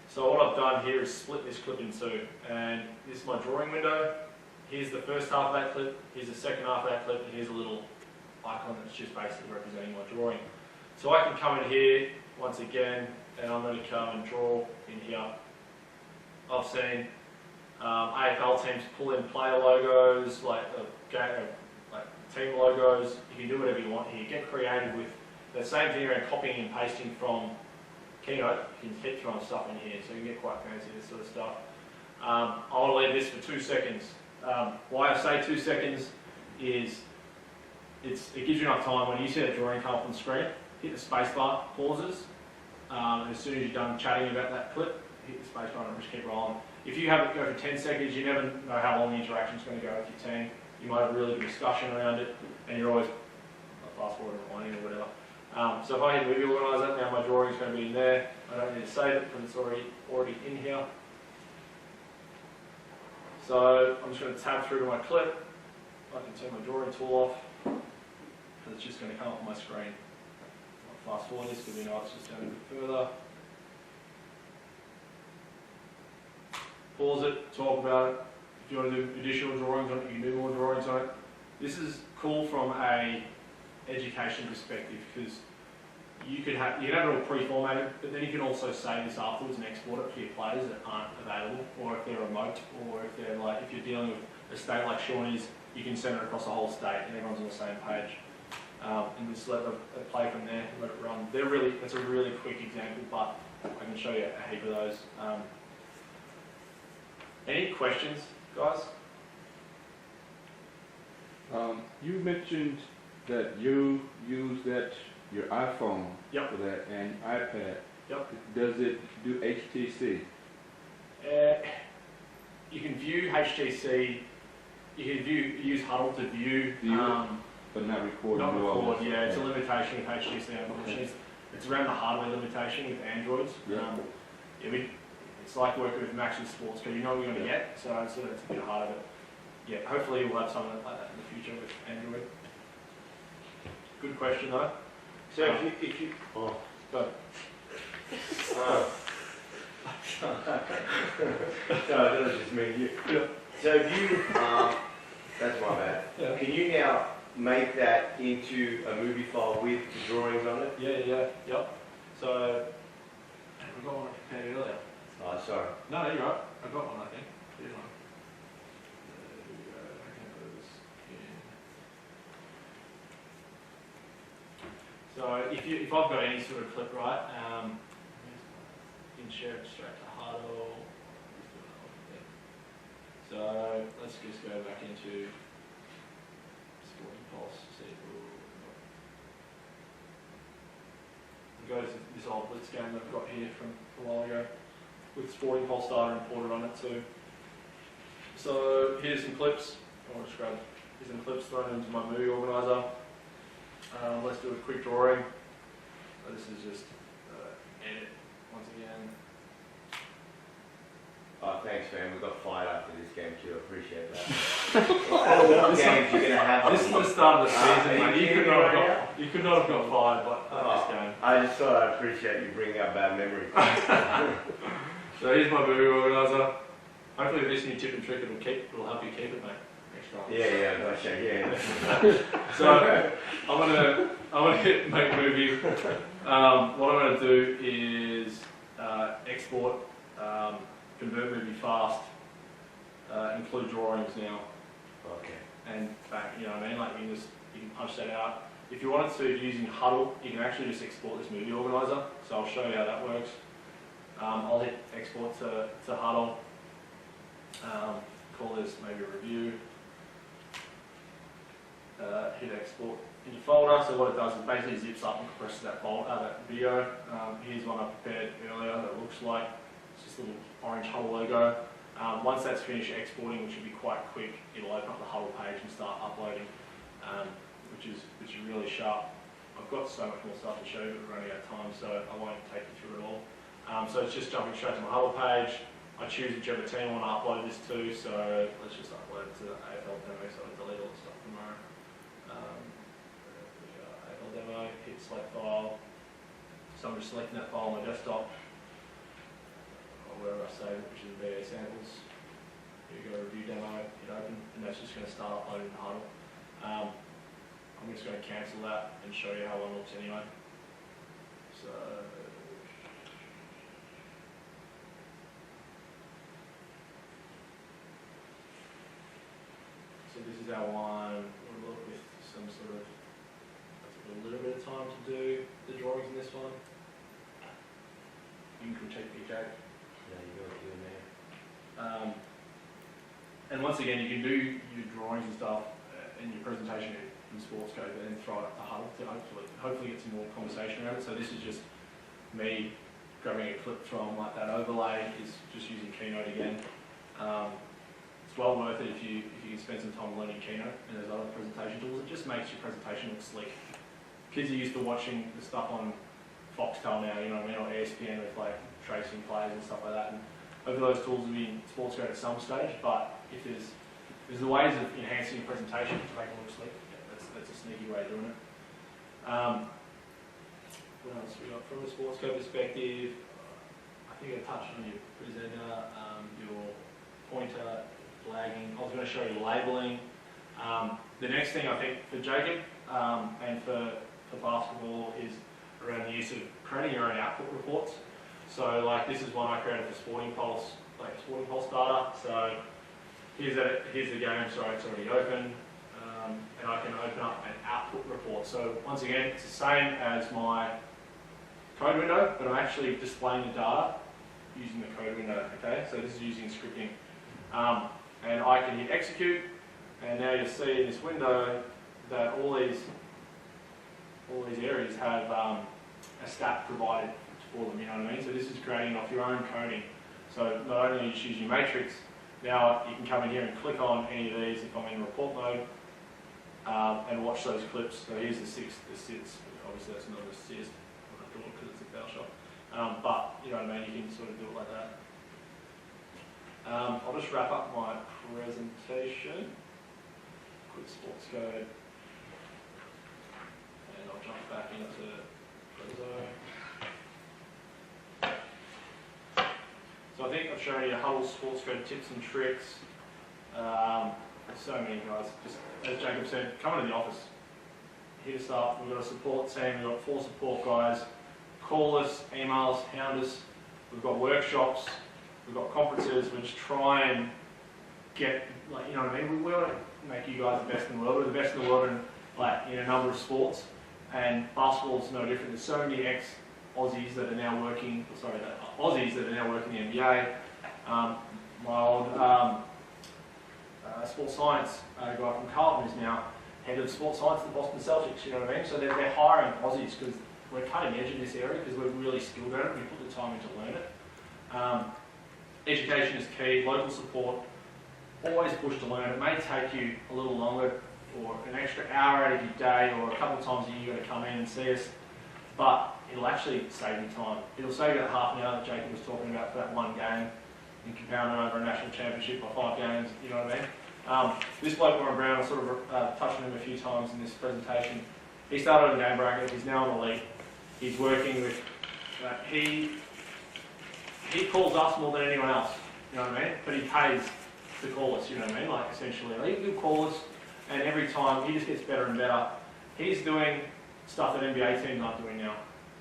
So what I've done here is split this clip in two, and this is my drawing window. Here's the first half of that clip, here's the second half of that clip, and here's a little icon that's just basically representing my drawing. So I can come in here once again, and I'm going to come and draw in here. I've seen AFL teams pull in player logos, like team logos. You can do whatever you want here. Get creative with the same thing around copying and pasting from Keynote. You can keep throwing stuff in here, so you can get quite fancy with this sort of stuff. I want to leave this for 2 seconds. Why I say 2 seconds is it gives you enough time when you see that drawing come up on the screen, hit the spacebar, pauses, and as soon as you're done chatting about that clip, hit the spacebar and just keep rolling. If you have it go for 10 seconds, you never know how long the interaction is going to go with your team. You might have a really good discussion around it, and you're always fast forward or winding or whatever. So if I hit movie organizer, now my drawing is going to be in there. I don't need to save it because it's already in here. So I'm just going to tab through to my clip. I can turn my drawing tool off because it's just going to come up on my screen. I'll fast forward this because we know it's just going a bit further. Pause it, talk about it. If you want to do additional drawings on it, you can do more drawings on it. This is cool from a education perspective because you can have it all pre-formatted, but then you can also save this afterwards and export it for your players that aren't available, or if they're remote, or if they're if you're dealing with a state like Shawnee's, you can send it across the whole state and everyone's on the same page. And just let it play from there, let it run. That's a really quick example, but I can show you a heap of those. Any questions, guys? You mentioned that you use your iPhone Yep. for that and iPad. Yep. Does it do HTC? You can view HTC. You can use HUDL to view, But not record. not and do all record. that Yeah, it's a stuff. limitation with HTC. Unfortunately, it's around the hardware limitation with Androids. Yeah. It's like working with Max and Sportscode. You know what you're going to get, so it's a bit harder. But yeah, hopefully we'll have something like that in the future with Android. Good question though. So if you Go. no, that was just me. Yeah. So if you that's my bad. Yeah. Can you now make that into a movie file with the drawings on it? Yep. So we got one I prepared earlier. Oh, sorry. No, you're right. I got one, I think. Here's one. There we go. I can put this in. So if I've got any sort of clip, right, you can share it straight to HUDL. So let's just go back into Sporting Pulse. See if we'll go to this old Blitz game that I've got here from a while ago with Sporting Pulse data imported on it too. So here's some clips. I'll just grab here's some clips thrown into my movie organiser. Let's do a quick drawing. So this is just edit once again. Oh, thanks, man. We got fired after this game too. Appreciate that. What games you gonna have? This is the start of the season, are mate. you You could not have got fired by this game. I just thought I'd appreciate you bringing up bad memories. So here's my movie organiser. Hopefully this new tip and trick it'll help you keep it, mate. Next time. Yeah, gotcha, yeah. So I'm gonna hit make movie. What I'm gonna do is export, convert movie fast, include drawings now, Okay. and back. You know what I mean? Like you can punch that out. If you wanted to, using HUDL, you can actually just export this movie organizer. So I'll show you how that works. I'll hit export to HUDL. Call this maybe a review. Hit export in your folder. So what it does is basically zips up and compresses that video. Here's one I prepared earlier that looks like it's just a little orange HUDL logo. Once that's finished exporting, which should be quite quick, it'll open up the HUDL page and start uploading, which is really sharp. I've got so much more stuff to show you, but we're running out of time, so I won't take you through it all. So it's just jumping straight to my HUDL page. I choose whichever team I want to upload this to, so let's just upload it to the AFL demo, so I'll delete all the stuff tomorrow. AFL demo, hit select file. So I'm just selecting that file on my desktop, or wherever I save it, which is VA samples. Here you go, review demo, hit open, and that's just going to start uploading to HUDL. I'm just going to cancel that and show you how one looks anyway. So this is our one. We'll look with some sort of, that took a little bit of time to do the drawings in this one. You can critique me, Jake. Yeah, you got it in there. And once again, you can do your drawings and stuff in your presentation in Sportscode, but then throw it up to HUDL to hopefully get some more conversation around it. So this is just me grabbing a clip from like that overlay, is just using Keynote again. It's well worth it if you can spend some time learning Keynote and there's other presentation tools. It just makes your presentation look slick. Kids are used to watching the stuff on Foxtel now, you know what I mean, or ESPN with like tracing plays and stuff like that. And hopefully those tools will be in Sportscode at some stage, but if there's the ways of enhancing your presentation to make it look slick, yeah, that's a sneaky way of doing it. What else we got from the Sportscode perspective? I think I touched on your presenter, your pointer, flagging. I was going to show you labelling. The next thing I think for Jacob and for basketball is around the use of creating your own output reports. So like this is one I created for Sporting Pulse, like Sporting Pulse data. So here's the game, sorry, it's already open. And I can open up an output report. So once again, it's the same as my code window, but I'm actually displaying the data using the code window, okay? So this is using scripting. And I can hit execute, and now you'll see in this window that all these areas have a stat provided for them, you know what I mean? So this is creating off your own coding. So not only are you choosing matrix, now you can come in here and click on any of these if I'm in report mode, and watch those clips. So here's the sits, obviously that's not an assist, because it's a foul shot. But you know what I mean, you can sort of do it like that. I'll just wrap up my presentation. Quick Sportscode. And I'll jump back into Prezo. So I think I've shown you HUDL Sportscode tips and tricks. There's so many guys. Just as Jacob said, come into the office. Hit us up. We've got a support team. We've got 4 support guys. Call us, email us, hound us. We've got workshops. We've got conferences. We just try and get, like, you know what I mean? We want to make you guys the best in the world. We're the best in the world in a number of sports, and basketball's no different. There's so many ex-Aussies that are now working. Aussies that are now working in the NBA. My old sports science guy from Carlton is now head of sports science at the Boston Celtics, you know what I mean? So they're hiring Aussies because we're cutting edge in this area because we're really skilled at it. We put the time in to learn it. Education is key, local support, always push to learn. It may take you a little longer or an extra hour out of your day or a couple of times a year you've got to come in and see us, but it'll actually save you time. It'll save you that half an hour that Jacob was talking about for that one game in compounding over a national championship by 5 games, you know what I mean? This bloke, Warren Brown, I sort of touched on him a few times in this presentation. He started on the game bracket, he's now on the league. He's working with, he calls us more than anyone else, you know what I mean? But he pays to call us, you know what I mean? Like essentially, he'll call us and every time he just gets better and better. He's doing stuff that NBA teams aren't doing now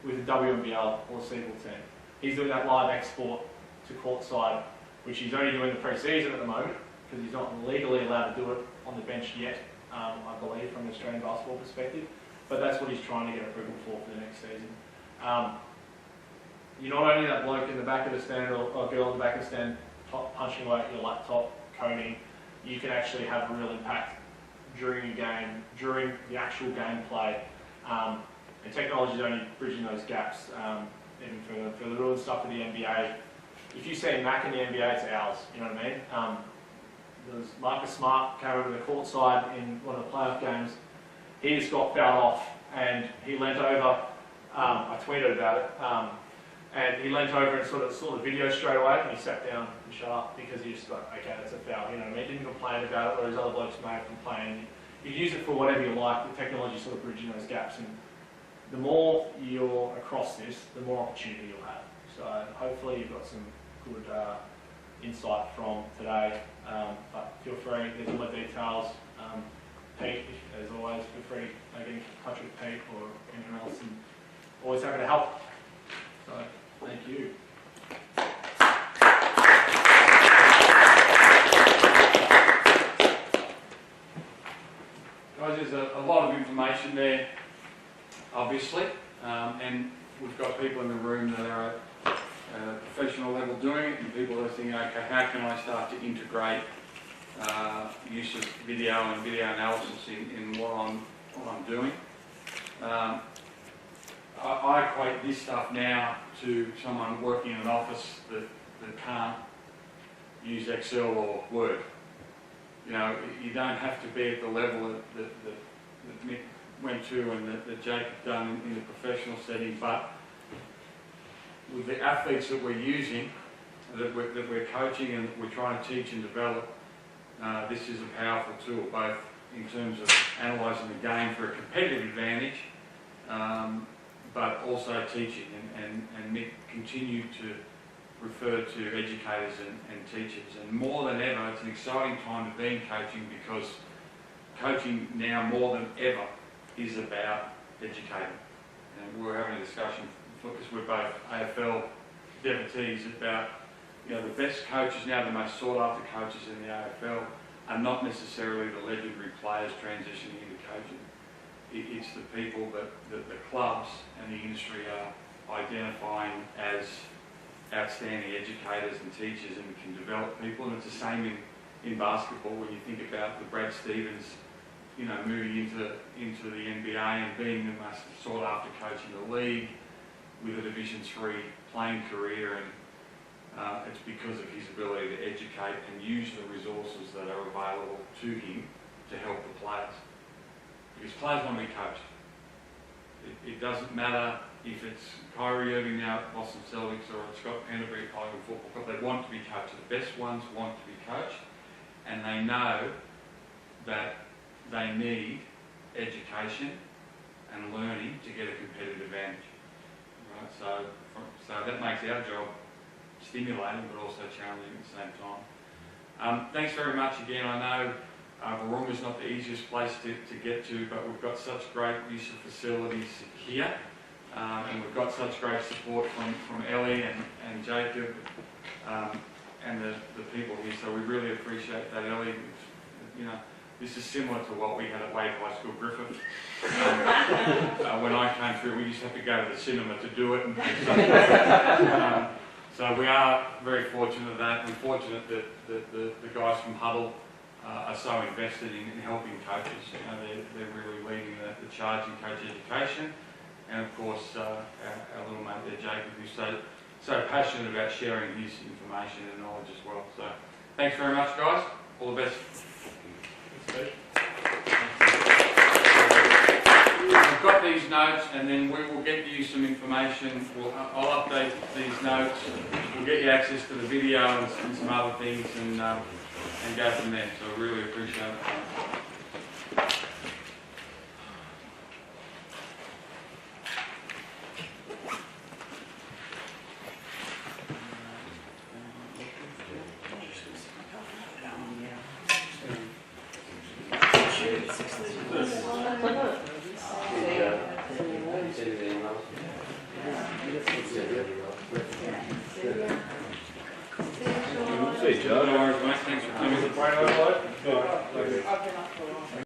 with the WNBL or the Seagull team. He's doing that live export to courtside, which he's only doing the pre-season at the moment because he's not legally allowed to do it on the bench yet, I believe, from an Australian basketball perspective. But that's what he's trying to get approval for the next season. You're not only that bloke in the back of the stand or girl in the back of the stand punching away at your laptop, coding. You can actually have a real impact during your game, during the actual gameplay. And technology is only bridging those gaps even further. For the real stuff in the NBA, if you see Mac in the NBA, it's ours. You know what I mean? There was Marcus Smart came over to the court side in one of the playoff games. He just got fouled off, and he leant over. I tweeted about it, and he leant over and sort of saw the video straight away, and he sat down and shut up because he just like, okay, that's a foul. You know what I mean? He didn't complain about it, whereas other blokes may have complained. You use it for whatever you like. The technology sort of bridging those gaps, and the more you're across this, the more opportunity you'll have. So hopefully you've got some good insight from today. But feel free, there's all the details. Pete, as always, feel free to get in touch with Pete or anyone else, and always happy to help. So thank you. Guys, there's a lot of information there, obviously, and we've got people in the room that are at a professional level doing it, and people that are thinking, okay, how can I start to integrate use of video and video analysis in what I'm doing. I equate this stuff now to someone working in an office that can't use Excel or Word. You know, you don't have to be at the level that Mick went to and that Jacob done in the professional setting, but with the athletes that we're using, that we're coaching and that we're trying to teach and develop, this is a powerful tool, both in terms of analysing the game for a competitive advantage, but also teaching. And Mick continued to refer to educators and teachers. And more than ever, it's an exciting time to be in coaching because coaching now more than ever is about educating. And we were having a discussion because we're both AFL devotees about, you know, the best coaches now, the most sought after coaches in the AFL are not necessarily the legendary players transitioning into coaching. It's the people that the clubs and the industry are identifying as outstanding educators and teachers and can develop people. And it's the same in basketball when you think about the Brad Stevens, you know, moving into the NBA and being the most sought after coach in the league with a Division III playing career, and it's because of his ability to educate and use the resources that are available to him to help the players. Because players want to be coached. It doesn't matter if it's Kyrie Irving now at Boston Celtics or it's Scott Penderbury at Collingwood Football Club. They want to be coached. The best ones want to be coached, and they know that they need education and learning to get a competitive advantage. Right? So that makes our job stimulating but also challenging at the same time. Thanks very much again. I know Warong is not the easiest place to get to, but we've got such great use of facilities here, and we've got such great support from Ellie and Jacob and the people here, so we really appreciate that, Ellie. You know, this is similar to what we had at Wade High School, Griffith. When I came through, we used to have to go to the cinema to do it. So we are very fortunate that, and fortunate that the guys from HUDL are so invested in helping coaches. You know, they're really leading the charge in coach education. And of course, our little mate there, Jacob, who's so passionate about sharing his information and knowledge as well. So thanks very much, guys. All the best. I've got these notes, and then we will get you some information. I'll update these notes. We'll get you access to the video and some other things, and go from there. So I really appreciate it. Say, John. No worries, mate. Thanks for coming.